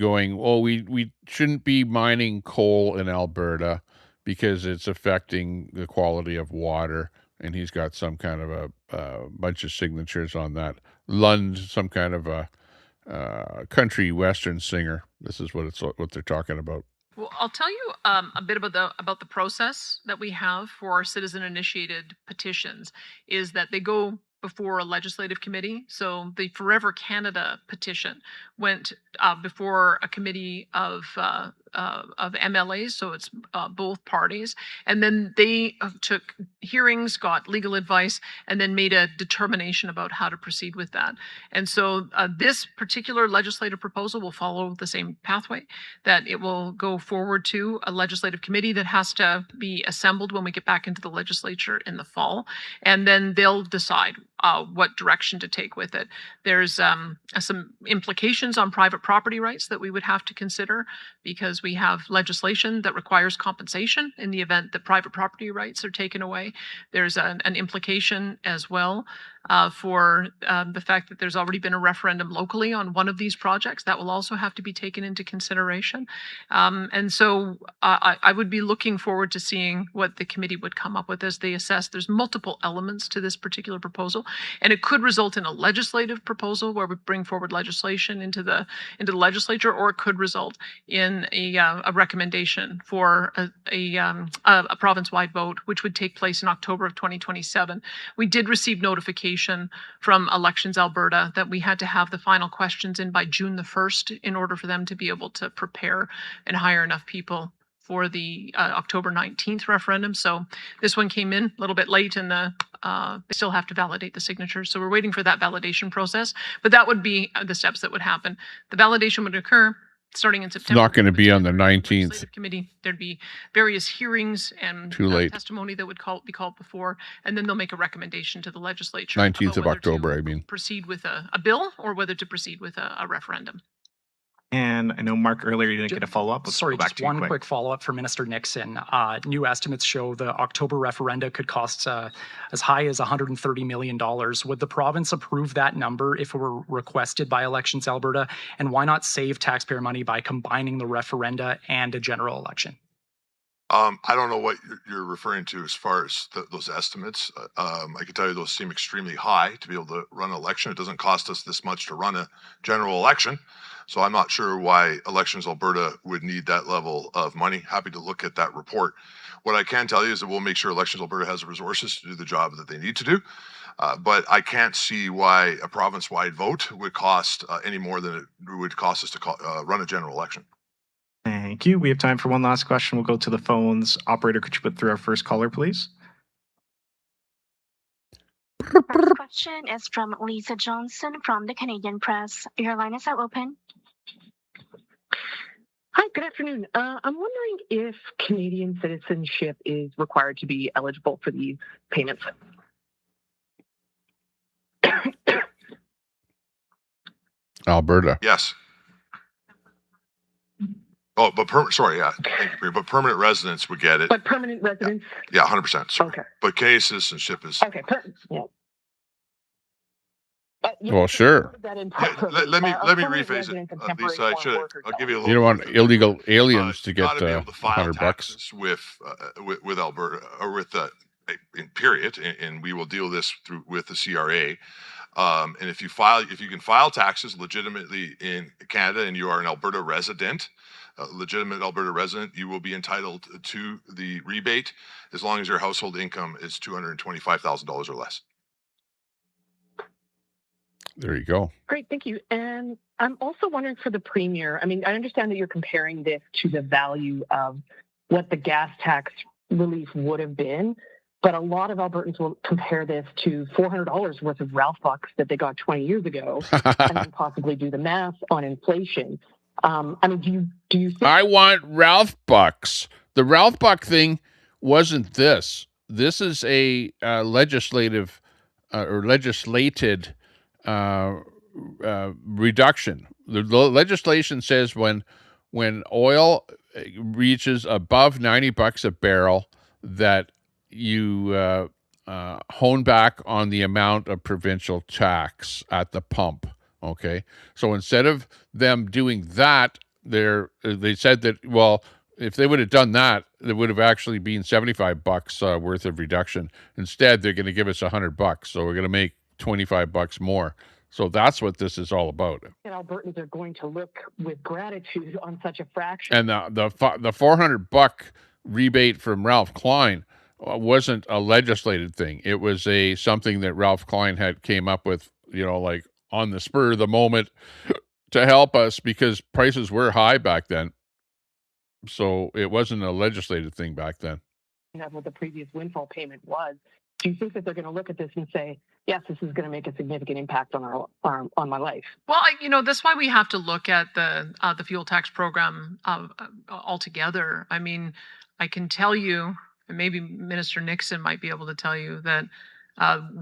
going, we shouldn't be mining coal in Alberta because it's affecting the quality of water. And he's got some kind of a bunch of signatures on that. Lund, some kind of a country western singer. This is what they're talking about. Well, I'll tell you a bit about the process that we have for our citizen-initiated petitions. Is that they go before a legislative committee. So the Forever Canada petition went before a committee of MLAs, so it's both parties, and then they took hearings, got legal advice, and then made a determination about how to proceed with that. And so this particular legislative proposal will follow the same pathway, that it will go forward to a legislative committee that has to be assembled when we get back into the legislature in the fall, and then they'll decide what direction to take with it. There's some implications on private property rights that we would have to consider, because we have legislation that requires compensation in the event that private property rights are taken away. There's an implication as well for the fact that there's already been a referendum locally on one of these projects. That will also have to be taken into consideration. And so I would be looking forward to seeing what the committee would come up with as they assess. There's multiple elements to this particular proposal, and it could result in a legislative proposal where we bring forward legislation into the legislature, or it could result in a recommendation for a province-wide vote, which would take place in October of 2027. We did receive notification from Elections Alberta that we had to have the final questions in by June the 1st in order for them to be able to prepare and hire enough people for the October 19th referendum. So this one came in a little bit late, and they still have to validate the signatures. So we're waiting for that validation process. But that would be the steps that would happen. The validation would occur starting in September. It's not going to be on the 19th. Committee. There'd be various hearings and Too late. Testimony that would be called before, and then they'll make a recommendation to the legislature. 19th of October, I mean. Proceed with a bill, or whether to proceed with a referendum. And I know, Mark, earlier you didn't get a follow-up. Sorry, just one quick follow-up for Minister Nixon. New estimates show the October referenda could cost as high as $130 million. Would the province approve that number if it were requested by Elections Alberta? And why not save taxpayer money by combining the referenda and a general election? I don't know what you're referring to as far as those estimates. I can tell you those seem extremely high to be able to run an election. It doesn't cost us this much to run a general election. So I'm not sure why Elections Alberta would need that level of money. Happy to look at that report. What I can tell you is that we'll make sure Elections Alberta has the resources to do the job that they need to do. But I can't see why a province-wide vote would cost any more than it would cost us to run a general election. Thank you. We have time for one last question. We'll go to the phones. Operator, could you put through our first caller, please? The first question is from Lisa Johnson from the Canadian Press. Your line is now open. Hi, good afternoon. I'm wondering if Canadian citizenship is required to be eligible for these payments. Alberta. Yes. Oh, but sorry, yeah, thank you, but permanent residents would get it. But permanent residents? Yeah, 100%. Sorry. Okay. But Canadian citizenship is. Okay, yeah. Well, sure. Let me rephrase it, Lisa. I'll give you a little. You don't want illegal aliens to get $100 with Alberta or with in period, and we will deal this with the CRA. And if you can file taxes legitimately in Canada and you are an Alberta resident, a legitimate Alberta resident, you will be entitled to the rebate as long as your household income is $225,000 or less. There you go. Great, thank you. And I'm also wondering for the Premier, I mean, I understand that you're comparing this to the value of what the gas tax relief would have been, but a lot of Albertans will compare this to $400 worth of Ralph bucks that they got 20 years ago, and then possibly do the math on inflation. I mean, do you think I want Ralph bucks? The Ralph buck thing wasn't this. This is a legislated reduction. The legislation says when oil reaches above $90 a barrel, that you hone back on the amount of provincial tax at the pump. Okay, so instead of them doing that, they said that, well, if they would have done that, there would have actually been $75 worth of reduction. Instead, they're going to give us $100, so we're going to make $25 more. So that's what this is all about. that Albertans are going to look with gratitude on such a fraction? And the $400 rebate from Ralph Klein wasn't a legislated thing. It was something that Ralph Klein had came up with, like on the spur of the moment to help us because prices were high back then. So it wasn't a legislated thing back then. That's what the previous windfall payment was. Do you think that they're going to look at this and say, yes, this is going to make a significant impact on on my life? Well, that's why we have to look at the fuel tax program altogether. I mean, I can tell you, and maybe Minister Nixon might be able to tell you that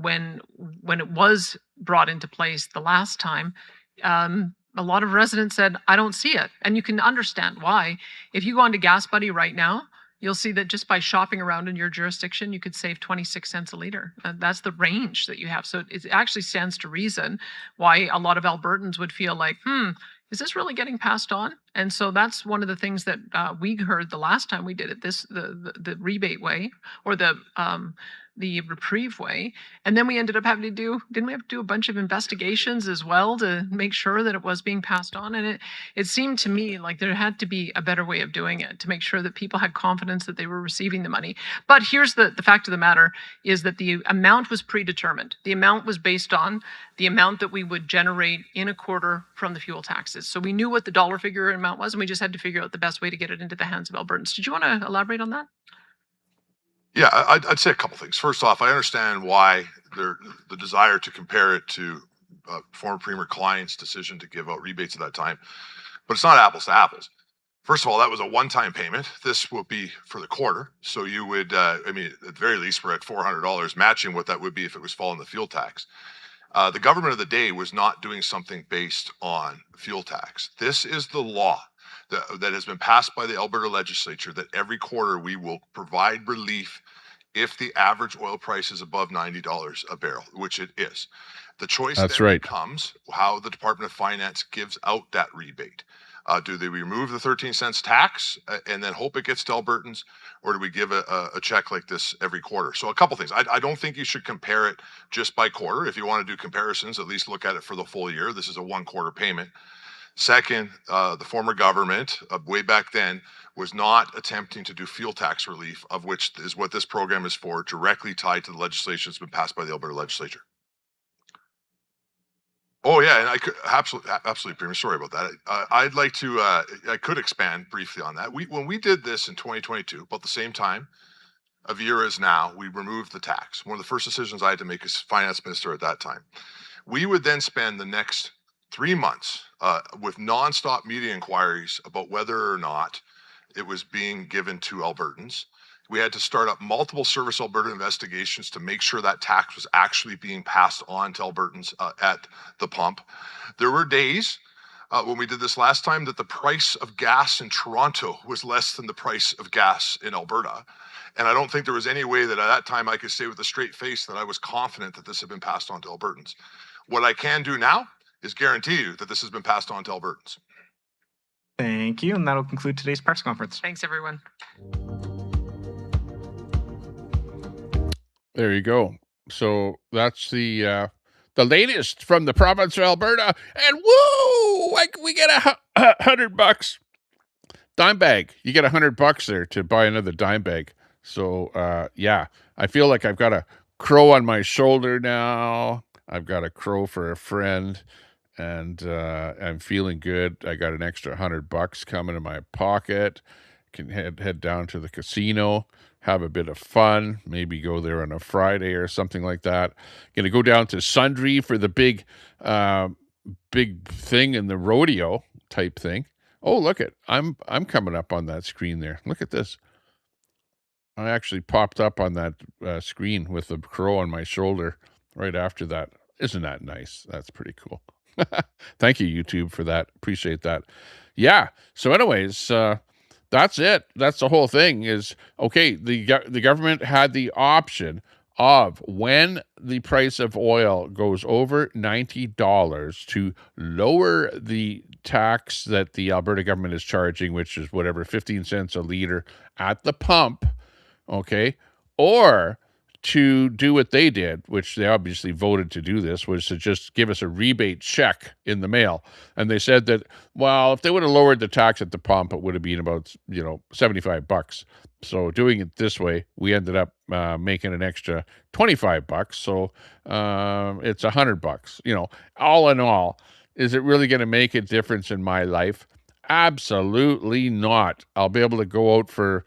when it was brought into place the last time, a lot of residents said, I don't see it. And you can understand why. If you go onto Gas Buddy right now, you'll see that just by shopping around in your jurisdiction, you could save 26 cents a liter. That's the range that you have. So it actually stands to reason why a lot of Albertans would feel like, is this really getting passed on? And so that's one of the things that we heard the last time we did it, the rebate way, or the reprieve way. And then we ended up having to didn't we have to do a bunch of investigations as well to make sure that it was being passed on? And it seemed to me like there had to be a better way of doing it to make sure that people had confidence that they were receiving the money. But here's the fact of the matter is that the amount was predetermined. The amount was based on the amount that we would generate in a quarter from the fuel taxes. So we knew what the dollar figure amount was, and we just had to figure out the best way to get it into the hands of Albertans. Did you want to elaborate on that? Yeah, I'd say a couple things. First off, I understand why the desire to compare it to former Premier Klein's decision to give out rebates at that time, but it's not apples to apples. First of all, that was a one-time payment. This will be for the quarter. So you would, at the very least, we're at $400, matching what that would be if it was following the fuel tax. The government of the day was not doing something based on fuel tax. This is the law that has been passed by the Alberta legislature, that every quarter we will provide relief if the average oil price is above $90 a barrel, which it is. The choice That's then right. becomes how the Department of Finance gives out that rebate. Do they remove the 13 cents tax and then hope it gets to Albertans, or do we give a check like this every quarter? So a couple things. I don't think you should compare it just by quarter. If you want to do comparisons, at least look at it for the full year. This is a one-quarter payment. Second, the former government, way back then, was not attempting to do fuel tax relief, of which is what this program is for, directly tied to the legislation that's been passed by the Alberta legislature. Oh yeah, and I could absolutely, Premier. Sorry about that. I'd like to. I could expand briefly on that. When we did this in 2022, about the same time of year as now, we removed the tax. One of the first decisions I had to make as finance minister at that time. We would then spend the next 3 months with nonstop media inquiries about whether or not it was being given to Albertans. We had to start up multiple Service Alberta investigations to make sure that tax was actually being passed on to Albertans at the pump. There were days when we did this last time that the price of gas in Toronto was less than the price of gas in Alberta. And I don't think there was any way that at that time I could say with a straight face that I was confident that this had been passed on to Albertans. What I can do now is guarantee you that this has been passed on to Albertans. Thank you, and that'll conclude today's press conference. Thanks, everyone. There you go. So that's the latest from the province of Alberta, and woo! Like we get $100 dime bag. You get $100 there to buy another dime bag. So yeah, I feel like I've got a crow on my shoulder now. I've got a crow for a friend, and I'm feeling good. I got an extra $100 coming in my pocket. Can head down to the casino, have a bit of fun, maybe go there on a Friday or something like that. Going to go down to Sundry for the big thing in the rodeo type thing. Oh, look it. I'm coming up on that screen there. Look at this. I actually popped up on that screen with the crow on my shoulder right after that. Isn't that nice? That's pretty cool. Thank you, YouTube, for that. Appreciate that. Yeah. So anyways, that's it. That's the whole thing is, okay, the government had the option of when the price of oil goes over $90 to lower the tax that the Alberta government is charging, which is whatever, 15 cents a liter at the pump, okay, or to do what they did, which they obviously voted to do this, was to just give us a rebate check in the mail. And they said that, well, if they would have lowered the tax at the pump, it would have been about, $75. So doing it this way, we ended up making an extra $25. So it's $100. All in all, is it really going to make a difference in my life? Absolutely not. I'll be able to go out for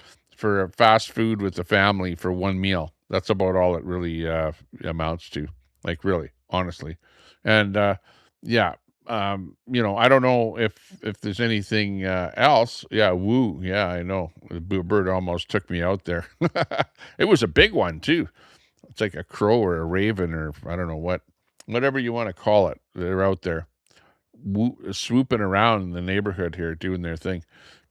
fast food with the family for one meal. That's about all it really amounts to, like, really, honestly. And yeah, I don't know if there's anything else. Yeah, woo. Yeah, I know. The bird almost took me out there. It was a big one too. It's like a crow or a raven or I don't know whatever you want to call it. They're out there swooping around in the neighborhood here doing their thing.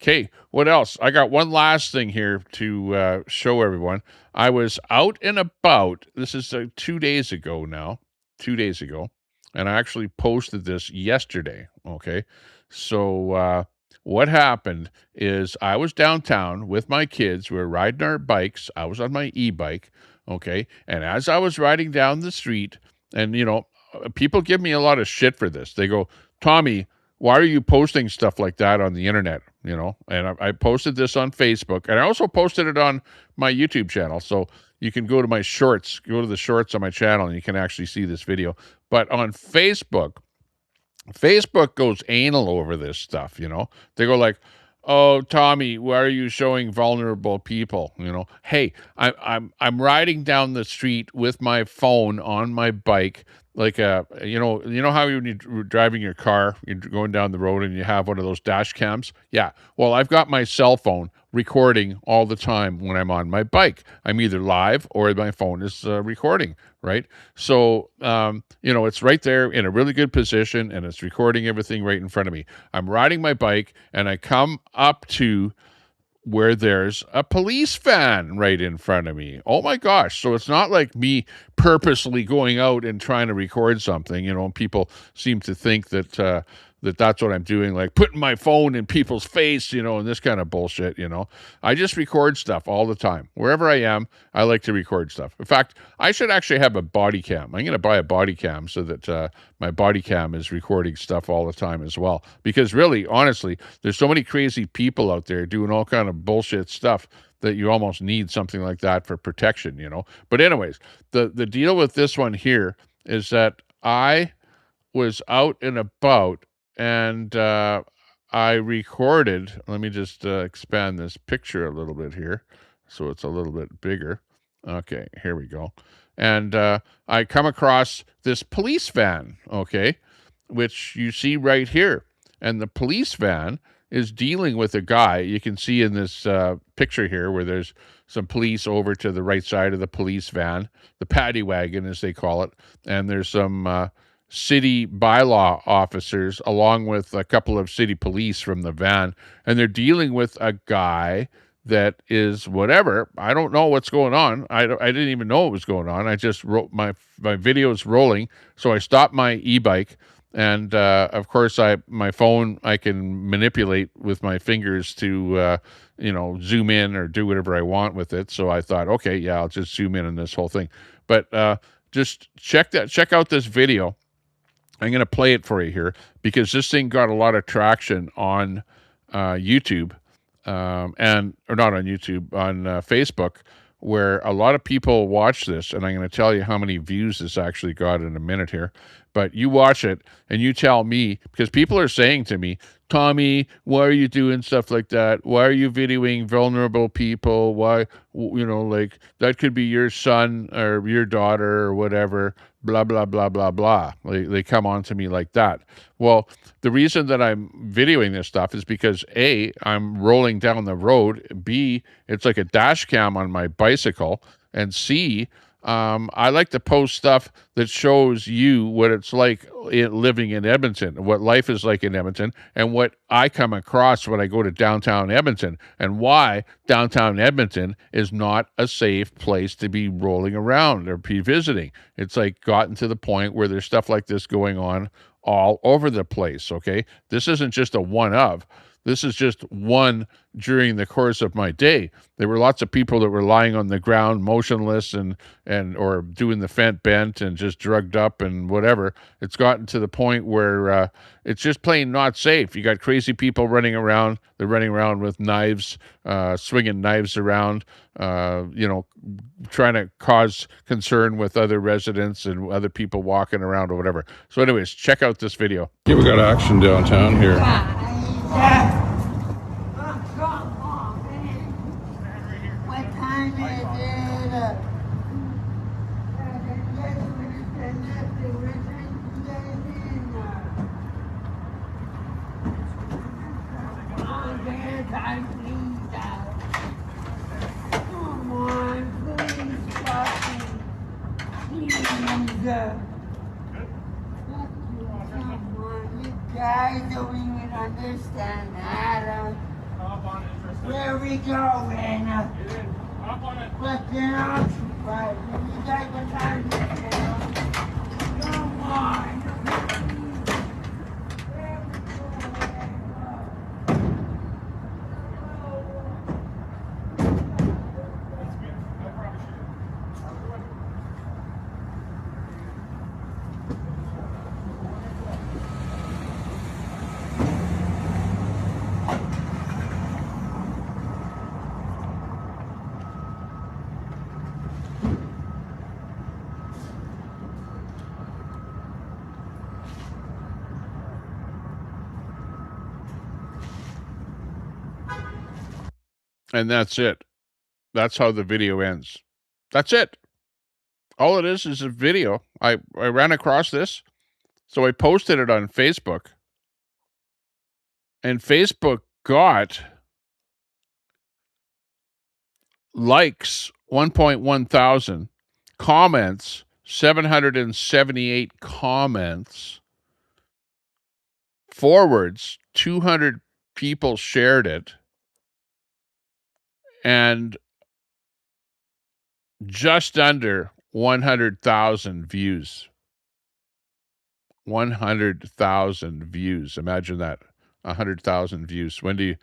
Okay, what else? I got one last thing here to show everyone. I was out and about. This is 2 days ago now. 2 days ago. And I actually posted this yesterday. Okay. So what happened is I was downtown with my kids. We were riding our bikes. I was on my e-bike. Okay. And as I was riding down the street, and people give me a lot of shit for this. They go, Tommy, why are you posting stuff like that on the internet? And I posted this on Facebook, and I also posted it on my YouTube channel. So you can go to my shorts, go to the shorts on my channel, and you can actually see this video. But on Facebook goes anal over this stuff. They go like, "Oh, Tommy, why are you showing vulnerable people?" Hey, I'm riding down the street with my phone on my bike, like how when you're driving your car, you're going down the road and you have one of those dash cams. Yeah, well, I've got my cell phone recording all the time when I'm on my bike. I'm either live or my phone is recording, right? So it's right there in a really good position, and it's recording everything right in front of me. I'm riding my bike, and I come up to where there's a police van right in front of me. Oh my gosh. So it's not like me purposely going out and trying to record something. People seem to think that that's what I'm doing, like putting my phone in people's face, and this kind of bullshit. I just record stuff all the time. Wherever I am, I like to record stuff. In fact, I should actually have a body cam. I'm going to buy a body cam so that my body cam is recording stuff all the time as well. Because really, honestly, there's so many crazy people out there doing all kind of bullshit stuff that you almost need something like that for protection, But anyways, the deal with this one here is that I was out and about, and I recorded. Let me just expand this picture a little bit here so it's a little bit bigger. Okay, here we go. And I come across this police van, okay, which you see right here. And the police van is dealing with a guy. You can see in this picture here where there's some police over to the right side of the police van, the paddy wagon as they call it, and there's some city bylaw officers along with a couple of city police from the van, and they're dealing with a guy that is whatever. I don't know what's going on. I didn't even know what was going on. I just wrote my video is rolling, so I stopped my e-bike, and of course my phone I can manipulate with my fingers to zoom in or do whatever I want with it. So I thought, okay, yeah, I'll just zoom in on this whole thing. But just check out this video. I'm going to play it for you here because this thing got a lot of traction on YouTube, or not on YouTube, on Facebook, where a lot of people watch this, and I'm going to tell you how many views this actually got in a minute here. But you watch it, and you tell me, because people are saying to me, Tommy, why are you doing stuff like that? Why are you videoing vulnerable people? Why, like, that could be your son or your daughter or whatever, blah, blah, blah, blah, blah. They come on to me like that. Well, the reason that I'm videoing this stuff is because A, I'm rolling down the road. B, it's like a dash cam on my bicycle. And C, I like to post stuff that shows you what it's like living in Edmonton, what life is like in Edmonton, and what I come across when I go to downtown Edmonton, and why downtown Edmonton is not a safe place to be rolling around or be visiting. It's like gotten to the point where there's stuff like this going on all over the place, okay? This isn't just a one-of. This is just one during the course of my day. There were lots of people that were lying on the ground, motionless and or doing the fent bent and just drugged up and whatever. It's gotten to the point where it's just plain not safe. You got crazy people running around. They're running around with knives, swinging knives around, trying to cause concern with other residents and other people walking around or whatever. So anyways, check out this video. Yeah, we got action downtown here. What time is it? Come on, please, please. Come on, you guys don't even understand Adam. Where are we going? What's in option right? You take a time to come on. And that's it. That's how the video ends. That's it. All it is a video. I ran across this, so I posted it on Facebook. And Facebook got likes 1.1 thousand, comments 778 comments, forwards 200 people shared it, and just under 100,000 views. 100,000 views. Imagine that. 100,000 views. When do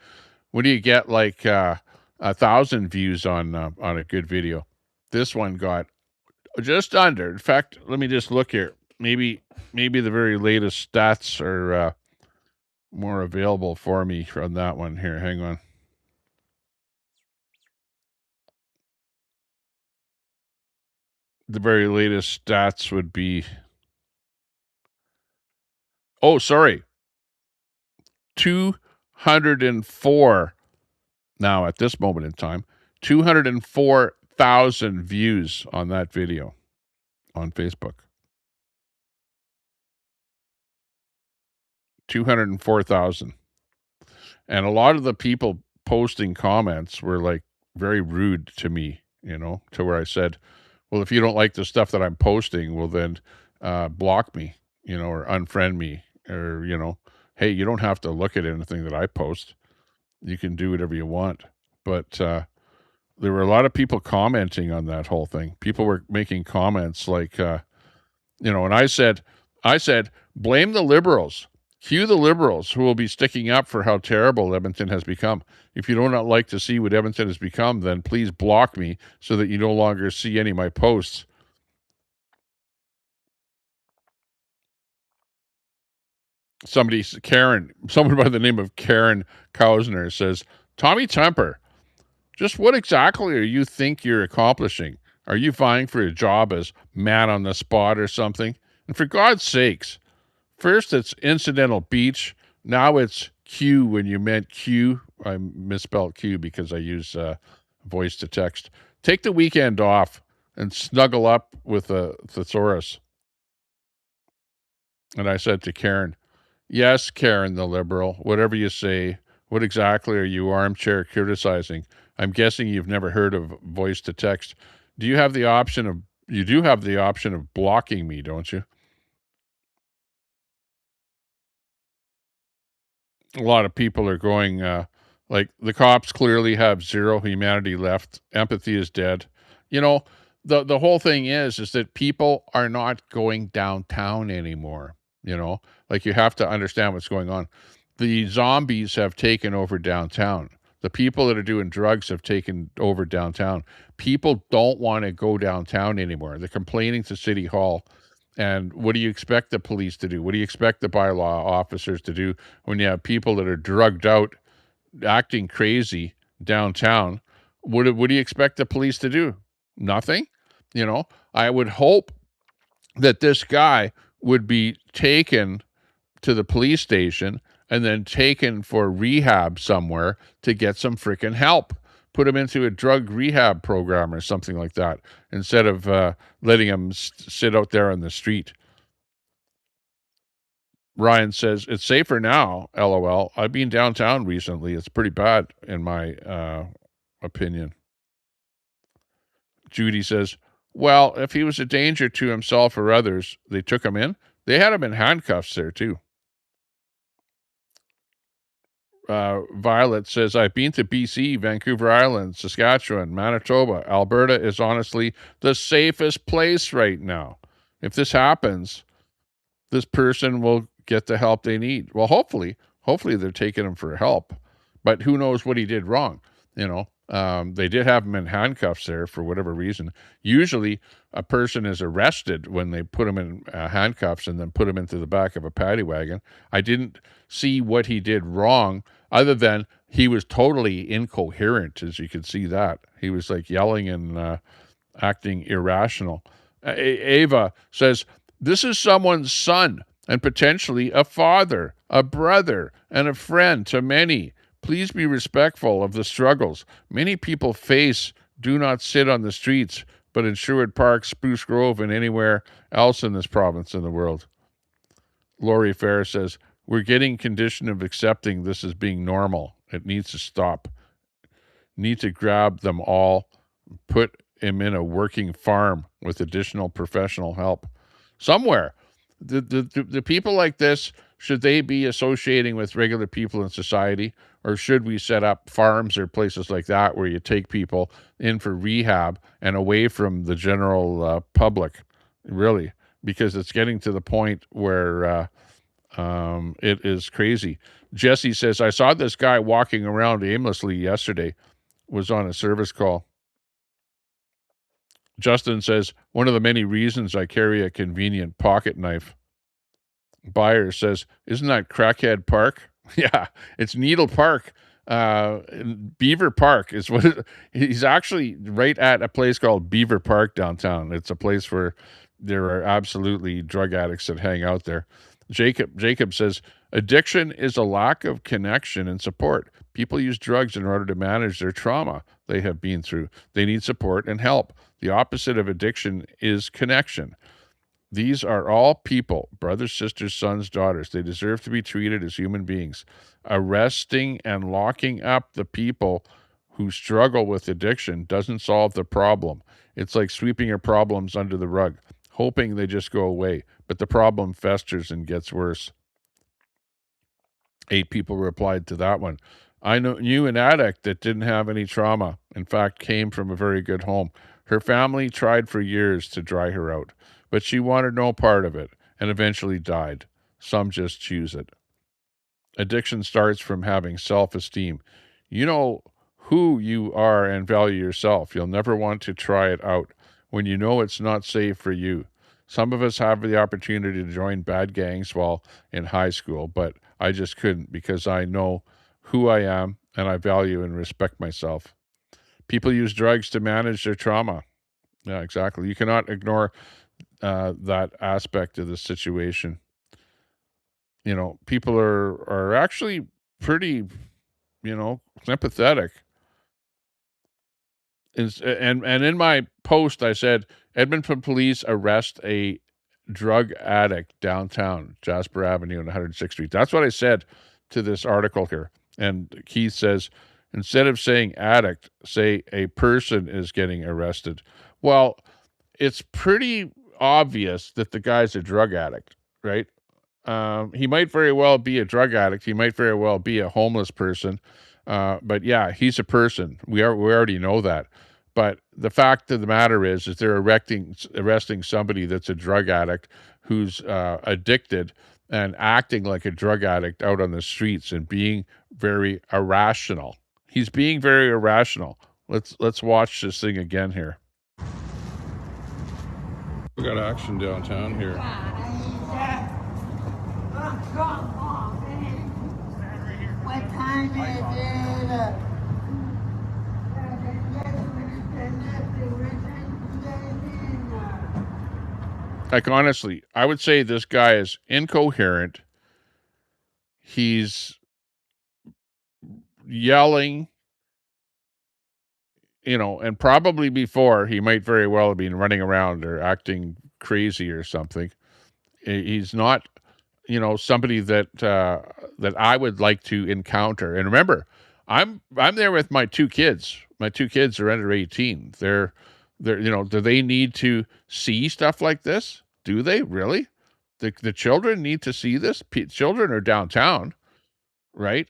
you get like 1,000 views on a good video? This one got just under. In fact, let me just look here. Maybe the very latest stats are more available for me from that one here. Hang on. The very latest stats would be, oh, sorry, 204 now at this moment in time, 204,000 views on that video on Facebook. 204,000. And a lot of the people posting comments were like very rude to me, to where I said, well, if you don't like the stuff that I'm posting, well, then block me, or unfriend me, or, hey, you don't have to look at anything that I post. You can do whatever you want. But there were a lot of people commenting on that whole thing. People were making comments like, and I said, blame the Liberals. Cue the Liberals who will be sticking up for how terrible Edmonton has become. If you do not like to see what Edmonton has become, then please block me so that you no longer see any of my posts. Someone by the name of Karen Kausner says, Tommy Temper, just what exactly are you think you're accomplishing? Are you vying for a job as man on the spot or something? And for God's sakes, first it's incidental beach. Now it's Q when you meant Q. I misspelled Q because I use voice to text. Take the weekend off and snuggle up with a thesaurus. And I said to Karen, yes, Karen the liberal, whatever you say, what exactly are you armchair criticizing? I'm guessing you've never heard of voice to text. You do have the option of blocking me, don't you? A lot of people are going, like, the cops clearly have zero humanity left. Empathy is dead. The whole thing is that people are not going downtown anymore. Like, you have to understand what's going on. The zombies have taken over downtown. The people that are doing drugs have taken over downtown. People don't want to go downtown anymore. They're complaining to City Hall. And what do you expect the police to do? What do you expect the bylaw officers to do when you have people that are drugged out, acting crazy downtown? What do you expect the police to do? Nothing. I would hope that this guy would be taken to the police station and then taken for rehab somewhere to get some freaking help. Put him into a drug rehab program or something like that, instead of letting him sit out there on the street. Ryan says, it's safer now, LOL. I've been downtown recently. It's pretty bad, in my opinion. Judy says, well, if he was a danger to himself or others, they took him in. They had him in handcuffs there, too. Violet says, I've been to BC, Vancouver Island, Saskatchewan, Manitoba. Alberta is honestly the safest place right now. If this happens, this person will get the help they need. Well, hopefully they're taking him for help, but who knows what he did wrong? They did have him in handcuffs there for whatever reason. Usually a person is arrested when they put him in handcuffs and then put him into the back of a paddy wagon. I didn't see what he did wrong other than he was totally incoherent, as you could see that. He was like yelling and acting irrational. Ava says, this is someone's son and potentially a father, a brother, and a friend to many. Please be respectful of the struggles many people face. Do not sit on the streets, but in Sherwood Park, Spruce Grove, and anywhere else in this province and the world. Laurie Fair says, we're getting conditioned of accepting this as being normal. It needs to stop. Need to grab them all, put him in a working farm with additional professional help. Somewhere. The people like this, should they be associating with regular people in society, or should we set up farms or places like that where you take people in for rehab and away from the general public, really? Because it's getting to the point where it is crazy. Jesse says, I saw this guy walking around aimlessly yesterday, was on a service call. Justin says, one of the many reasons I carry a convenient pocket knife. Buyer says, isn't that Crackhead Park? Yeah, it's Needle Park. Beaver Park is what he's actually right at a place called Beaver Park downtown. It's a place where there are absolutely drug addicts that hang out there. Jacob says, addiction is a lack of connection and support. People use drugs in order to manage their trauma they have been through. They need support and help. The opposite of addiction is connection. These are all people, brothers, sisters, sons, daughters. They deserve to be treated as human beings. Arresting and locking up the people who struggle with addiction doesn't solve the problem. It's like sweeping your problems under the rug, hoping they just go away. But the problem festers and gets worse. 8 people replied to that one. I knew an addict that didn't have any trauma. In fact, came from a very good home. Her family tried for years to dry her out, but she wanted no part of it and eventually died. Some just choose it. Addiction starts from having self-esteem. You know who you are and value yourself. You'll never want to try it out when you know it's not safe for you. Some of us have the opportunity to join bad gangs while in high school, but I just couldn't because I know who I am and I value and respect myself. People use drugs to manage their trauma. Yeah, exactly. You cannot ignore that aspect of the situation. You know, people are actually pretty, sympathetic. And in my post, I said, Edmonton police arrest a drug addict downtown, Jasper Avenue and 106th Street. That's what I said to this article here. And Keith says, instead of saying addict, say a person is getting arrested. Well, it's pretty obvious that the guy's a drug addict, right? He might very well be a drug addict. He might very well be a homeless person. But yeah, he's a person. We already know that. But the fact of the matter is they're arresting somebody that's a drug addict who's addicted and acting like a drug addict out on the streets and being very irrational. He's being very irrational. Let's watch this thing again here. We got action downtown here. What time is it? Like, honestly, I would say this guy is incoherent. He's yelling, and probably before he might very well have been running around or acting crazy or something. He's not, somebody that I would like to encounter. And remember, I'm there with my 2 kids. My 2 kids are under 18. They're do they need to see stuff like this? Do they really? The children need to see this. Children are downtown, right?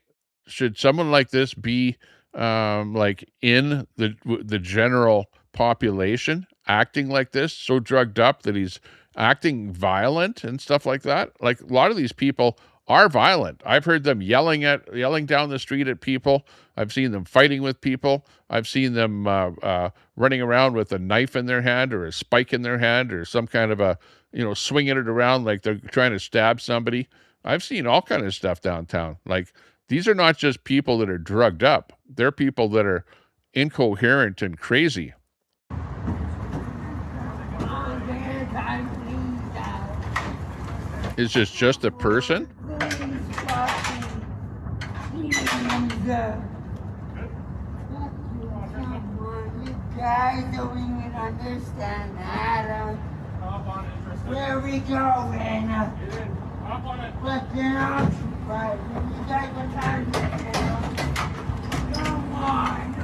should someone like this be like in the general population acting like this, so drugged up that he's acting violent and stuff like that? Like, a lot of these people are violent. I've heard them yelling down the street at people. I've seen them fighting with people. I've seen them running around with a knife in their hand or a spike in their hand or some kind of a, swinging it around like they're trying to stab somebody. I've seen all kind of stuff downtown. Like, these are not just people that are drugged up. They're people that are incoherent and crazy. Is this just a person? You guys don't even understand Adam. Where are we going? What's an option fight? You guys are trying to come on.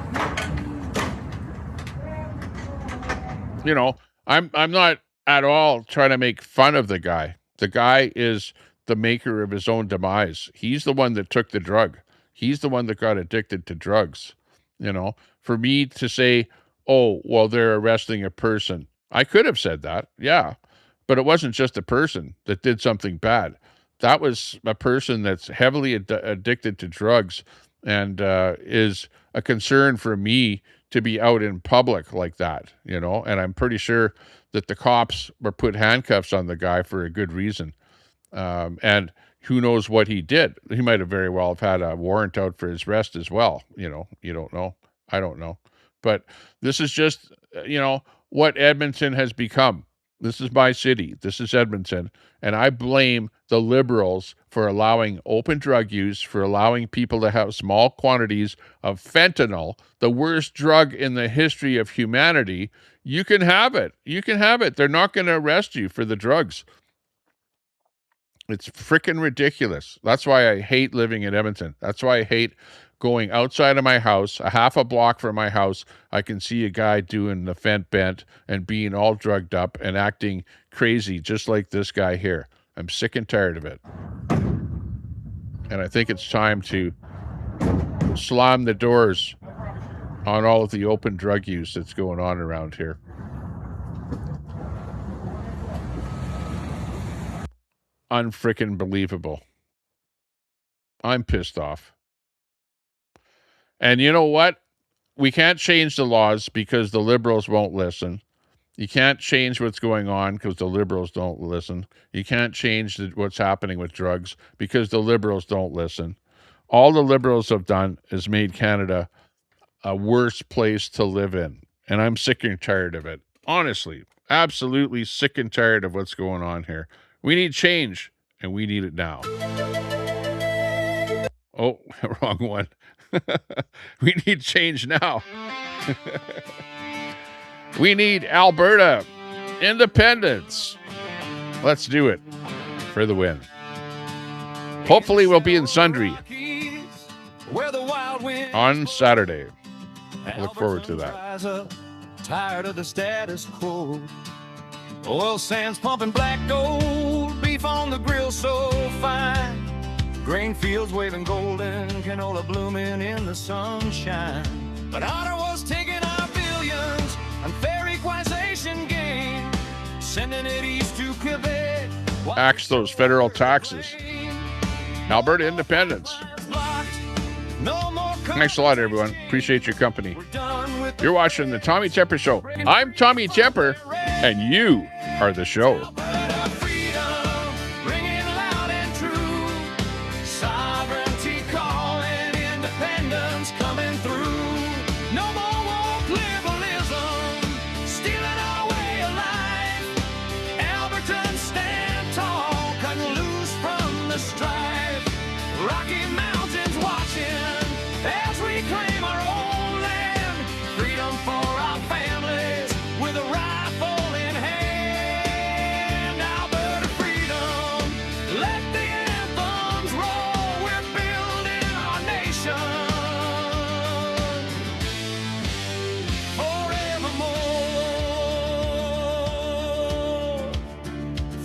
I'm not at all trying to make fun of the guy. The guy is the maker of his own demise. He's the one that took the drug. He's the one that got addicted to drugs. For me to say, oh, well, they're arresting a person. I could have said that, yeah. But it wasn't just a person that did something bad. That was a person that's heavily addicted to drugs and is a concern for me to be out in public like that, and I'm pretty sure that the cops were put handcuffs on the guy for a good reason. And who knows what he did? He might have very well have had a warrant out for his arrest as well. You don't know. I don't know. But this is just, what Edmonton has become. This is my city. This is Edmonton. And I blame the Liberals for allowing open drug use, for allowing people to have small quantities of fentanyl, the worst drug in the history of humanity. You can have it. You can have it. They're not going to arrest you for the drugs. It's freaking ridiculous. That's why I hate living in Edmonton. That's why I hate going outside of my house, a half a block from my house. I can see a guy doing the fent bent and being all drugged up and acting crazy, just like this guy here. I'm sick and tired of it. And I think it's time to slam the doors on all of the open drug use that's going on around here. Unfrickin' believable. I'm pissed off. And you know what? We can't change the laws because the Liberals won't listen. You can't change what's going on because the Liberals don't listen. You can't change what's happening with drugs because the Liberals don't listen. All the Liberals have done is made Canada a worse place to live in. And I'm sick and tired of it. Honestly, absolutely sick and tired of what's going on here. We need change, and we need it now. Oh, wrong one. We need change now. We need Alberta independence. Let's do it for the win. Hopefully we'll be in Sundry on Saturday. I look forward to that. Tired of the status quo. Oil sands pumping black gold, beef on the grill so fine. Grain fields waving golden, canola blooming in the sunshine. But Ottawa's taking our billions, unfair equalization gain, sending it east to Quebec. Axe those federal taxes. Alberta independence. Thanks a lot, everyone. Appreciate your company. You're watching the Tommy Temper Show. I'm Tommy Temper, and you are the show.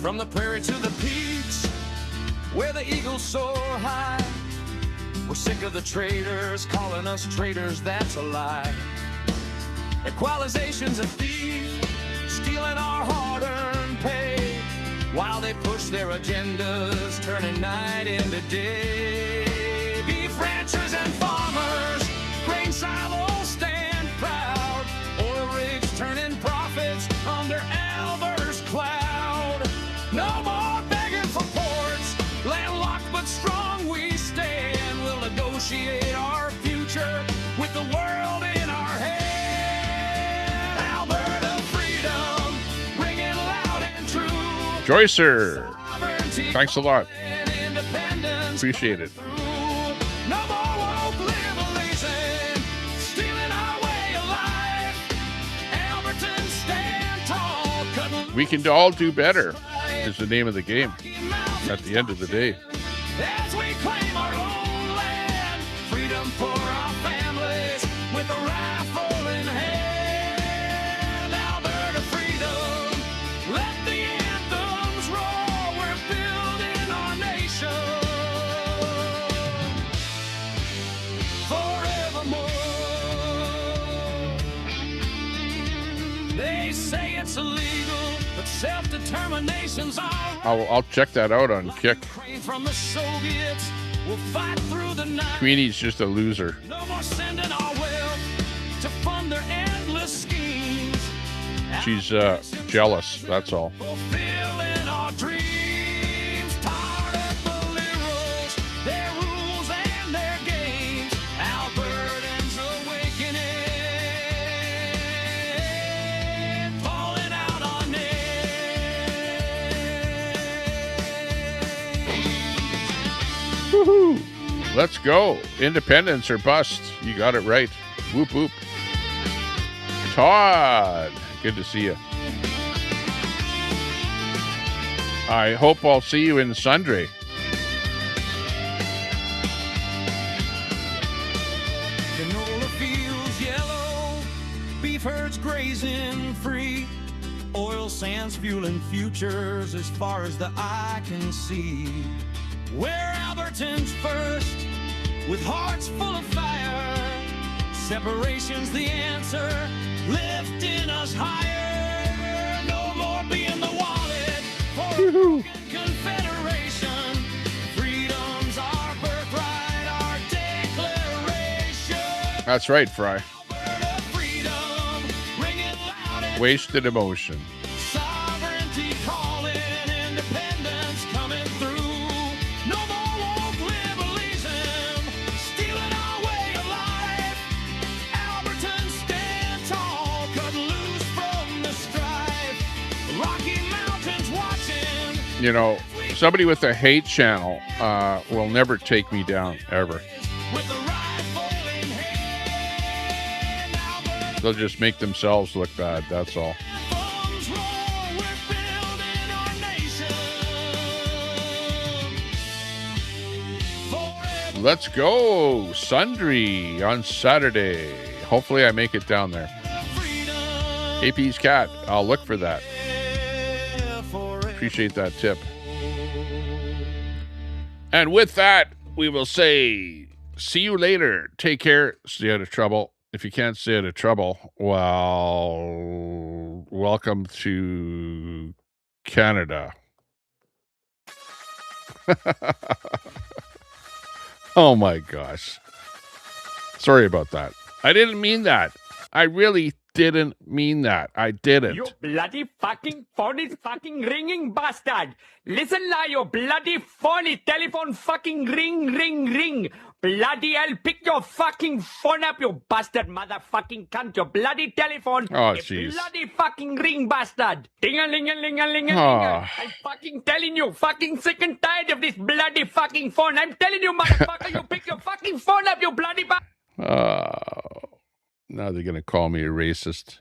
From the prairie to the peaks, where the eagles soar high, We're sick of the traitors calling us traitors, that's a lie. Equalization's a thief, stealing our hard-earned pay, while they push their agendas, turning night into day. Beef ranchers and farmers, grain silos stand proud, oil rigs turning profits under Albert's cloud. No more begging for ports, landlocked but strong we stand. We'll negotiate our future with the world in our hand. Alberta freedom, ringing loud and true. Joycer, thanks a lot. Appreciate it. No more woke liberalism, stealing our way of life. Albertans stand tall, cutting We can all do better is the name of the game at the end of the day. as we claim our own land. Freedom for our families with a rifle in hand. Alberta freedom, let the anthems roar. We're building our nation forevermore. They say it's illegal, but self-determination's our I'll check that out on Kick. from the Soviets. We'll fight through the night. Queenie's just a loser. No more sending our wealth to fund their endless schemes. She's jealous, that's all. Fulfilling our dreams. Tired of the liberals, their rules and their games. Albertans awakening. Falling out on Woohoo! Let's go. Independence or bust. You got it right. Whoop whoop. Todd, good to see you. I hope I'll see you in Sundry. Canola fields yellow, beef herds grazing free, oil sands fueling futures as far as the eye can see. We're Albertans first, with hearts full of fire. Separation's the answer, lifting us higher. No more being the wallet for a broken confederation. Freedom's our birthright, our declaration. That's right, Fry. Freedom, ringing loud and Wasted emotion. sovereignty calling, independence coming through. No more woke liberalism, stealing our way of life. Albertans stand tall, cut loose from the strife. Rocky Mountains watching. You know, somebody with a hate channel will never take me down, ever. They'll just make themselves look bad, that's all. Let's go. Sundry on Saturday. Hopefully I make it down there. AP's cat. I'll look for that. Appreciate that tip. And with that, we will say, see you later. Take care. Stay out of trouble. If you can't stay out of trouble, well, welcome to Canada. Oh my gosh. Sorry about that. I didn't mean that. I really didn't mean that. I didn't. You bloody fucking phone is fucking ringing, bastard. Listen now, you bloody phone is telephone fucking ring. Bloody hell, pick your fucking phone up, you bastard motherfucking cunt. Your bloody telephone. Oh, is jeez. bloody fucking ring, bastard. Ding-a-ling-a-ling-a-ling-a-ling-a. Oh. I'm fucking telling you, fucking sick and tired of this bloody fucking phone. I'm telling you, motherfucker, you pick your fucking phone up, you bloody bastard. Now they're going to call me a racist.